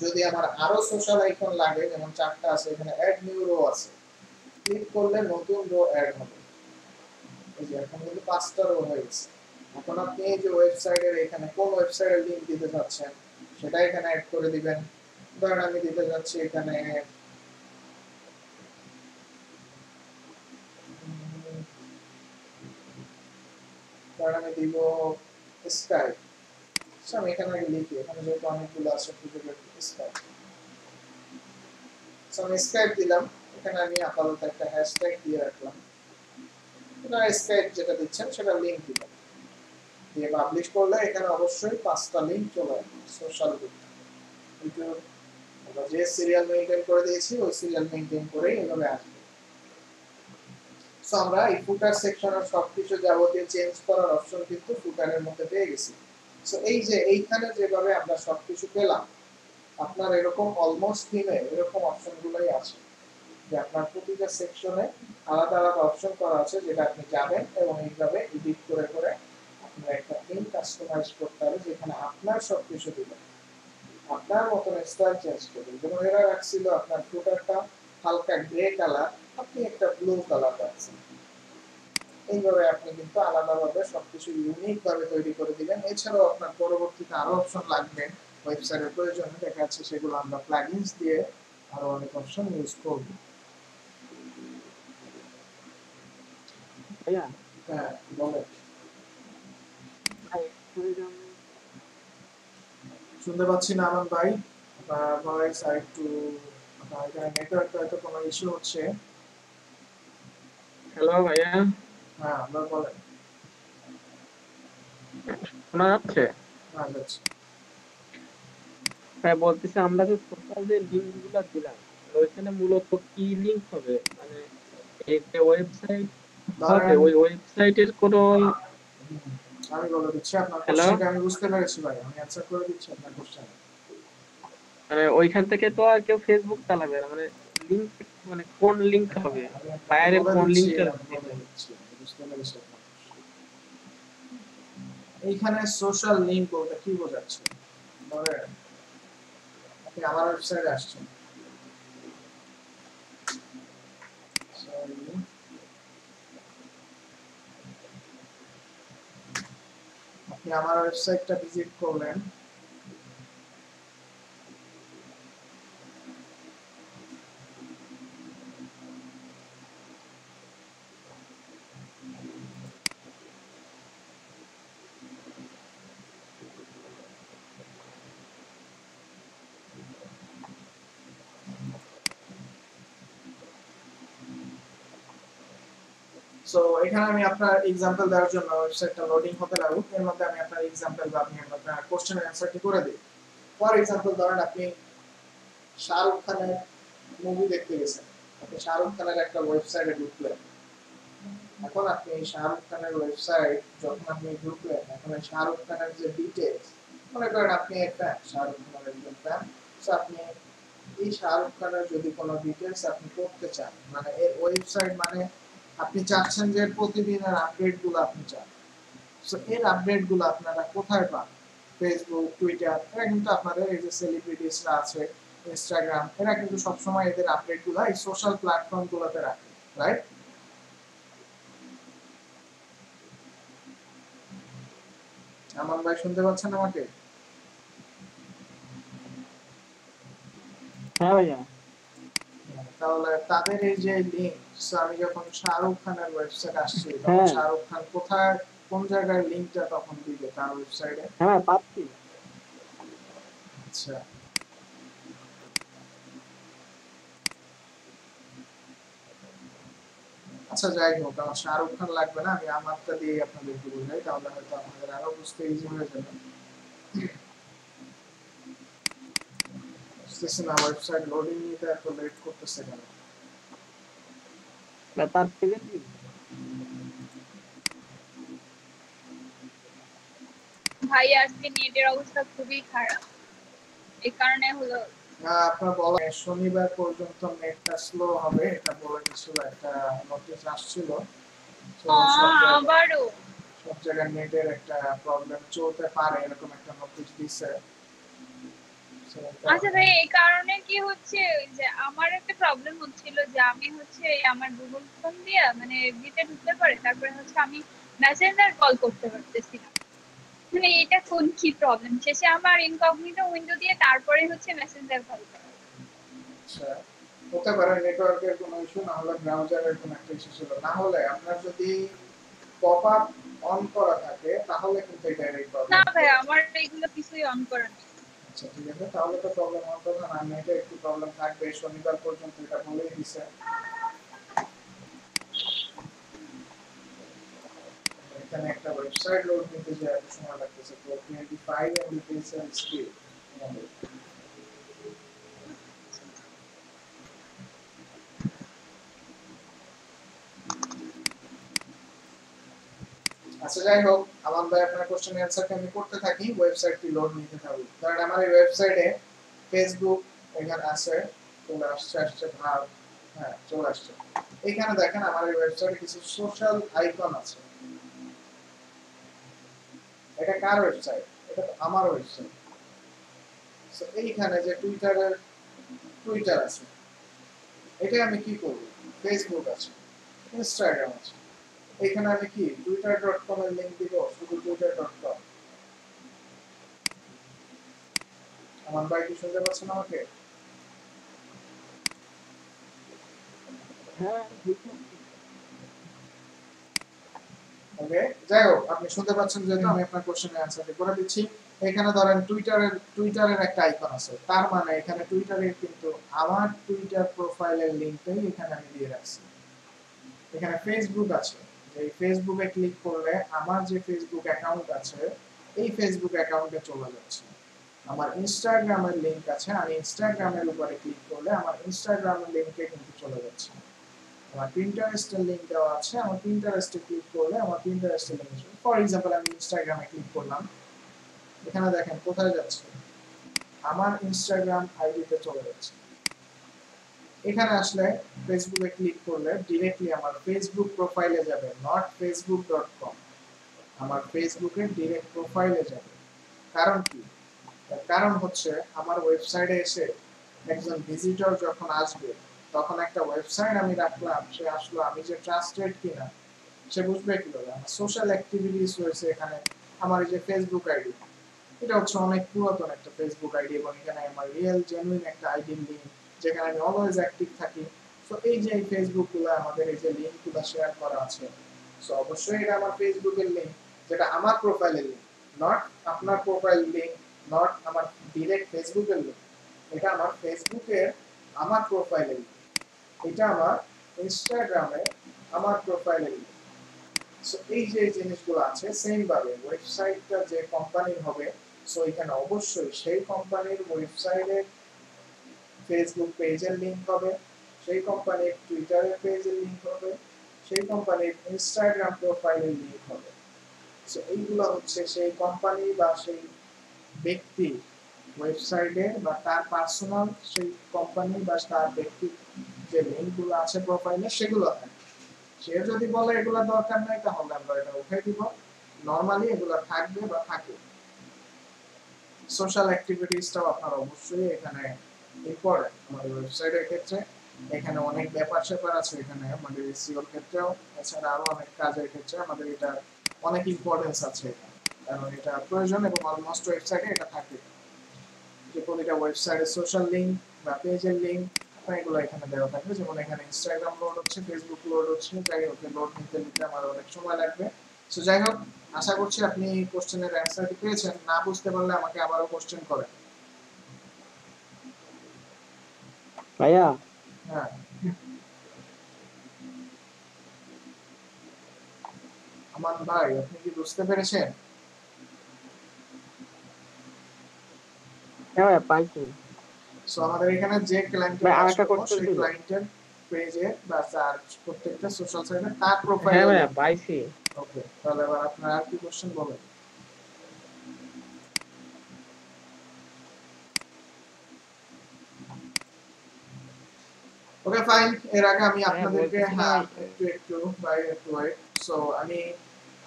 যদি আমার আরো সোশ্যাল আইকন লাগে, যেমন 4টা আছে এখানে, অ্যাড নিউ রো আছে, ক্লিক করলে নতুন রো অ্যাড হবে। এই যে এখন কিন্তু 5টা রো হয়ে গেছে। এখন আপনি এই যে ওয়েবসাইটের এখানে কোন ওয়েবসাইটের লিংক দিতে চাচ্ছেন সেটা এখানে অ্যাড করে দিবেন। ধরেন আমি দিতে যাচ্ছি এখানে আমি দিব স্কাইপ। আমি এখানে আগে লিখি, এখানে যেহেতু অনেকগুলো আছে স্কাইপ, আমি স্কাইপ দিলাম। এখানে আমি আপাতত একটা হ্যাশট্যাগ দিয়ে রাখলাম, এটা স্কাইপ যেটা দিচ্ছেন সেটা লিংক দিলাম, দিয়ে পাবলিশ করলে এখানে অবশ্যই 5টা লিংক চলে আসবে সোশ্যাল লিংক। ইউটিউব আমরা যে সিরিয়াল মেইনটেইন করে দিয়েছি ওই সিরিয়াল মেইনটেইন করেই এভাবে আসবে। সো আমরা এই ফুটার সেকশনের সবকিছু যাবতীয় চেঞ্জ করার অপশন কিন্তু ফুটারের মধ্যে পেয়ে গেছি। সো এই যে এইখানে যেভাবে আমরা সবকিছু পেলাম, আপনার এরকম অলমোস্ট থিমে এরকম অপশনগুলোই আছে, যে আপনার প্রতিটা সেকশনে আলাদা আলাদা অপশন করা আছে, যেটা আপনি যাবেন এবং এইভাবে এডিট করে করে আপনার একটা থিম কাস্টমাইজ করতে হবে, যেখানে আপনার সবকিছু দিবেন, আপনার মতন স্টাইল চেঞ্জ করবেন। যেমন এরা রাখছিল আপনার ফুটারটা হালকা গ্রে কালার, আপনি একটা ব্লু কালার রাখছেন। এইভাবে আপনি কিন্তু আলাদাভাবে সবকিছু ইউনিক ভাবে তৈরি করে দিবেন। এছাড়াও আপনার পরবর্তীতে আরো অপশন লাগবে ওয়েবসাইটের প্রয়োজনে, দেখা যাচ্ছে সেগুলো আমরা প্লাগইনস দিয়ে আরো অনেক অপশন ইউজ করব। ভাইয়া হ্যাঁ বলেন, শুনতে পাচ্ছি না আমান ভাই, আপনার ভয়েস আর একটু, আপনার এখানে নেটওয়ার্কে হয়তো কোনো ইস্যু হচ্ছে। হ্যালো ভাইয়া, হ্যাঁ আমরা বলেন। শোনা যাচ্ছে? হ্যাঁ যাচ্ছে। হ্যাঁ বলতেছি, আমরা যে সোশ্যাল যে লিঙ্ক গুলা দিলাম, ওইখানে মূলত কি লিঙ্ক হবে, মানে এই যে ওয়েবসাইট হবে, ধরেন ওই ওয়েবসাইটের কোনো, আমি বলে দিচ্ছি আপনার হ্যালো, কোশ্চেনটা, আমি বুঝতে পেরেছি ভাই, আমি অ্যানসার করে দিচ্ছি আপনার কোশ্চেন। মানে ওইখান থেকে তো আর কেউ ফেসবুক চালাবে না, মানে লিঙ্ক, মানে কোন লিঙ্ক হবে, আমি আপনাকে বাইরে বলে কোন দিচ্ছি, লিঙ্কটা আমি বলে দিবে? দিচ্ছি, আমি বুঝতে পেরেছি আপনার question। এইখানে সোশ্যাল লিংক বলতে কি বোঝাচ্ছে? ধরেন আপনি আমার ওয়েবসাইটে আসছেন, Sorry, আপনি আমার ওয়েবসাইটটা ভিজিট করলেন, সো এখানে আমি আপনার এক্সাম্পল দেওয়ার জন্য ওয়েবসাইটটা লোডিং হতে লাগুক, এর মধ্যে আমি আপনার এক্সাম্পল বা আপনি আপনার কোশ্চেনের অ্যান্সারটি করে দিই। ফর এক্সাম্পল ধরেন আপনি শাহরুখ খানের মুভি দেখতে গেছেন, আপনি শাহরুখ খানের একটা ওয়েবসাইটে ঢুকলেন। এখন আপনি শাহরুখ খানের ওয়েবসাইট যখন আপনি ঢুকলেন, এখন শাহরুখ খানের যে ডিটেলস, মনে করেন আপনি একটা শাহরুখ খানের একজন ফ্যান, সো আপনি এই শাহরুখ খানের যদি কোনো ডিটেলস আপনি করতে চান, মানে এর ওয়েবসাইট, মানে আপনি চাচ্ছেন যে প্রতিদিনের আপডেটগুলো আপনি চান, সো এর আপডেটগুলো আপনারা কোথায় পান? ফেসবুক, টুইটার, এরা কিন্তু আপনাদের এই যে সেলিব্রিটিসরা আছে ইনস্টাগ্রাম, এরা কিন্তু সবসময় এদের আপডেটগুলো এই সোশ্যাল প্ল্যাটফর্মগুলোতে রাখে, রাইট? আমান ভাই শুনতে পাচ্ছেন আমাকে? হ্যাঁ ভাইয়া। তাহলে তাদের এই যে লিঙ্ক, আমি যখন শাহরুখ খানের ওয়েবসাইট আসছি তখন হ্যাঁ শাহরুখ খান কোথায় কোন জায়গায় লিঙ্কটা তখন দিবে তার ওয়েবসাইটে? হ্যাঁ পাচ্ছি। আচ্ছা, আচ্ছা যাই হোক, আমার শাহরুখ খান লাগবে না, আমি আমারটা দিয়ে আপনাদেরকে বোঝাই, তাহলে হয়তো আপনাদের আরো বুঝতে ইজি হয়ে যাবে। বুঝতেছি না ওয়েবসাইট লোডিং নিতে এত লেট করতেছে কেন? তার পেজের লিঙ্ক। ভাই আজকে নেটের অবস্থা খুবই খারাপ, এই কারণে হলো। আপনার বলা শনিবার পর্যন্ত নেটটা স্লো হবে এটা বলে কিছু একটা নোটিশ আসছিল, তো আবারও সব জায়গায় নেটের একটা প্রবলেম চলতে পারে এরকম একটা নোটিশ দিছে। আচ্ছা ভাই, এই কারণে কি হচ্ছে যে আমার একটা প্রবলেম হচ্ছিল যে আমি হচ্ছে আমার গুগল ফোন দিয়ে মানে এফবিতে ঢুকতে পারি, তারপরে হচ্ছে আমি মেসেঞ্জার কল করতে পারতেছি না। মানে এটা কোন কি প্রবলেম, শেষে আমার ইনকগনিটো উইন্ডো দিয়ে তারপরে হচ্ছে মেসেঞ্জার কল করা। আচ্ছা, হতে পারে নেটওয়ার্কের কোনো ইস্যু, না হলে ব্রাউজারের কোনো একটা ইস্যু ছিল, না হলে আপনার যদি পপআপ অন করা থাকে তাহলে কিন্তু এটা এই না প্রবলেম ভাই, হবে। আমার এগুলো কিছুই অন করা নেই। আচ্ছা ঠিক আছে, তাহলে তো প্রবলেম হবে না, আমি এটা একটু প্রবলেম থাকবে শনিবার পর্যন্ত এটা বলেই দিছে। এখানে একটা ওয়েবসাইট লোড নিতে যে এত সময় লাগতেছে, তো 25 এমবিপিএস এর স্পিড আমাদের। আচ্ছা যাই হোক, আমার ভাই আপনার কোশ্চেন অ্যানসারটা আমি করতে থাকি, ওয়েবসাইটটি লোড নিতে থাকবে। কারণ আমার এই ওয়েবসাইটে ফেসবুক এখানে আছে, চলে আসছে ভাব, হ্যাঁ চলে আসছে। এখানে দেখেন আমার এই ওয়েবসাইটে কিছু সোশ্যাল আইকন আছে। এটা কার ওয়েবসাইট? এটা তো আমার ওয়েবসাইট। সো এইখানে যে টুইটার আছে, এটা আমি কি করব? ফেসবুক আছে, ইনস্টাগ্রাম আছে, এখানে আমি কি twitter.com এর লিংক দিব? শুধু twitter.com। আমার ভাই কি শুনতে পাচ্ছেন আমাকে? হ্যাঁ ওকে, যাই হোক আপনি শুনতে পাচ্ছেন যেহেতু আমি আপনার কোশ্চেনের অ্যানসারটি করে দিচ্ছি। এখানে ধরেন টুইটারের একটা আইকন আছে, তার মানে এখানে টুইটারের কিন্তু আমার টুইটার প্রোফাইলের লিংকটাই এখানে আমি দিয়ে রাখছি। এখানে ফেসবুক আছে, যে ফেসবুকে ক্লিক করলে আমার যে ফেসবুক অ্যাকাউন্ট আছে এই ফেসবুক অ্যাকাউন্টে চলে যাচ্ছে। আমার ইনস্টাগ্রামের লিংক আছে, আমি ইনস্টাগ্রামের উপরে ক্লিক করলে আমার ইনস্টাগ্রামের লিংকে কিন্তু চলে যাচ্ছে। আমার পিন্টারেস্টের লিংক দেওয়া আছে, আমার পিন্টারেস্টে ক্লিক করলে আমার পিন্টারেস্টের লিংক আসবে। ফর এক্সাম্পল আমি ইনস্টাগ্রামে ক্লিক করলাম, এখানে দেখেন কোথায় যাচ্ছে, আমার ইনস্টাগ্রাম আইডিতে চলে যাচ্ছে। এখানে আসলে ফেসবুকে ক্লিক করলে ডিরেক্টলি আমার ফেসবুক প্রোফাইলে যাবে, নট facebook.com। আমার ফেসবুকের ডিরেক্ট প্রোফাইলে যাবে। কারণ কি? তার কারণ হচ্ছে আমার ওয়েবসাইটে এসে একজন ভিজিটর যখন আসবে তখন একটা ওয়েবসাইট আমি রাখলাম, সে আসলো আমি যে ট্রাস্টেড কিনা সে বুঝবে কিভাবে? আমার সোশ্যাল অ্যাক্টিভিটিস রয়েছে এখানে, আমার এই যে ফেসবুক আইডি, এটা হচ্ছে অনেক পুরাতন একটা ফেসবুক আইডি এবং এখানে আমার রিয়েল জেনুইন একটা আইডি লিংক যেখানে আমি অলওয়েজ অ্যাক্টিভ থাকি। সো এই যে ফেসবুক গুলো আমাদের এই যে লিংক গুলো শেয়ার করা আছে, সো অবশ্যই এটা আমার ফেসবুকের লিংক, যেটা আমার প্রোফাইলের লিংক, নট আপনার প্রোফাইল লিংক, নট আমার ডিরেক্ট ফেসবুকের লিংক। এটা আমার ফেসবুকের আমার প্রোফাইলের লিংক, এটা আমার ইনস্টাগ্রামে আমার প্রোফাইলের লিংক। সো এই যে জিনিসগুলো আছে সেম ভাবে ওয়েবসাইটটা যে কোম্পানির হবে, সো এখানে অবশ্যই সেই কোম্পানির ওয়েবসাইটের ফেসবুক পেজের লিংক হবে, সেই কোম্পানির টুইটারের পেজের লিংক হবে, সেই কোম্পানির ইনস্টাগ্রাম প্রোফাইলের লিংক হবে। সো এইগুলো হচ্ছে সেই কোম্পানি বা সেই ব্যক্তি ওয়েবসাইটে বা তার পার্সোনাল সেই কোম্পানি বা তার ব্যক্তির যে লিংকগুলো আছে প্রোফাইলে সেগুলো থাকে। সে যদি বলে এগুলো দরকার নাই তাহলে আমরা এটা উঠাই দিব, নরমালি এগুলো থাকবে বা থাকে। সোশ্যাল অ্যাক্টিভিটিসটাও আপনারা অবশ্যই এখানে ইম্পর্টেন্ট আমাদের ওয়েবসাইটের ক্ষেত্রে। এখানে অনেক ব্যাপার স্যাপার আছে, এখানে আমাদের এসইওর ক্ষেত্রেও, এছাড়া আরো অনেক কাজের ক্ষেত্রে আমাদের এটা অনেক ইম্পর্টেন্স আছে এখানে, কারণ এটা প্রয়োজন এবং অলমোস্ট ওয়েবসাইটে এটা থাকে যে প্রতিটা ওয়েবসাইটের সোশ্যাল লিঙ্ক বা পেজের লিঙ্ক এগুলো এখানে দেওয়া থাকবে। যেমন এখানে ইনস্টাগ্রাম লোড হচ্ছে, ফেসবুক লোড হচ্ছে, যাই হোক লোড নিতে নিতে আমার অনেক সময় লাগবে। সো যাই হোক, আশা করছি আপনি কোশ্চেনের অ্যান্সারটি পেয়েছেন। না বুঝতে পারলে আমাকে আবারও কোশ্চেন করেন। ভাইয়া হ্যাঁ, আমান ভাই আপনি কি বুঝতে পেরেছেন? হ্যাঁ ভাইয়া পাইছি। সো আমাদের এখানে যে ক্লায়েন্টের ভাই কাজ আরেকটা করবো কোশ্চেন সেই ছিল। ক্লায়েন্টের পেজে বা তার প্রত্যেকটা সোশ্যাল সাইটে তার হ্যাঁ প্রোফাইলে ভাইয়া লিংক। পাইছি। ওকে, তাহলে এবার আপনার আর কি কোশ্চেন বলেন। ওকে ফাইন, এর আগে আমি ভাইয়া আপনাদেরকে বলতেছিলাম একটু ভাই একটু ওয়েট। সো আমি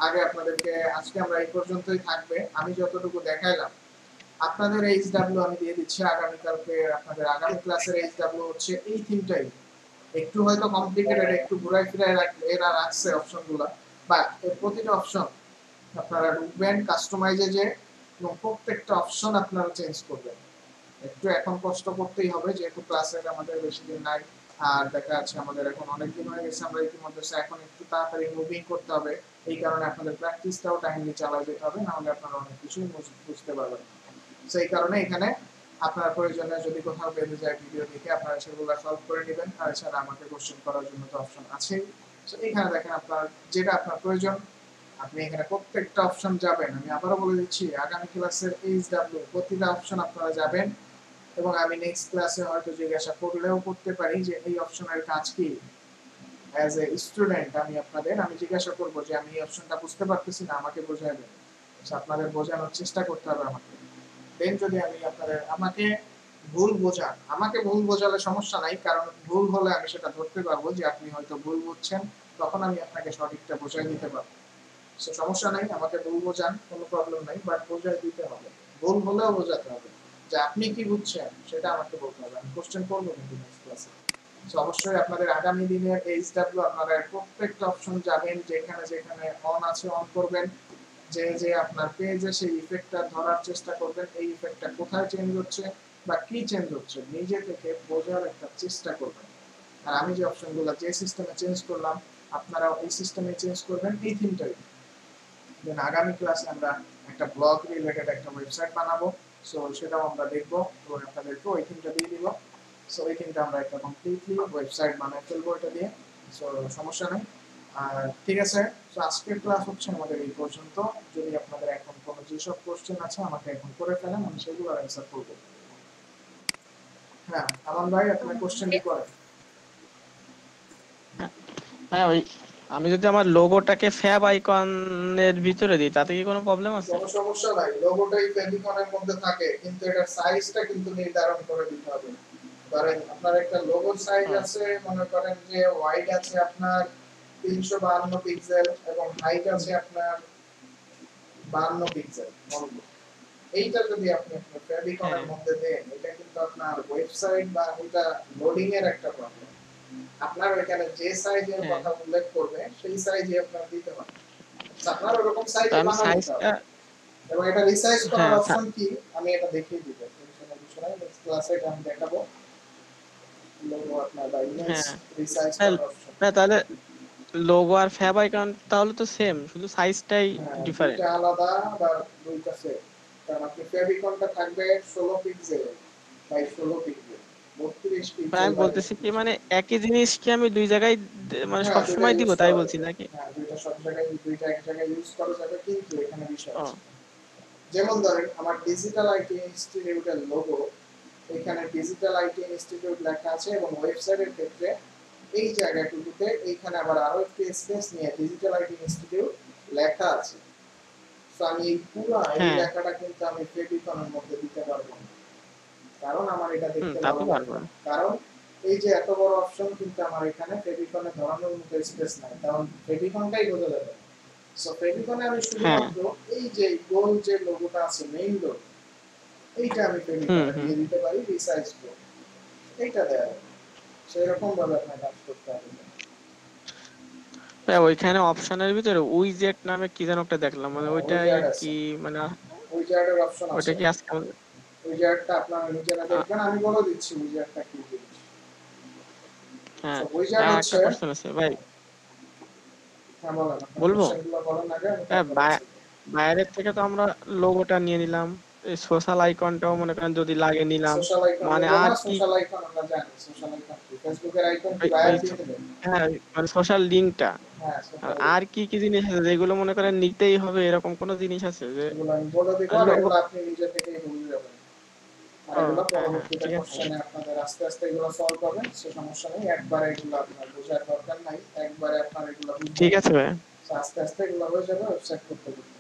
আগে আপনাদেরকে, আজকে আমরা এই পর্যন্তই থাকবে। আমি যতটুকু দেখাইলাম আপনাদের এইচডব্লিউ আমি দিয়ে দিচ্ছি আগামীকালকে। আপনাদের আগামী ক্লাসের এইচডব্লিউ হচ্ছে এই তিনটাই, একটু হয়তো কমপ্লিকেটেড, একটু ঘুরাই ফিরাই এরা রাখছে অপশনগুলো, বাট এর প্রতিটা অপশন আপনারা ঢুকবেন কাস্টমাইজে যে, এবং প্রত্যেকটা অপশন আপনারা চেঞ্জ করবেন। একটু এখন কষ্ট করতেই হবে যেহেতু ক্লাসের আমাদের বেশি দিন নাই, আর দেখা যাচ্ছে আমাদের এখন অনেক দিন হয়ে গেছে আমরা ইতিমধ্যে, এখন একটু তাড়াতাড়ি মুভিং করতে হবে। এই কারণে আপনাদের প্র্যাকটিসটাও টাইমলি চালিয়ে যেতে হবে, না হলে আপনারা অনেক কিছুই বুঝতে পারবেন। সেই কারণে এখানে আপনার প্রয়োজনে যদি কোথাও বেঁধে যায় ভিডিও দেখে আপনারা সেগুলো সলভ করে নেবেন, আর এছাড়া আমাকে কোশ্চেন করার জন্য তো অপশন আছেই। সো এখানে দেখেন আপনার যেটা আপনার প্রয়োজন, আপনি এখানে প্রত্যেকটা অপশন যাবেন। আমি আবারও বলে দিচ্ছি আগামী ক্লাসের এইচডব্লিউ প্রতিটা অপশন আপনারা যাবেন, এবং আমি নেক্সট ক্লাসে হয়তো জিজ্ঞাসা করলেও করতে পারি যে এই অপশনের কাজ কি। অ্যাজ এ স্টুডেন্ট আমি জিজ্ঞাসা করব যে আমি এই অপশনটা বুঝতে পারতেছি না, আমাকে বোঝায় দেন। আপনাদের বোঝানোর চেষ্টা করতে হবে আমাকে। দেন যদি আমি আমাকে ভুল বোঝান, আমাকে ভুল বোঝালে সমস্যা নাই, কারণ ভুল হলে আমি সেটা ধরতে পারবো যে আপনি হয়তো ভুল বুঝছেন, তখন আমি আপনাকে সঠিকটা বোঝাই দিতে পারবো। সে সমস্যা নাই, আমাকে ভুল বোঝান, কোনো প্রবলেম নাই, বাট বোঝাই দিতে হবে। ভুল হলেও বোঝাতে হবে যে আপনি কি বুঝছেন সেটা আমাকে বলতে হবে। আমি কোশ্চেন করবো কিন্তু নেক্সট ক্লাসে। সো অবশ্যই আপনাদের আগামী দিনের এইচডব্লিউ আপনারা প্রত্যেকটা অপশন যাবেন, যেখানে যেখানে অন আছে অন করবেন, যে আপনার পেজে সেই ইফেক্টটা ধরার চেষ্টা করবেন, এই ইফেক্টটা কোথায় চেঞ্জ হচ্ছে বা কি চেঞ্জ হচ্ছে নিজে থেকে বোঝার একটা চেষ্টা করবেন। আর আমি যে অপশনগুলো যে সিস্টেমে চেঞ্জ করলাম আপনারা এই সিস্টেমে চেঞ্জ করবেন, এই তিনটাই। দেন আগামী ক্লাসে আমরা একটা ব্লগ রিলেটেড একটা ওয়েবসাইট বানাবো, সো সেটাও আমরা দেখবো এবং আপনাদেরকে ওই তিনটা দিয়ে দিব। সো এই তিনটা আমরা একটা কমপ্লিটলি ওয়েবসাইট বানাই ফেলবো এটা দিয়ে। সো সমস্যা নেই। আর ঠিক আছে, তো আজকের ক্লাস হচ্ছে আমাদের এই পর্যন্ত। যদি আপনাদের এখন কোনো যেসব কোশ্চেন আছে আমাকে এখন করে ফেলেন, আমি সেগুলো অ্যান্সার করবো। হ্যাঁ আমান ভাই, আপনার কোশ্চেনটি করেন। হ্যাঁ ওই আমি যদি আমার লোগোটাকে ফ্যাব আইকনের ভিতরে দিই তাতে কি কোনো প্রবলেম আছে? কোনো সমস্যা নাই, লোগোটাই ফেভিকনের মধ্যে থাকে, কিন্তু এটার সাইজটা কিন্তু নির্ধারণ করে দিতে হবে। ধরেন আপনার একটা লোগোর সাইজ আছে, মনে করেন যে ওয়াইড আছে আপনার 352 পিক্সেল এবং হাইট আছে আপনার 52 পিক্সেল। এইটা যদি আপনি আপনার ফেভিকনের মধ্যে দেন, এটা কিন্তু আপনার ওয়েবসাইট বা এটা লোডিং এর একটা প্রবলেম। আপনার এখানে যে সাইজের কথা উল্লেখ করবে সেই সাইজে আপনার দিতে হবে। আপনার ওরকম সাইজে আমি বানানো সাইজটা এবং এটা রিসাইজ করার হ্যাঁ অপশন কি আমি এটা দেখিয়ে দিব। টেনশনের বিষয় নাই, নেক্সট ক্লাসে এটা আমি দেখাবো। লোগো আপনার বা ইমেজ হ্যাঁ রিসাইজ করার অপশন। না তাহলে লোগো আর ফ্যাব আইকন তাহলে তো সেম, শুধু সাইজটাই হ্যাঁ, ডিফারেন্ট। দুইটা আলাদা বা দুইটা সেট। কারণ আপনি ফেভিকনটা থাকবে 16 পিক্সেল বাই 16 পিক্সেল, 32 পিক্সেল আমি বাই বলতেছি কি 32। মানে একই জিনিস কি আমি দুই জায়গায় মানে হ্যাঁ, সব দুইটা সময় দিব ইউজ তাই করা বলছি যাবে। নাকি? হ্যাঁ, দুইটা সব জায়গায়, দুইটা এক জায়গায় ইউজ করা যাবে, কিন্তু এখানে বিষয় ও আছে। যেমন ধরেন আমার ডিজিটাল আইটি ইনস্টিটিউটের লোগো, এখানে ডিজিটাল আইটি ইনস্টিটিউট লেখা আছে এবং ওয়েবসাইটের ক্ষেত্রে এই জায়গাটুকুতে এইখানে আবার আরো একটু স্পেস নিয়ে ডিজিটাল আইটি ইনস্টিটিউট লেখা আছে। সো আমি এই পুরো এই হ্যাঁ লেখাটা কিন্তু আমি ফেভিকনের মধ্যে দিতে পারবো না, কারণ আমার এটা দেখতে তা ভালো তো লাগবে পারবো না। কারণ এই যে এত বড় অপশন কিন্তু আমার এখানে ফেভিকনে ধরানোর মতো স্পেস নাই, কারণ ফেভিকনটাই বোঝা যাবে। সো ফেভিকনে আমি হ্যাঁ শুধুমাত্র এই যে গোল যে লোগোটা আছে মেইন লোগো, এইটা আমি ফেভিকনে দিয়ে দিতে পারি রিসাইজ করে। এইটা দেয়া সেরকম ভাবে আপনার কাজ করতে হবে। ভাই ওইখানে অপশনের ভিতরে উইজেট নামে কি যেন একটা দেখলাম, মানে ওইটাই উইজার্ড আছে, কি মানে উইজার্ডের অপশন ওইটা আছে। কি আজকে উইজার্ডটা আপনারা নিজেরা আ- দেখবেন, আমি বলে দিচ্ছি উইজার্ডটা কি জিনিস। হ্যাঁ, সো উইজার্ড আর একটা হচ্ছে, কোশ্চেন আছে ভাই, হ্যাঁ বলেন, আপনার বলবো? কোশ্চেনগুলো বলেন আগে, আমি হ্যাঁ, তারপর আছে। বাইরের থেকে তো আমরা লোগোটা নিয়ে নিলাম, এই সোশ্যাল আইকনটাও মনে করেন যদি লাগে নিলাম, সোশ্যাল আইকন মানে নিব না, আর কি সোশ্যাল আইকন আমরা জানি, সোশ্যাল আইকন কি ফেসবুকের আইকন কি ওই বায়ার ওই দিয়ে দিবেন? হ্যাঁ, মানে সোশ্যাল লিঙ্কটা। হ্যাঁ আর সোশ্যাল, আর কি কি জিনিস আছে যেগুলো মনে করেন নিতেই হবে, এরকম কোন জিনিস আছে যে এগুলো আমি বলে দিব, আর লোগো? এগুলো আপনি নিজে থেকেই বুঝে যাবেন। আর ও এগুলো হ্যাঁ হ্যাঁ, পরবর্তীতে ঠিক আছে কোশ্চেনে আপনাদের আস্তে আস্তে এগুলো সলভ হবে, সে সমস্যা নেই, একবারে এগুলো আপনার বোঝার দরকার নাই, একবারে আপনার এগুলো বুঝবেন ঠিক আছে ভাই। তো আস্তে আস্তে এগুলো হয়ে যাবে ওয়েবসাইট করতে করতে।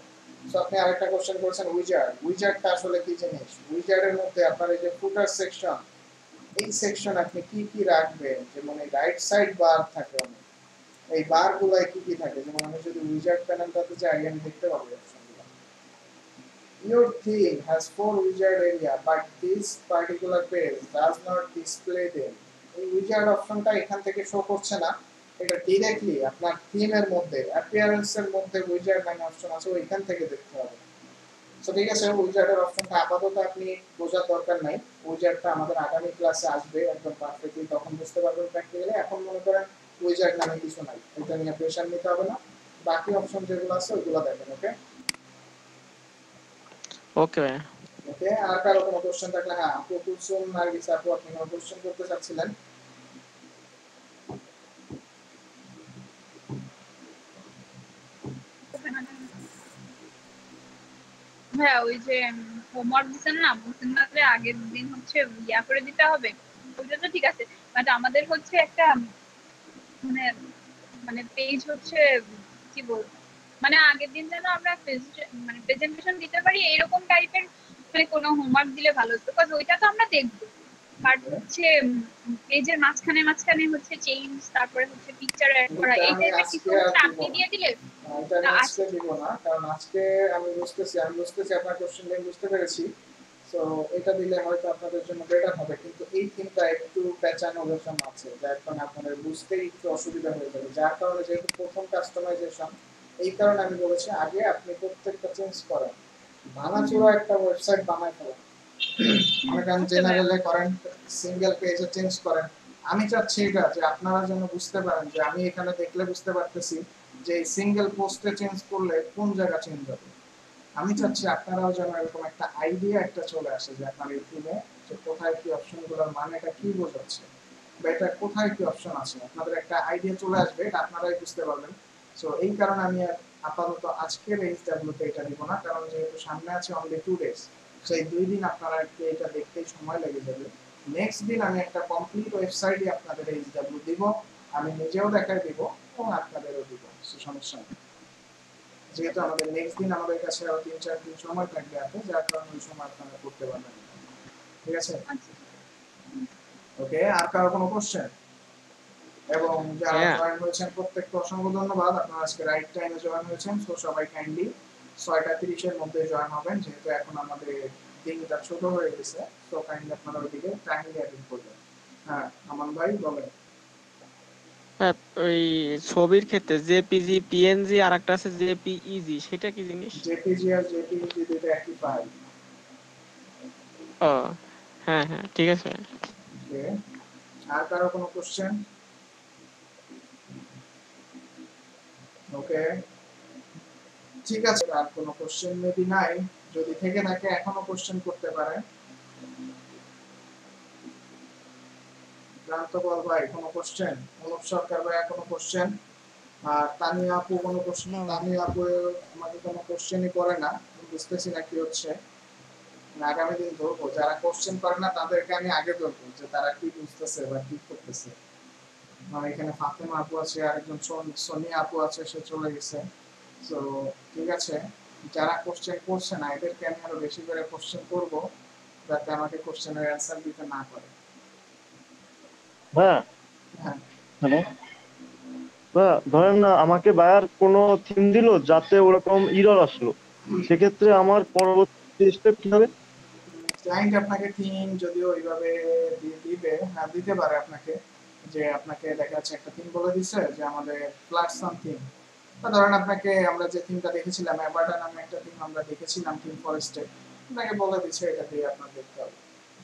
সো আপনি আরেকটা কোশ্চেন করেছেন উইজার্ড, উইজার্ডটা আসলে কি জিনিস? উইজার্ডের মধ্যে আপনার এই যে ফুটার সেকশন, এই সেকশন আপনি কি কি রাখবেন, যেমন এই রাইট সাইড বার থাকে অনেক, এই বার গুলায় কি কি থাকে, যেমন আমি যদি উইজার্ড প্যানেলটাতে যাই আমি দেখতে পাবো অপশনগুলো। Your theme has 4 wizard area but this particular page does not display them. এই উইজার্ড অপশনটা এখান থেকে শো করছে না, এটা ডাইরেক্টলি আপনার থিমের মধ্যে অ্যাপিয়ারেন্স এর মধ্যে উইজার্ড নামে অপশন আছে ওইখান থেকে দেখতে হবে। সো ঠিক আছে, উইজার্ডের অপশনটা আপাতত আপনি বোঝার দরকার নাই, উইজার্ডটা আমাদের আগামী ক্লাসে আসবে একদম পারফেক্টলি, তখন বুঝতে পারবেন প্র্যাকটিক্যালি। এখন মনে করেন উইজার্ড নামে কিছু নাই, এটা নিয়ে প্রেশার নিতে হবে না, বাকি অপশন যেগুলো আছে ওইগুলো দেখেন। ওকে ওকে ভাই। ওকে, আর কারো কোনো কোশ্চেন থাকলে, হ্যাঁ আপু কুলসুম নার্গিস আপু আপনি কোনো কোশ্চেন করতে চাচ্ছিলেন? হ্যাঁ ওই যে হোমওয়ার্ক দিচ্ছেন না, বলছেন না যে আগের দিন হচ্ছে ইয়া করে দিতে হবে, ওইটা তো ঠিক আছে, বাট আমাদের হচ্ছে একটা মানে মানে পেজ হচ্ছে কি বলবো, মানে আগের দিন যেন আমরা মানে প্রেজেন্টেশন দিতে পারি এরকম টাইপের মানে কোনো হোমওয়ার্ক দিলে ভালো হতো, বিকজ ওইটা তো আমরা দেখবো, বাট হচ্ছে পেজের মাঝখানে মাঝখানে হচ্ছে চেঞ্জ, তারপরে হচ্ছে পিকচার অ্যাড করা, এই আমি টাইপের আজকে কিছু আর হচ্ছে দিব আপনি না, দিয়ে দিলে এটা আমি আজকে আচ্ছা। দিব না, কারণ আজকে আমি বুঝতেছি আপনার কোশ্চেন আমি বুঝতে পেরেছি। সো এটা দিলে হয়তো আপনাদের জন্য বেটার হবে, কিন্তু এই থিমটা একটু প্যাচানো ভার্সন আছে যার কারণে আপনাদের বুঝতেই একটু অসুবিধা হয়ে যাবে, যার কারণে যেহেতু প্রথম কাস্টমাইজেশন, এই কারণে আমি বলেছি আগে আপনি প্রত্যেকটা চেঞ্জ করেন, ভাঙাচোরা একটা ওয়েবসাইট বানায় ফেলেন, মনে করেন জেনারেলে করেন, সিঙ্গেল পেজে চেঞ্জ করেন। আমি চাচ্ছি এটা যে আপনারা যেন বুঝতে পারেন যে আমি এখানে দেখলে বুঝতে পারতেছি যে এই সিঙ্গেল পোস্টে চেঞ্জ করলে কোন জায়গা চেঞ্জ হবে। আমি চাচ্ছি আপনারাও যেন এরকম একটা আইডিয়া একটা চলে আসে যে আপনার এই টিমে যে কোথায় কি অপশনগুলোর মানেটা কি বোঝাচ্ছে বা এটা কোথায় কি অপশন আছে, আপনাদের একটা আইডিয়া চলে আসবে, এটা আপনারাই বুঝতে পারবেন। সো এই কারণে আমি আর আপাতত আজকের এইচডব্লিউতে এটা দিব না, কারণ যেহেতু সামনে আছে অনলি 2 ডেজ, সেই 2 দিন আপনারা একটু এটা দেখতেই সময় লেগে যাবে। নেক্সট দিন আমি একটা কমপ্লিট ওয়েবসাইটই আপনাদের এইচডব্লিউ দিব, আমি নিজেও দেখাই দিব এবং আপনাদেরও দিব, সে সমস্যা নেই। যেহেতু আমাদের নেক্সট দিন আমাদের কাছে আরো 3-4 দিন সময় থাকবে হাতে, যার কারণে ওই সময় আপনারা করতে পারবেন। ঠিক আছে, ওকে, আর কারো কোনো কোশ্চেন? এবং যারা হ্যাঁ জয়েন হয়েছেন প্রত্যেককে অসংখ্য ধন্যবাদ, আপনারা আজকে রাইট টাইমে জয়েন হয়েছেন, তো সবাই কাইন্ডলি 6:30 এর মধ্যে জয়েন হবেন, যেহেতু এখন আমাদের দিনটা ছোট হয়ে গেছে, তো কাইন্ডলি আপনারা ওইদিকে টাইমলি অ্যাটেন্ড করবেন। হ্যাঁ আমান ভাই বলেন। হ্যাঁ, ওই ছবির ক্ষেত্রে জেপিজি পিএনজি আর একটা আছে জেপিইজি, সেটা কি জিনিস? জেপিজি আর জেপিইজি দুটো একই ফাইল। ও হ্যাঁ হ্যাঁ, ঠিক আছে। ওকে, আর কারো কোনো কোশ্চেন? ওকে ঠিক আছে, আর কোনো কোশ্চেন মেবি নাই, যদি থেকে থাকে এখনো কোশ্চেন করতে পারেন। ক্রান্ত বল ভাই কোনো কোশ্চেন? অনুপ সরকার ভাই কোনো কোশ্চেন? আর তানিয়া আপু কোনো কোশ্চেন? না ভাই। তানিয়া আপু আমাকে কোনো কোশ্চেনই করে না, আমি বুঝতেছি না কি হচ্ছে। আগামী দিন ধরবো, যারা কোশ্চেন করে না তাদেরকে আমি আগে ধরবো যে তারা কি বুঝতেছে বা কি করতেছে। আমার এখানে ফাতেমা আপু আছে, আরেকজন সোনিয়া আপু আছে, সে চলে গেছে। তো ঠিক আছে, যারা কোশ্চেন করছে না এদেরকে আমি আরো বেশি করে কোশ্চেন করব, যাতে আমাকে কোশ্চেনের অ্যান্সার দিতে না করে। হ্যাঁ হ্যাঁ হ্যালো, ধরেন না আমাকে বায়ার কোনো থিম দিল যাতে ওরকম ইরর আসলো, সেক্ষেত্রে আমার পরবর্তী স্টেপ কি হবে? ক্লায়েন্ট আপনাকে থিম যদিও ওইভাবে দিবে, হ্যাঁ দিতে পারে আপনাকে, যে আপনাকে দেখা যাচ্ছে একটা থিম বলে দিচ্ছে যে আমাদের ফ্ল্যাট সামথিং, বা ধরেন আপনাকে আমরা যে থিমটা দেখেছিলাম অ্যাভাটা নামে একটা থিম আমরা দেখেছিলাম থিম ফরেস্টে, আপনাকে বলে দিচ্ছে এটা দিয়ে আপনার দেখতে হবে।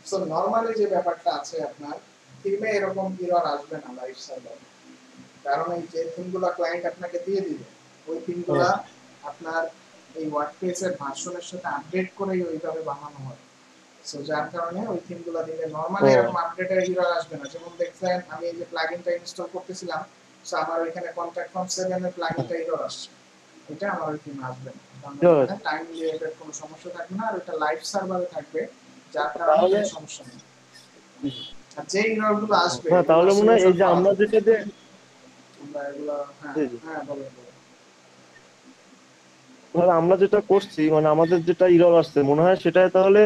সো নরমালি যে ব্যাপারটা আছে আপনার থিমে এরকম এরর আসবে না লাইভ সার্ভার, কারণ এই যে থিমগুলো ক্লায়েন্ট আপনাকে দিয়ে দিবে ওই থিমগুলা আপনার এই ওয়ার্ডপ্রেসের ভার্সনের সাথে আপডেট করেই ওইভাবে বানানো হয়। সো যার কারণে ওই থিমগুলো দিলে নরমালি এরকম আপডেটের এরর আসবে না। যেমন দেখছেন আমি এই যে প্লাগইনটা ইনস্টল করতেছিলাম, সো আমার ওইখানে কন্টাক্ট ফর্ম 7 এর প্লাগইনটা এরর আসছে, এটা আমার ওই থিমে আসবে না, কারণ এখানে টাইম রিলেটেড কোনো সমস্যা থাকবে না, আর এটা লাইভ সার্ভারে থাকবে, যার কারণে কোনো সমস্যা নেই। আর যে এররগুলো আসবে হ্যাঁ তাহলে মনে হয় এই যে আমরা যেটা যে আমরা এগুলো হ্যাঁ হ্যাঁ বলেন। ধর আমরা যেটা করছি মানে আমাদের যেটা ইরর আসছে মনে হয় সেটা তাহলে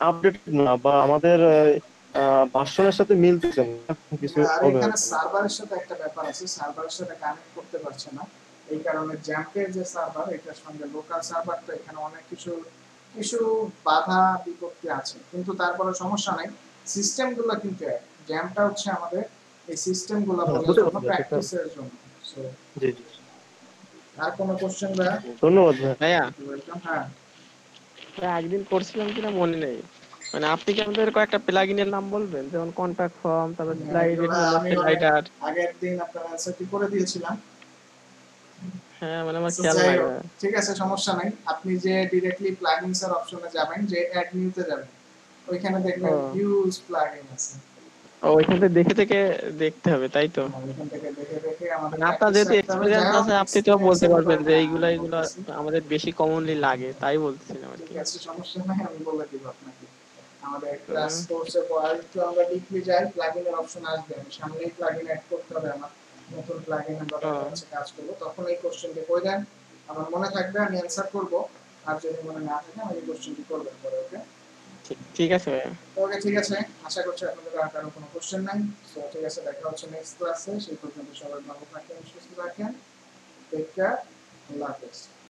আপডেট না, বা আমাদের ভার্সনের সাথে মিলতেছে না কিছু আর হবে এখানে হয়তো। সার্ভারের সাথে একটা ব্যাপার আছে, সার্ভারের সাথে কানেক্ট করতে পারছে না, এই কারণে জ্যাম্পের যে সার্ভার এটার সঙ্গে লোকাল সার্ভারটা এখানে অনেক কিছু কিছু বাধা বিপত্তি আছে, কিন্তু তারপরে সমস্যা নাই, সিস্টেমগুলো কিন্তু এক। জ্যাম্পটা হচ্ছে আমাদের এই সিস্টেমগুলো বোঝার বুঝতে জন্য, পারছি সেটা। প্র্যাকটিসের জন্য। সো জি জি আর কোনো কোশ্চেন ভাইয়া? ধন্যবাদ ভাই। ভাইয়া ওয়েলকাম। হ্যাঁ একদিন করছিলাম কিনা মনে নেই, মানে আপনি কি আমাদের কয়েকটা প্লাগইনের নাম বলবেন, যেমন কন্টাক্ট ফর্ম, তারপর স্লাইড, এগুলো মেনু আমি অনেক স্লাইডার? আগের দিন আপনার অ্যান্সারটি করে দিয়েছিলাম। হ্যাঁ মানে আমার So, খেয়াল যাই নাই হোক, ভাইয়া। ঠিক আছে সমস্যা নাই, আপনি যে ডিরেক্টলি প্লাগইনস এর অপশনে যাবেন, যে অ্যাড নিউতে যাবেন, ওইখানে দেখবেন ও হিউজ প্লাগইন আছে। ওইখান থেকে দেখে দেখে দেখতে হবে তাই তো? ওইখান থেকে দেখে দেখে আমাদের মানে আপনার প্র্যাকটিস যেহেতু রাখতে হবে। যাই এক্সপিরিয়েন্স হোক আছে আপনি তো বলতে এক্সপেরিয়েন্সের পারবেন ব্যাপারে যে হ্যাঁ এইগুলা আমি এইগুলা বলতেছি। আমাদের বেশি কমনলি লাগে, তাই বলছিলাম আর ঠিক কি। আছে সমস্যা নাই, আমি বলে দিব আপনাকে। আমাদের ক্লাস হুম, কোর্সের পর একটু আমরা ডিপলি যাই, প্লাগইনের অপশন আসবে, আমি সামনেই প্লাগইন অ্যাড করতে হবে আমার, নতুন প্লাগইন আমরা দেখা ও, যাচ্ছে কাজ করব, তখন এই কোশ্চেনটি কই দেন আমার মনে থাকবে, আমি অ্যানসার করব, আর যদি মনে না থাকে আমি এই কোশ্চেনটি করব পরে। ওকে ঠিক আছে ভাইয়া। ওকে ঠিক আছে, আশা করছি আপনাদের আর কারো কোনো কোশ্চেন নাই। সো ঠিক আছে, দেখা হচ্ছে নেক্সট ক্লাসে, সেই পর্যন্ত সবাই ভালো থাকেন, সুস্থ থাকেন, টেক কেয়ার, আল্লাহ হাফেজ।